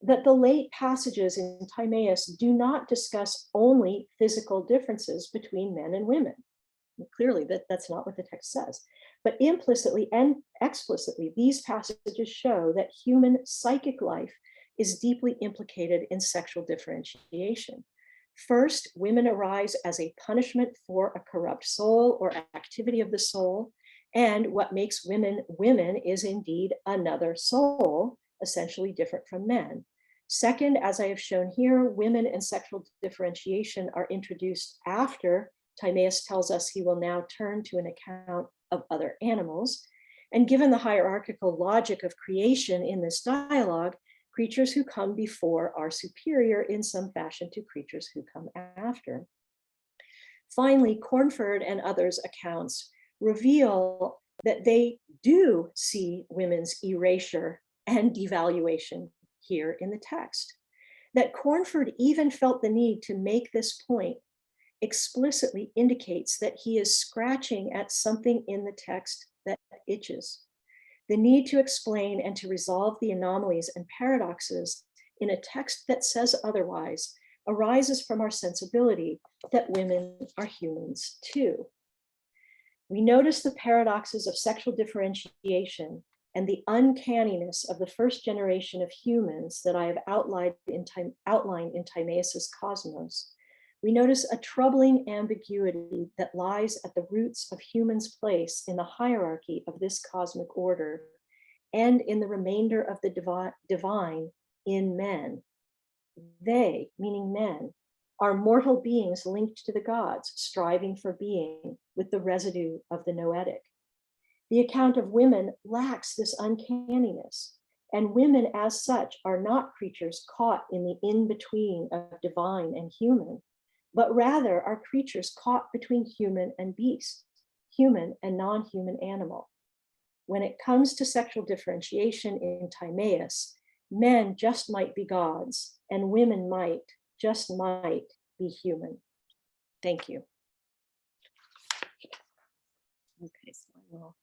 Speaker 6: that the late passages in Timaeus do not discuss only physical differences between men and women. Clearly, that's not what the text says. But implicitly and explicitly, these passages show that human psychic life is deeply implicated in sexual differentiation. First, women arise as a punishment for a corrupt soul or activity of the soul. And what makes women women is indeed another soul, essentially different from men. Second, as I have shown here, women and sexual differentiation are introduced after Timaeus tells us he will now turn to an account of other animals. And given the hierarchical logic of creation in this dialogue, creatures who come before are superior in some fashion to creatures who come after. Finally, Cornford and others' accounts reveal that they do see women's erasure and devaluation here in the text. That Cornford even felt the need to make this point explicitly indicates that he is scratching at something in the text that itches. The need to explain and to resolve the anomalies and paradoxes in a text that says otherwise arises from our sensibility that women are humans too. We notice the paradoxes of sexual differentiation and the uncanniness of the first generation of humans that I have outlined in Timaeus's Cosmos, we notice a troubling ambiguity that lies at the roots of humans' place in the hierarchy of this cosmic order and in the remainder of the divine in men. They, meaning men, are mortal beings linked to the gods, striving for being with the residue of the noetic. The account of women lacks this uncanniness, and women as such are not creatures caught in the in-between of divine and human, but rather are creatures caught between human and beast, human and non-human animal. When it comes to sexual differentiation in Timaeus, men just might be gods, and women just might be human. Thank you. Okay, so I will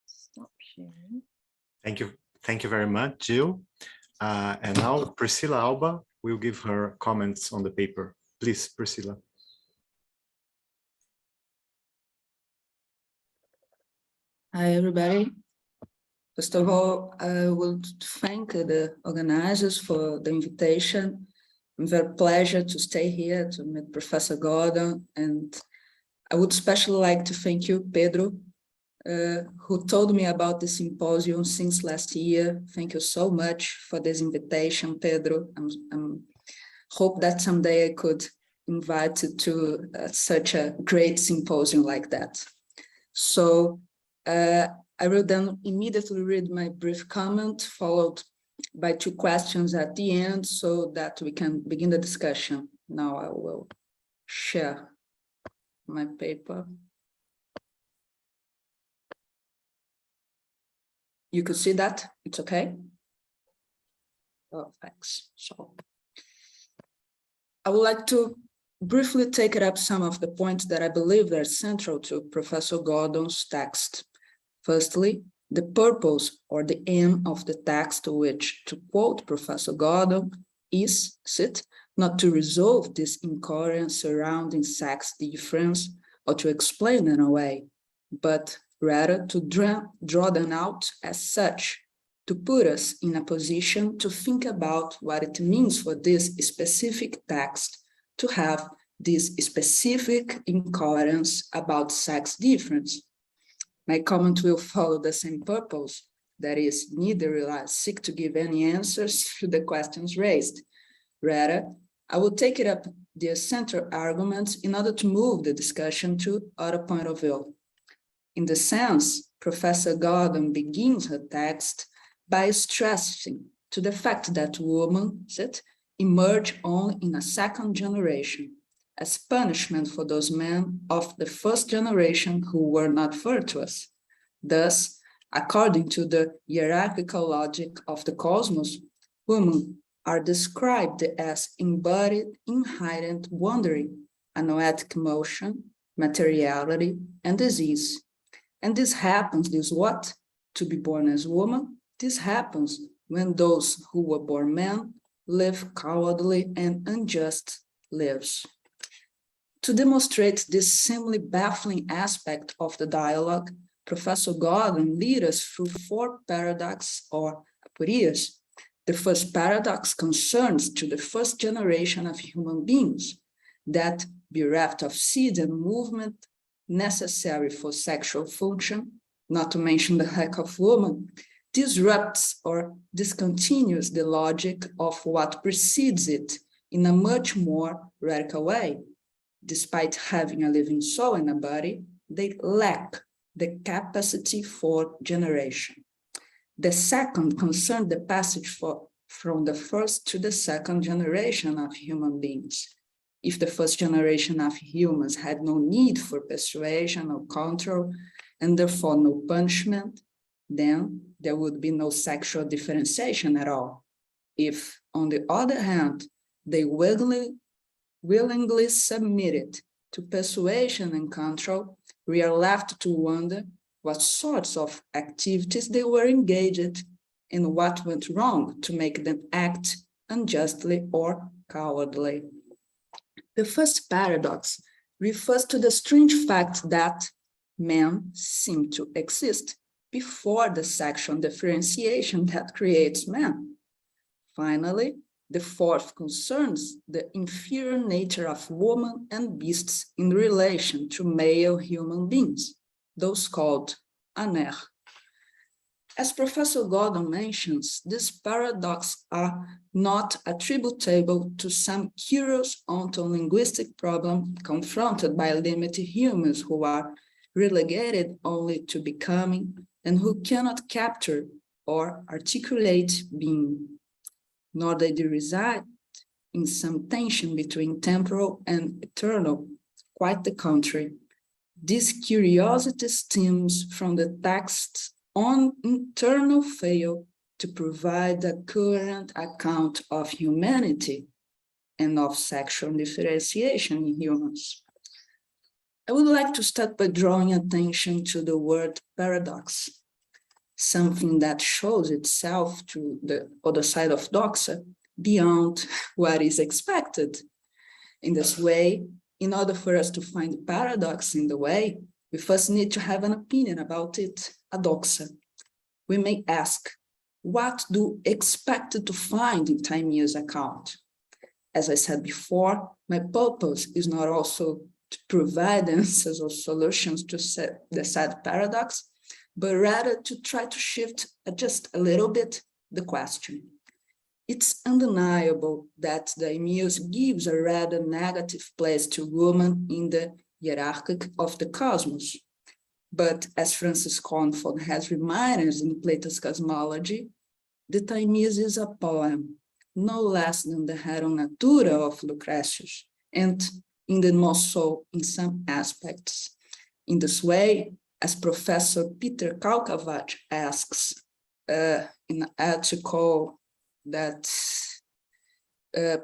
Speaker 6: stop sharing.
Speaker 1: Thank you very much, Jill. And now Priscila Alba will give her comments on the paper. Please, Priscila.
Speaker 7: Hi, everybody. First of all, I would thank the organizers for the invitation. I'm very pleased to stay here to meet Professor Gordon, and I would especially like to thank you, Pedro, who told me about the symposium since last year. Thank you so much for this invitation, Pedro. I hope that someday I could invite you to such a great symposium like that. So I will then immediately read my brief comment, followed by 2 questions at the end so that we can begin the discussion. Now I will share my paper. You could see that? It's okay? Oh, thanks. So I would like to briefly take up some of the points that I believe are central to Professor Gordon's text. Firstly, the purpose or the aim of the text, which, to quote Professor Gordon, is not to resolve this incoherence surrounding sex difference or to explain it away, but rather to draw them out as such, to put us in a position to think about what it means for this specific text to have this specific incoherence about sex difference. My comment will follow the same purpose, that is, neither will I seek to give any answers to the questions raised. Rather, I will take it up the central arguments in order to move the discussion to other point of view. In the sense, Professor Gordon begins her text by stressing to the fact that women emerge only in a second generation, as punishment for those men of the first generation who were not virtuous. Thus, according to the hierarchical logic of the cosmos, women are described as embodied inherent wandering, anoetic motion, materiality, and disease. And this happens, to be born as woman, this happens when those who were born men live cowardly and unjust lives. To demonstrate this seemingly baffling aspect of the dialogue, Professor Gordon leads us through 4 paradoxes or aporias. The first paradox concerns to the first generation of human beings, that bereft of seed and movement necessary for sexual function, not to mention the lack of woman, disrupts or discontinues the logic of what precedes it in a much more radical way. Despite having a living soul in a body, they lack the capacity for generation. The second concerned the passage from the first to the second generation of human beings. If the first generation of humans had no need for persuasion or control, and therefore no punishment, then there would be no sexual differentiation at all. If, on the other hand, they willingly submitted to persuasion and control, we are left to wonder what sorts of activities they were engaged in, what went wrong to make them act unjustly or cowardly. The first paradox refers to the strange fact that men seem to exist before the sexual differentiation that creates men. Finally, The fourth concerns the inferior nature of women and beasts in relation to male human beings, those called aner. As Professor Gordon mentions, these paradoxes are not attributable to some curious ontolinguistic problem confronted by limited humans who are relegated only to becoming and who cannot capture or articulate being, nor they reside in some tension between temporal and eternal, quite the contrary. This curiosity stems from the text's own internal fail to provide a current account of humanity and of sexual differentiation in humans. I would like to start by drawing attention to the word paradox, something that shows itself to the other side of doxa beyond what is expected. In this way, in order for us to find paradox in the way, we first need to have an opinion about it, a doxa. We may ask, what do expect to find in Timaeus' account? As I said before, my purpose is not also to provide answers or solutions to the said paradox, but rather to try to shift just a little bit the question. It's undeniable that Timaeus gives a rather negative place to woman in the hierarchy of the cosmos. But as Francis Conte has reminded us in Plato's cosmology, the Timaeus is a poem, no less than the Rerum Natura of Lucretius, and in the most so in some aspects. In this way, as Professor Peter Kalkavac asks in an article that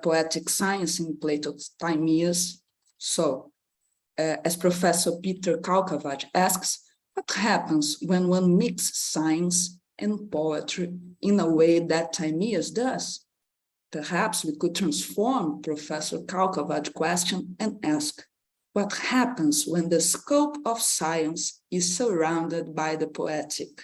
Speaker 7: Poetic Science in Plato's Timaeus, as Professor Peter Kalkavac asks, what happens when one mixes science and poetry in a way that Timaeus does? Perhaps we could transform Professor Kalkavac's question and ask, what happens when the scope of science is surrounded by the poetic?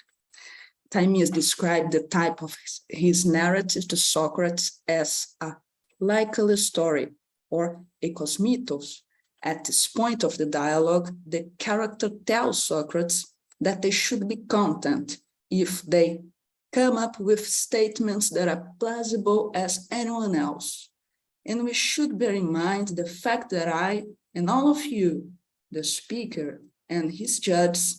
Speaker 7: Timaeus described the type of his narrative to Socrates as a likely story or a cosmythos. At this point of the dialogue, the character tells Socrates that they should be content if they come up with statements that are plausible as anyone else. And we should bear in mind the fact that I and all of you, the speaker and his judges,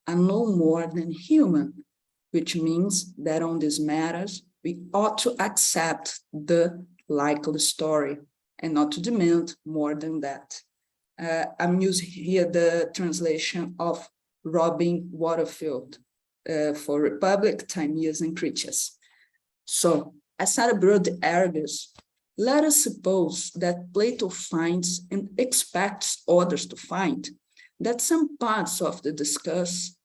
Speaker 7: are no more than human, which means that on these matters, we ought to accept the likely story and not to demand more than that. I'm using here the translation of Robin Waterfield for Republic, Timaeus, and Critias. So, as Sarah Brode argues, let us suppose that Plato finds and expects others to find that some parts of the discourse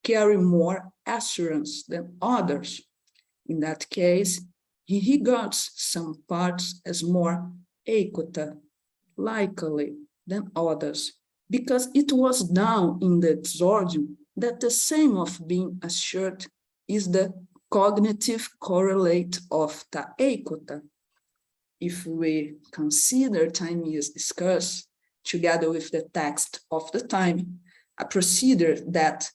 Speaker 7: carry more assurance than others. In that case, he regards some parts as more equata, likely, than others, because it was down in the exordium that the same of being assured is the cognitive correlate of the equata. If we consider Timaeus' discourse together with the text of the time, a procedure that,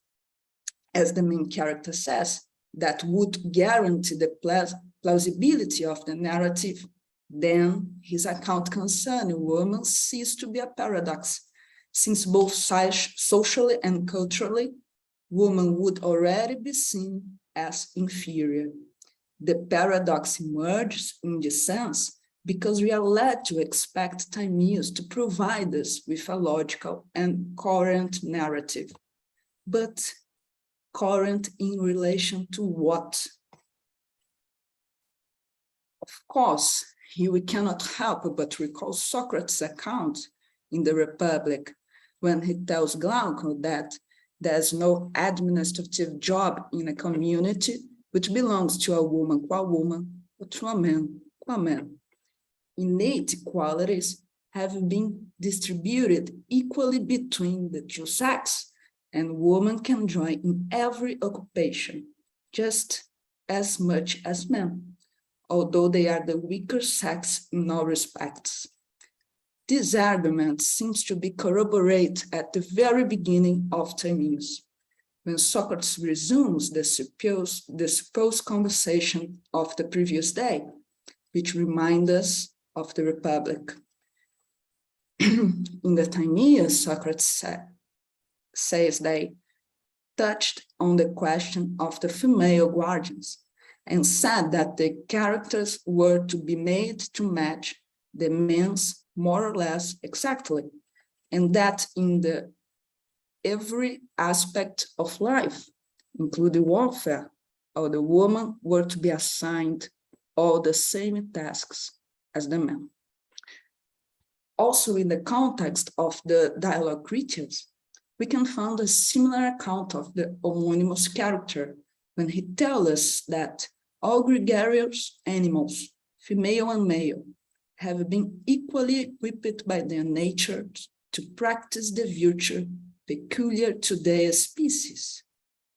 Speaker 7: as the main character says, that would guarantee the plausibility of the narrative, then his account concerning women ceased to be a paradox, since both socially and culturally, women would already be seen as inferior. The paradox emerges in this sense because we are led to expect Timaeus to provide us with a logical and coherent narrative. But coherent in relation to what? Of course, here we cannot help but recall Socrates' account in the Republic when he tells Glauco that there's no administrative job in a community which belongs to a woman qua woman or to a man qua man. Innate qualities have been distributed equally between the two sexes, and women can join in every occupation, just as much as men. although they are the weaker sex in all respects. This argument seems to be corroborated at the very beginning of Timaeus, when Socrates resumes the supposed conversation of the previous day, which reminds us of the Republic. In the Timaeus, Socrates says they touched on the question of the female guardians and said that the characters were to be made to match the men's more or less exactly, and that in every aspect of life, including warfare, all the women were to be assigned all the same tasks as the men. Also, in the context of the dialogue creatures, we can find a similar account of the homonymous character when he tells us that all gregarious animals, female and male, have been equally equipped by their nature to practice the virtue peculiar to their species.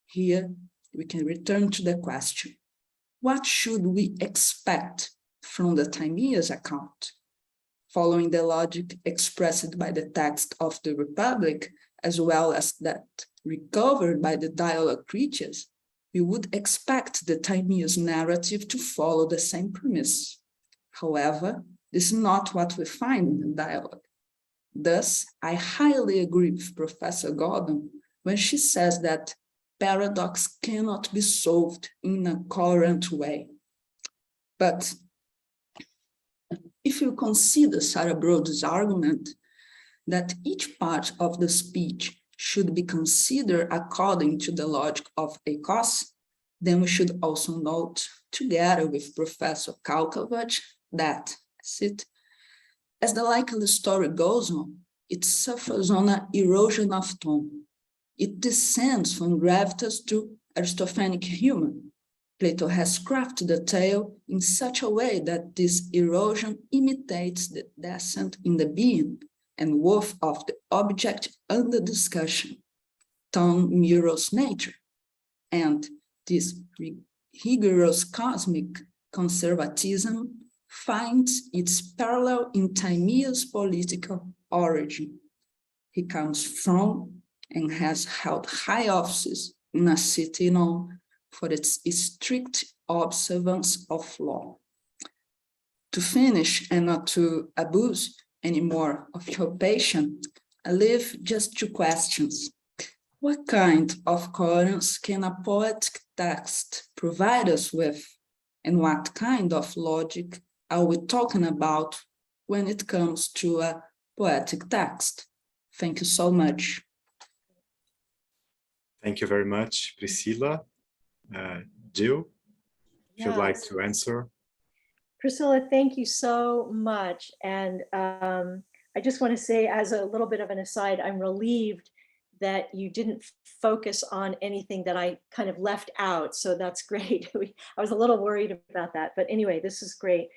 Speaker 7: Here, we can return to the question, what should we expect from the Timaeus account? Following the logic expressed by the text of the Republic, as well as that recovered by the dialogue creatures, we would expect the Timaeus narrative to follow the same premise. However, this is not what we find in the dialogue. Thus, I highly agree with Professor Gordon when she says that paradox cannot be solved in a coherent way. But if you consider Sarah Broad's argument that each part of the speech should be considered according to the logic of a cause, then we should also note, together with Professor Kalkovich, that as the likely story goes on, it suffers on an erosion of tone. It descends from gravitas to Aristophanic humor. Plato has crafted the tale in such a way that this erosion imitates the descent in the being and worth of the object under discussion. Tone mirrors nature, and this rigorous cosmic conservatism finds its parallel in Timaeus' political origin. He comes from and has held high offices in a city known for its strict observance of law. To finish, and not to abuse any more of your patience, I leave just two questions. What kind of coherence can a poetic text provide us with? And what kind of logic are we talking about when it comes to a poetic text? Thank you so much.
Speaker 1: Thank you very much, Priscila. Jill, if you'd like
Speaker 6: Yes.
Speaker 1: to answer.
Speaker 6: Priscilla, thank you so much. And I just want to say, as a little bit of an aside, I'm relieved that you didn't focus on anything that I kind of left out. So that's great. I was a little worried about that. But anyway, this is great.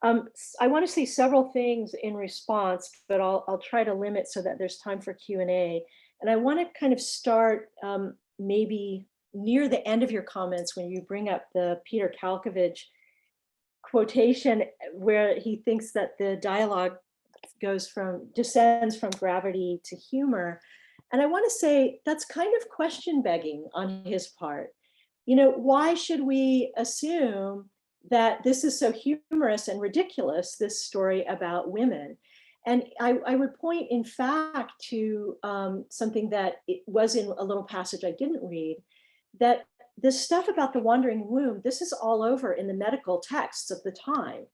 Speaker 6: I want to say several things in response, but I'll try to limit so that there's time for Q&A. And I want to kind of start maybe near the end of your comments when you bring up the Peter Kalkovich quotation where he thinks that the dialogue descends from gravity to humor. And I want to say that's kind of question begging on his part. You know, why should we assume that this is so humorous and ridiculous, this story about women? And I would point, in fact, to something that it was in a little passage I didn't read, that this stuff about the wandering womb, this is all over in the medical texts of the time.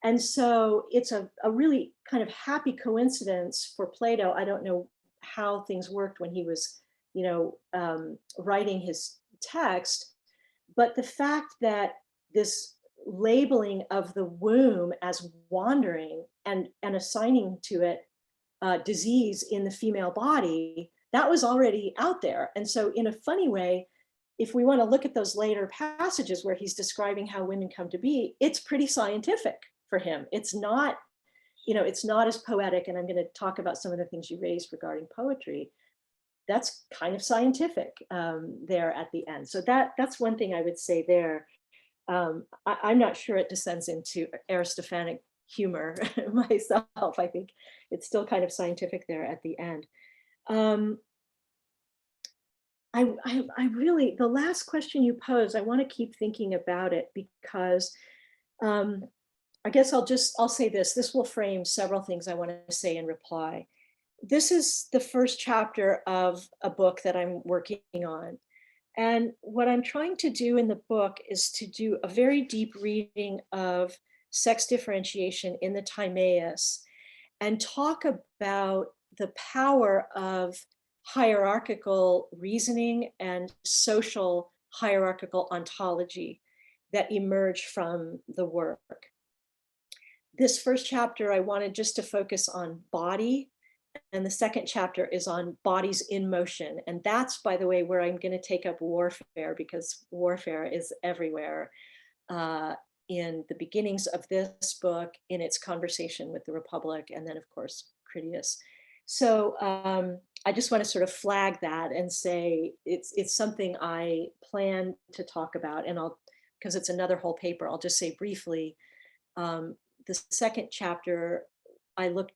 Speaker 6: And so it's a really kind of happy coincidence for Plato. I don't know how things worked when he was, writing his text, but the fact that this labeling of the womb as wandering and assigning to it disease in the female body, that was already out there. And so in a funny way, if we want to look at those later passages where he's describing how women come to be, it's pretty scientific for him. It's not, it's not as poetic. And I'm going to talk about some of the things you raised regarding poetry. That's kind of scientific there at the end. So that's one thing I would say there. I'm not sure it descends into Aristophanic humor myself. I think it's still kind of scientific there at the end. I really, the last question you posed, I want to keep thinking about it because I guess I'll say this will frame several things I want to say in reply. This is the first chapter of a book that I'm working on. And what I'm trying to do in the book is to do a very deep reading of sex differentiation in the Timaeus and talk about the power of hierarchical reasoning and social hierarchical ontology that emerge from the work. This first chapter, I wanted just to focus on body, and the second chapter is on bodies in motion. And that's, by the way, where I'm going to take up warfare, because warfare is everywhere in the beginnings of this book, in its conversation with the Republic, and then, of course, Critias. So I just want to sort of flag that and say it's something I plan to talk about, and because it's another whole paper, I'll just say briefly, the second chapter, I looked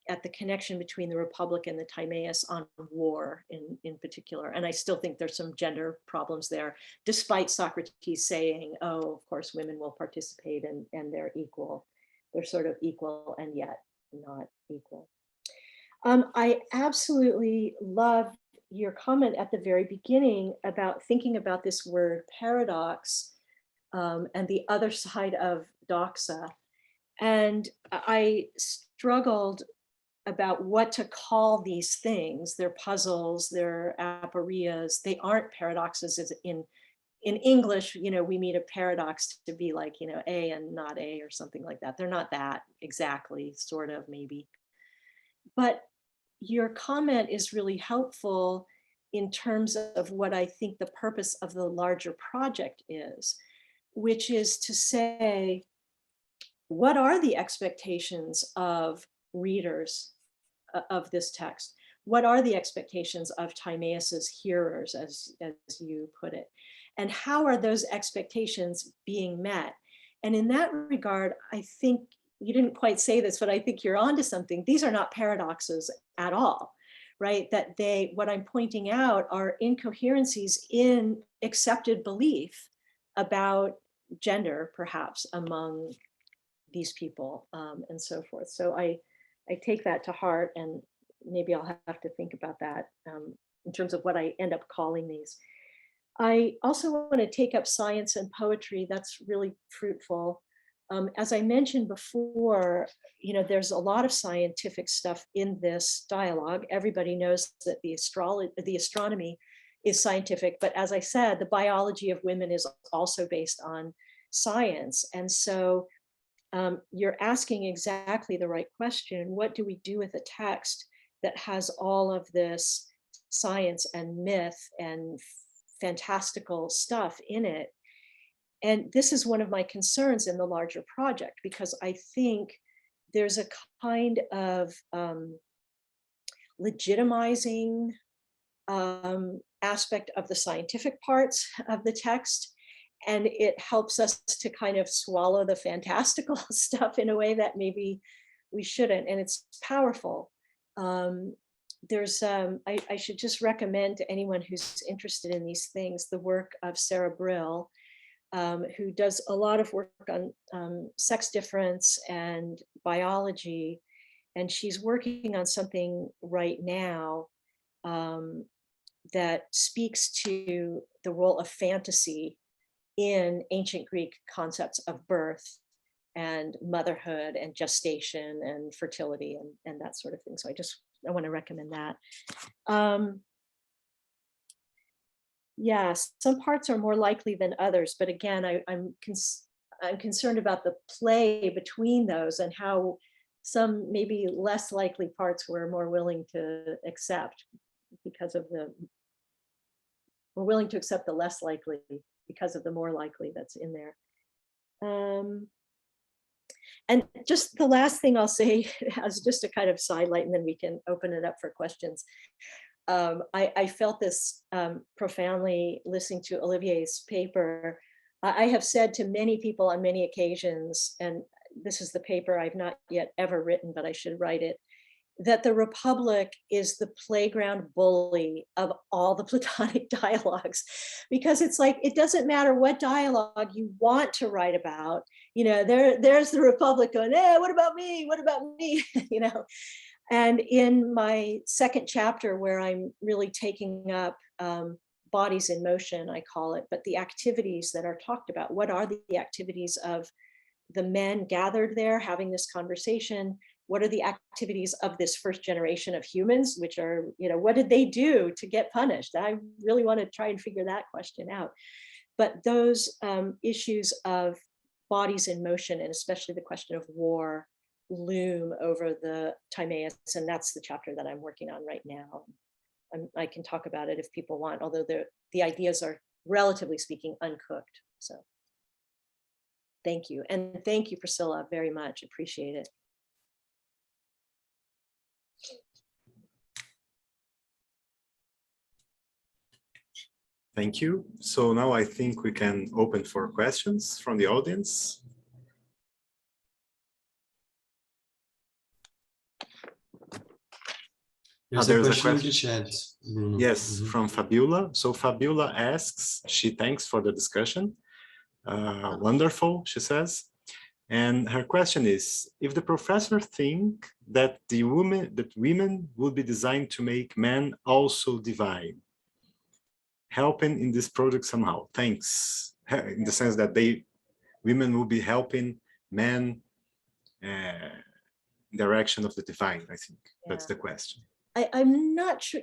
Speaker 6: at the connection between the Republic and the Timaeus on war in particular. And I still think there's some gender problems there, despite Socrates saying, oh, of course, women will participate and they're equal. They're sort of equal and yet not equal. I absolutely love your comment at the very beginning about thinking about this word paradox and the other side of doxa. And I struggled about what to call these things. They're puzzles, they're aporias. They aren't paradoxes. In English, we mean a paradox to be like, A and not A or something like that. They're not that exactly, sort of, maybe. But your comment is really helpful in terms of what I think the purpose of the larger project is, which is to say, what are the expectations of readers of this text? What are the expectations of Timaeus's hearers, as you put it? And how are those expectations being met? And in that regard, I think you didn't quite say this, but I think you're onto something. These are not paradoxes at all, right? That what I'm pointing out are incoherencies in accepted belief about gender, perhaps, among these people and so forth. So I take that to heart, and maybe I'll have to think about that in terms of what I end up calling these. I also want to take up science and poetry. That's really fruitful. As I mentioned before, there's a lot of scientific stuff in this dialogue. Everybody knows that the astronomy is scientific, but as I said, the biology of women is also based on science. And so you're asking exactly the right question. What do we do with a text that has all of this science and myth and fantastical stuff in it? And this is one of my concerns in the larger project, because I think there's a kind of legitimizing aspect of the scientific parts of the text. And it helps us to kind of swallow the fantastical stuff in a way that maybe we shouldn't. And it's powerful. I should just recommend to anyone who's interested in these things, the work of Sarah Brill, who does a lot of work on sex difference and biology. And she's working on something right now that speaks to the role of fantasy in ancient Greek concepts of birth and motherhood and gestation and fertility and that sort of thing. So I want to recommend that. Yes, some parts are more likely than others, but again, I'm concerned about the play between those and how some maybe less likely parts we're more willing to accept we're willing to accept the less likely because of the more likely that's in there. And just the last thing I'll say as just a kind of sidelight, and then we can open it up for questions. I felt this profoundly listening to Olivier's paper I have said to many people on many occasions, and this is the paper I've not yet ever written, but I should write it, that the Republic is the playground bully of all the Platonic dialogues, because it's like, it doesn't matter what dialogue you want to write about, you know, there's the Republic going, hey, what about me? What about me? You know, and in my second chapter, where I'm really taking up bodies in motion, I call it, but the activities that are talked about, what are the activities of the men gathered there having this conversation? What are the activities of this first generation of humans, which are, you know, what did they do to get punished? I really want to try and figure that question out. But those issues of bodies in motion, and especially the question of war, loom over the Timaeus, and that's the chapter that I'm working on right now. I can talk about it if people want, although the ideas are, relatively speaking, uncooked. So thank you. And thank you, Priscilla, very much. Appreciate it.
Speaker 1: Thank you. So now I think we can open for questions from the audience.
Speaker 8: There's
Speaker 1: There's
Speaker 8: a
Speaker 1: a
Speaker 8: question in the
Speaker 1: question.
Speaker 8: chat, Bruno.
Speaker 1: Yes, from Fabiola. So Fabiola asks, she thanks for the discussion. Wonderful, she says. And her question is, if the professor think that women would be designed to make men also divine, helping in this project somehow, thanks, in the sense that women will be helping men in direction of the divine, I think. That's the question.
Speaker 6: I'm not sure,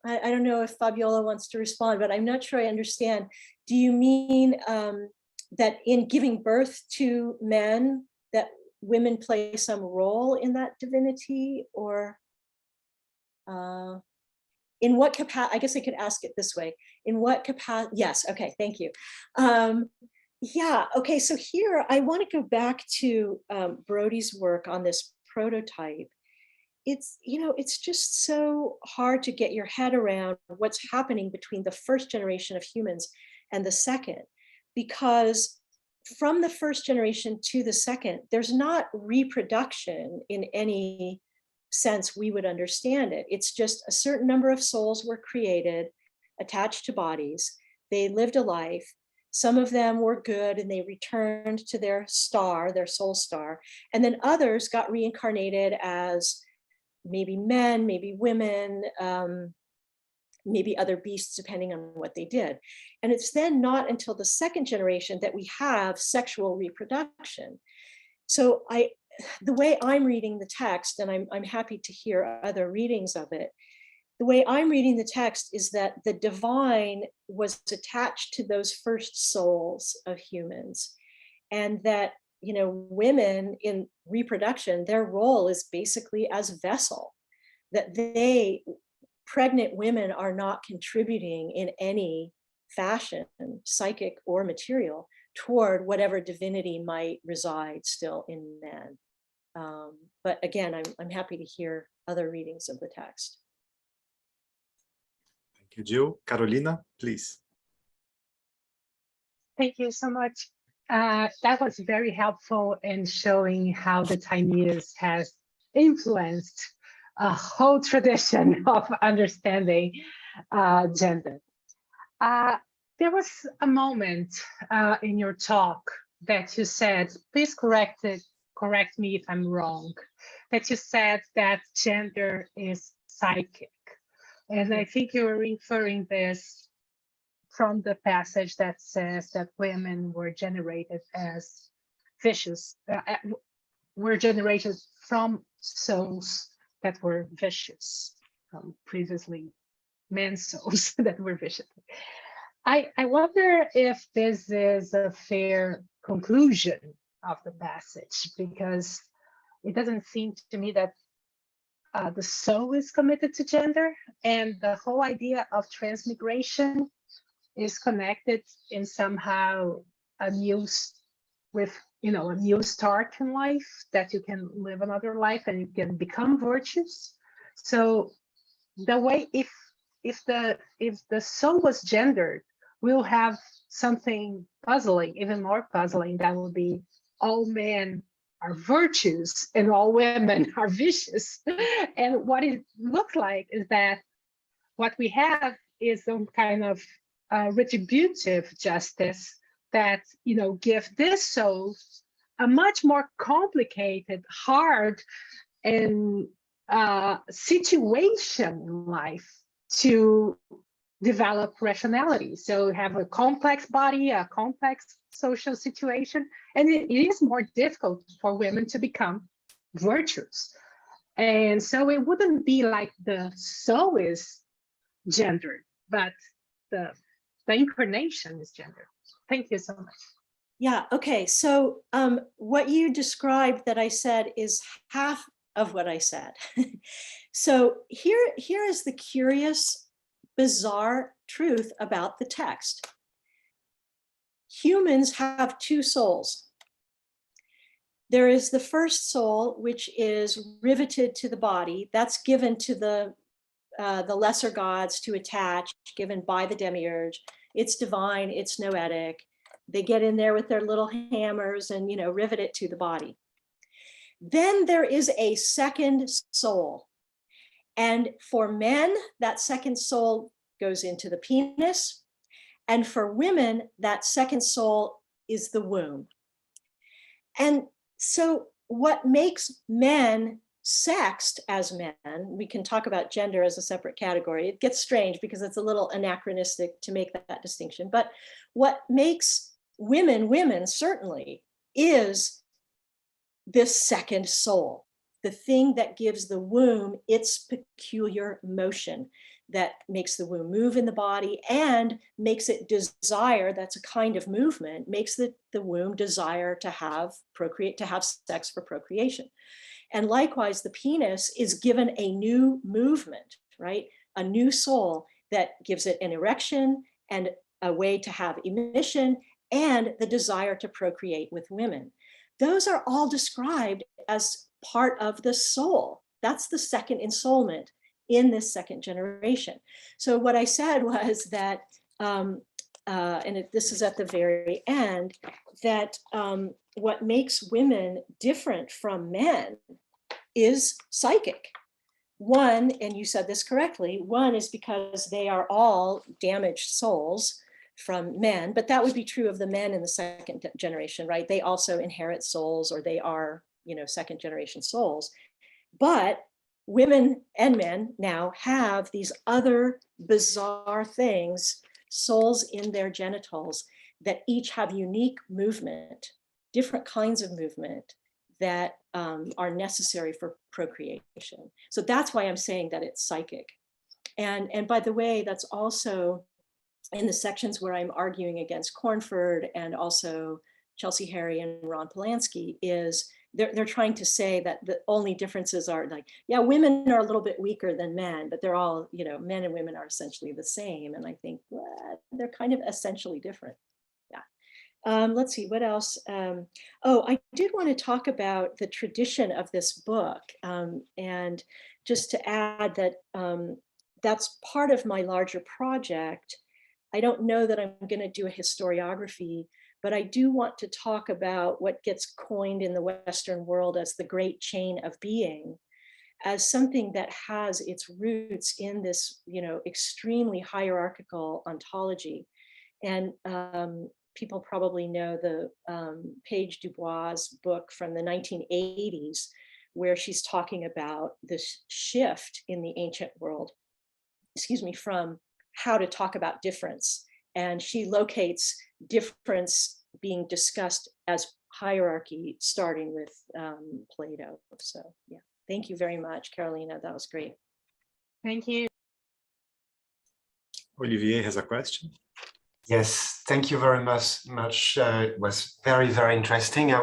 Speaker 6: I don't know if Fabiola wants to respond, but I'm not sure I understand. Do you mean that in giving birth to men, that women play some role in that divinity, or in what capacity? I guess I could ask it this way. In what capacity? Yes, okay, thank you. Yeah, okay, so here I want to go back to Brody's work on this prototype. It's, you know, it's just so hard to get your head around what's happening between the first generation of humans and the second, because from the first generation to the second, there's not reproduction in any sense we would understand it. It's just a certain number of souls were created, attached to bodies. They lived a life. Some of them were good and they returned to their star, their soul star. And then others got reincarnated as maybe men, maybe women, maybe other beasts, depending on what they did. And it's then not until the second generation that we have sexual reproduction. So the way I'm reading the text, and I'm happy to hear other readings of it, the way I'm reading the text is that the divine was attached to those first souls of humans, and that, you know, women in reproduction, their role is basically as vessel, that pregnant women are not contributing in any fashion, psychic or material, toward whatever divinity might reside still in men. But again, I'm happy to hear other readings of the text.
Speaker 1: Thank you, Jill. Carolina, please.
Speaker 4: Thank you so much. That was very helpful in showing how the Timaeus has influenced a whole tradition of understanding gender. There was a moment in your talk that you said, please correct me if I'm wrong, that you said that gender is psychic. And I think you were referring this from the passage that says that women were generated as vicious, were generated from souls that were vicious, previously men's souls that were vicious. I wonder if this is a fair conclusion of the passage, because it doesn't seem to me that the soul is committed to gender, and the whole idea of transmigration is connected in somehow a new start in life, that you can live another life and you can become virtuous. So the way, if the soul was gendered, we'll have something puzzling, even more puzzling, that will be all men are virtues and all women are vicious. And what it looks like is that what we have is some kind of retributive justice that, you know, give this soul a much more complicated, hard, and situation in life to develop rationality. So you have a complex body, a complex social situation, and it is more difficult for women to become virtuous. And so it wouldn't be like the soul is gendered, but the incarnation is gendered. Thank you so much.
Speaker 6: Yeah, okay. So what you described that I said is half of what I said. So here is the curious, bizarre truth about the text. Humans have two souls. There is the first soul, which is riveted to the body. That's given to the lesser gods to attach, given by the demiurge. It's divine, it's noetic. They get in there with their little hammers and, you know, rivet it to the body. Then there is a second soul. And for men, that second soul goes into the penis. And for women, that second soul is the womb. And so what makes men sexed as men, we can talk about gender as a separate category. It gets strange because it's a little anachronistic to make that distinction. But what makes women women certainly is this second soul, the thing that gives the womb its peculiar motion, that makes the womb move in the body and makes it desire, that's a kind of movement, makes the womb desire to have procreate, to have sex for procreation. And likewise, the penis is given a new movement, right? A new soul that gives it an erection and a way to have emission and the desire to procreate with women. Those are all described as part of the soul. That's the second ensoulment in this second generation. So what I said was that, this is at the very end, that what makes women different from men is psychic. One, and you said this correctly, one is because they are all damaged souls from men, but that would be true of the men in the second generation, right? They also inherit souls, or they are, you know, second generation souls. But women and men now have these other bizarre things, souls in their genitals, that each have unique movement, different kinds of movement that are necessary for procreation. So that's why I'm saying that it's psychic. And by the way, that's also in the sections where I'm arguing against Cornford and also Chelsea Harry and Ron Polanski, is they're trying to say that the only differences are like, yeah, women are a little bit weaker than men, but they're all, you know, men and women are essentially the same. And I think, well, they're kind of essentially different. Yeah. Let's see, what else? Oh, I did want to talk about the tradition of this book. And just to add that that's part of my larger project. I don't know that I'm going to do a historiography, but I do want to talk about what gets coined in the Western world as the great chain of being, as something that has its roots in this, you know, extremely hierarchical ontology. And people probably know the Paige Dubois book from the 1980s, where she's talking about this shift in the ancient world, from how to talk about difference. And she locates difference being discussed as hierarchy, starting with Plato. So yeah, thank you very much, Carolina. That was great.
Speaker 4: Thank you.
Speaker 1: Olivier has a question.
Speaker 2: Yes, thank you very much. It was very, very interesting.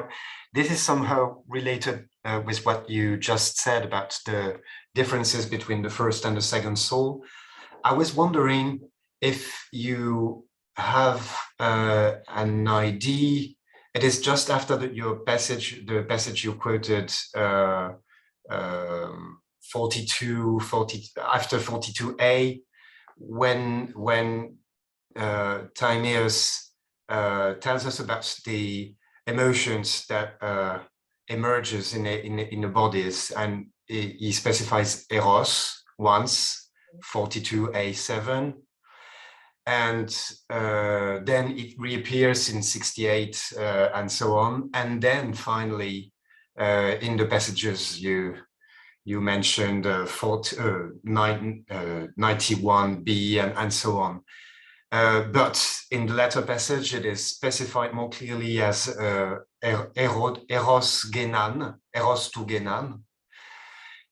Speaker 2: This is somehow related with what you just said about the differences between the first and the second soul. I was wondering if you have an idea. It is just after the passage you quoted, 42, after 42a, when Timaeus tells us about the emotions that emerges in the bodies, and he specifies eros once, 42a7, and then it reappears in 68 and so on, and then finally in the passages you mentioned 91b and so on. But in the latter passage, it is specified more clearly as eros genan, eros to genan.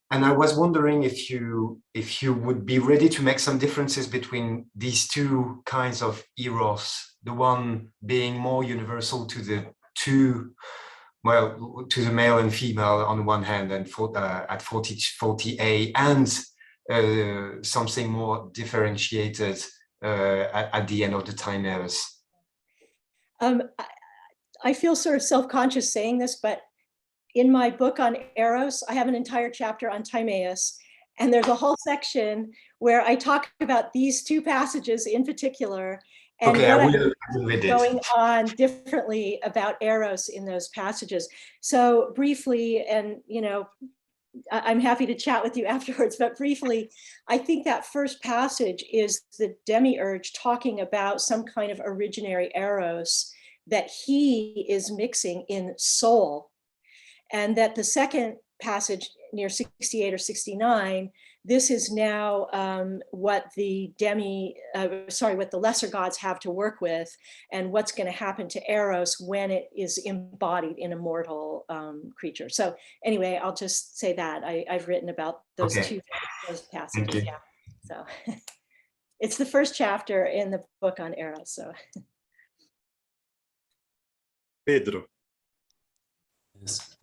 Speaker 2: And I was wondering if you would be ready to make some differences between these two kinds of eros, the one being more universal to the two, well, to the male and female on the one hand, and at 40A, and something more differentiated at the end of the Timaeus.
Speaker 6: I feel sort of self-conscious saying this, but in my book on Eros, I have an entire chapter on Timaeus, and there's a whole section where I talk about these two passages in particular, and
Speaker 2: okay,
Speaker 6: what
Speaker 2: I will read it.
Speaker 6: Going on differently about Eros in those passages. So briefly, and you know, I'm happy to chat with you afterwards, but briefly, I think that first passage is the demiurge talking about some kind of originary Eros that he is mixing in soul. And that the second passage near 68 or 69, this is now what the what the lesser gods have to work with, and what's going to happen to Eros when it is embodied in a mortal creature. So anyway, I'll just say that I've written about those those passages. Yeah. So it's the first chapter in the book on Eros. So
Speaker 1: Pedro.
Speaker 8: Yes.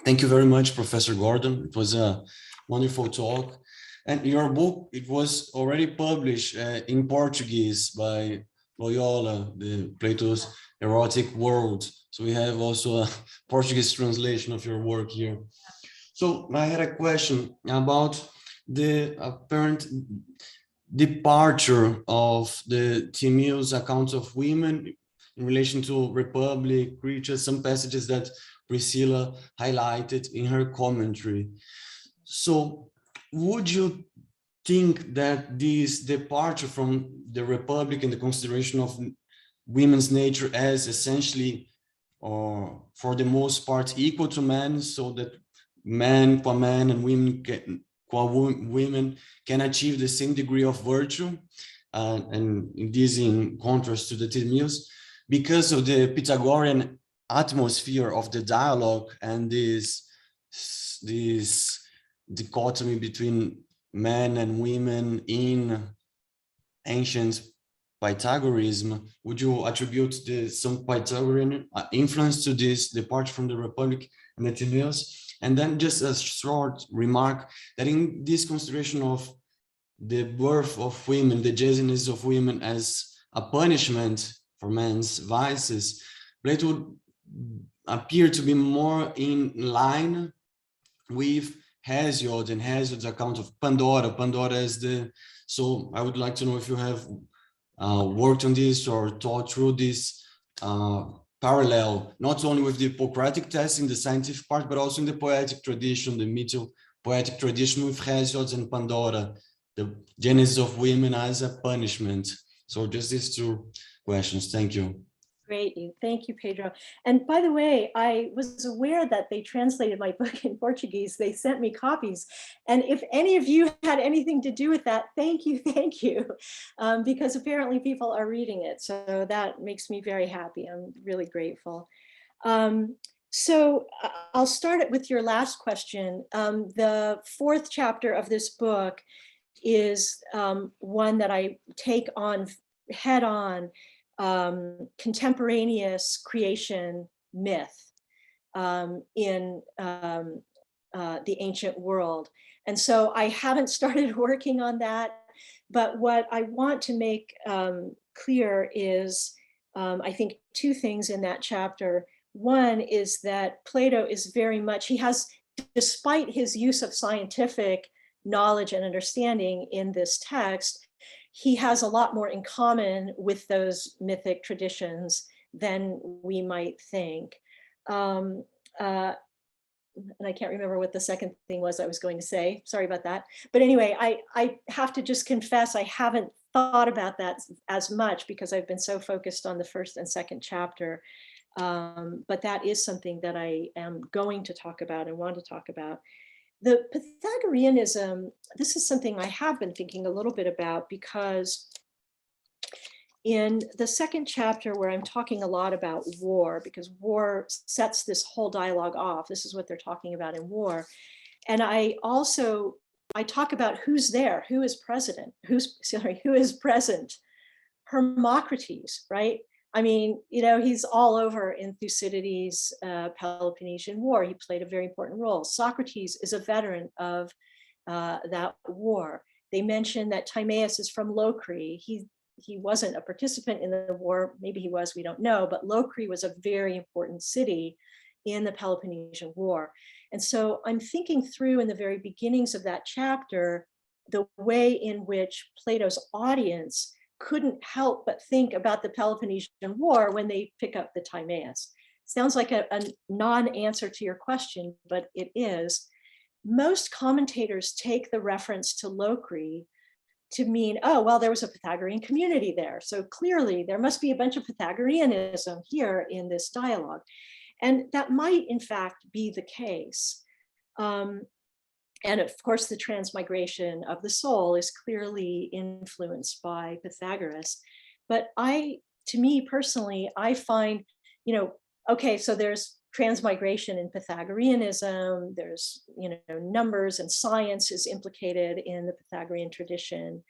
Speaker 8: Thank you very much, Professor Gordon. It was a wonderful talk. And your book, it was already published in Portuguese by Loyola, the Plato's Erotic World. So we have also a Portuguese translation of your work here. So I had a question about the apparent departure of the Timaeus accounts of women in relation to Republic, creatures, some passages that Priscila highlighted in her commentary. So would you think that this departure from the Republic and the consideration of women's nature as essentially, or for the most part, equal to men, so that man qua man and women can achieve the same degree of virtue, and this in contrast to the Timaeus, because of the Pythagorean atmosphere of the dialogue and this dichotomy between men and women in ancient Pythagoreanism? Would you attribute some Pythagorean influence to this departure from the Republic and the Timaeus? And then just a short remark that in this consideration of the birth of women, the chasteness of women as a punishment for men's vices, Plato would appear to be more in line with Hesiod and Hesiod's account of Pandora. Pandora is so I would like to know if you have worked on this or thought through this parallel, not only with the Hippocratic test in the scientific part, but also in the poetic tradition, the mytho-poetic tradition with Hesiod and Pandora, the genesis of women as a punishment. So just these two questions. Thank you.
Speaker 6: Great, thank you, Pedro. And by the way, I was aware that they translated my book in Portuguese. They sent me copies. And if any of you had anything to do with that, thank you, because apparently people are reading it. So that makes me very happy. I'm really grateful. So I'll start it with your last question. The fourth chapter of this book is one that I take on head on, contemporaneous creation myth in the ancient world. And so I haven't started working on that, but what I want to make clear is, I think, two things in that chapter. One is that Plato is very much, he has, despite his use of scientific knowledge and understanding in this text, he has a lot more in common with those mythic traditions than we might think. And I can't remember what the second thing was I was going to say. Sorry about that. But anyway, I have to just confess I haven't thought about that as much because I've been so focused on the first and second chapter. But that is something that I am going to talk about and want to talk about. The Pythagoreanism, this is something I have been thinking a little bit about because in the second chapter where I'm talking a lot about war, because war sets this whole dialogue off, this is what they're talking about in war. And I talk about who's there, who is present, Hermocrates, right? I mean, you know, he's all over in Thucydides' Peloponnesian War. He played a very important role. Socrates is a veteran of that war. They mention that Timaeus is from Locri. He wasn't a participant in the war. Maybe he was, we don't know, but Locri was a very important city in the Peloponnesian War. And so I'm thinking through in the very beginnings of that chapter, the way in which Plato's audience couldn't help but think about the Peloponnesian War when they pick up the Timaeus. Sounds like a non-answer to your question, but it is. Most commentators take the reference to Locri to mean, oh, well, there was a Pythagorean community there. So clearly there must be a bunch of Pythagoreanism here in this dialogue. And that might in fact be the case. And of course, the transmigration of the soul is clearly influenced by Pythagoras. But to me personally, I find, you know, okay, so there's transmigration in Pythagoreanism, there's, you know, numbers and science is implicated in the Pythagorean tradition.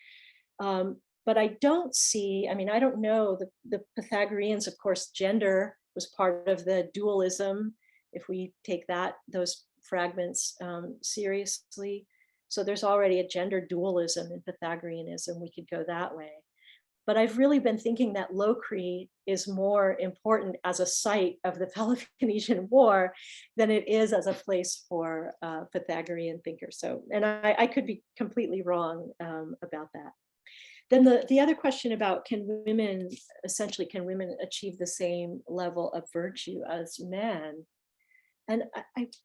Speaker 6: But I don't see, I mean, I don't know, the Pythagoreans, of course, gender was part of the dualism, if we take those fragments seriously. So there's already a gender dualism in Pythagoreanism, we could go that way. But I've really been thinking that Locri is more important as a site of the Peloponnesian War than it is as a place for Pythagorean thinkers. So, and I could be completely wrong about that. Then the other question about can women achieve the same level of virtue as men? And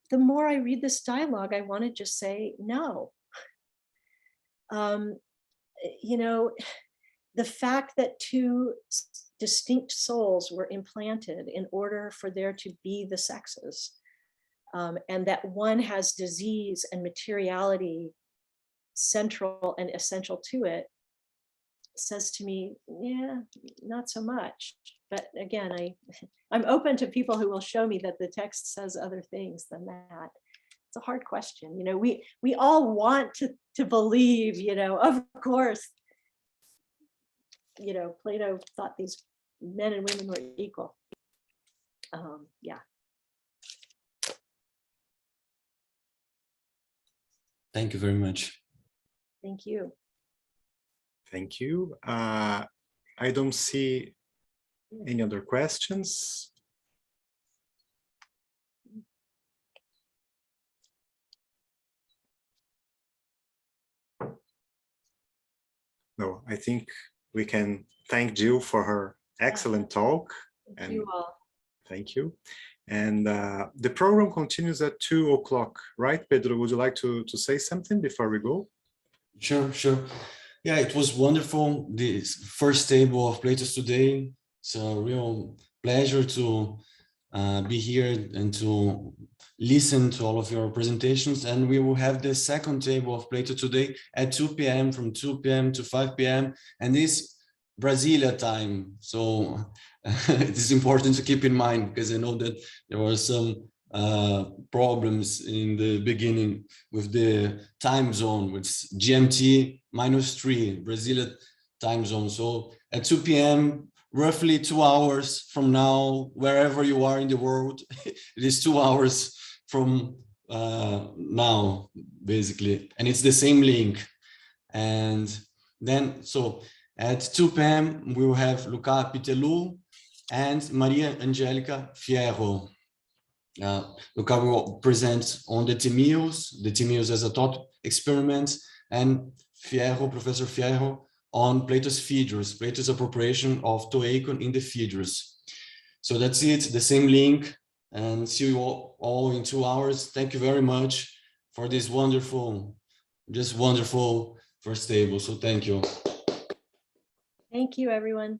Speaker 6: the more I read this dialogue, I want to just say no. You know, the fact that two distinct souls were implanted in order for there to be the sexes, and that one has disease and materiality central and essential to it, says to me, yeah, not so much. But again, I'm open to people who will show me that the text says other things than that. It's a hard question. You know, we all want to believe, you know, of course, you know, Plato thought these men and women were equal. Yeah.
Speaker 8: Thank you very much.
Speaker 6: Thank you.
Speaker 1: Thank you. I don't see any other questions. No, I think we can thank Jill for her excellent talk.
Speaker 6: Thank you all.
Speaker 1: Thank you. And the program continues at 2 o'clock, right? Pedro, would you like to say something before we go?
Speaker 8: Sure. Yeah, it was wonderful. This first table of Plato's today. It's a real pleasure to be here and to listen to all of your presentations. And we will have the second table of Plato today at 2 p.m. from 2 p.m. to 5 p.m. And this Brasilia time. So it is important to keep in mind because I know that there were some problems in the beginning with the time zone, with GMT -3, Brasilia time zone. So at 2 p.m., roughly 2 hours from now, wherever you are in the world, it is 2 hours from now, basically. And it's the same link. And then, so at 2 p.m., we will have Luca Pitelu and Maria Angelica Fierro. Luca will present on the Timaeus as a thought experiment, and Fierro, Professor Fierro, on Plato's figures, Plato's appropriation of toeikon in the figures. So that's it, the same link, and see you all in 2 hours. Thank you very much for this wonderful, just wonderful first table. So thank you.
Speaker 6: Thank you, everyone.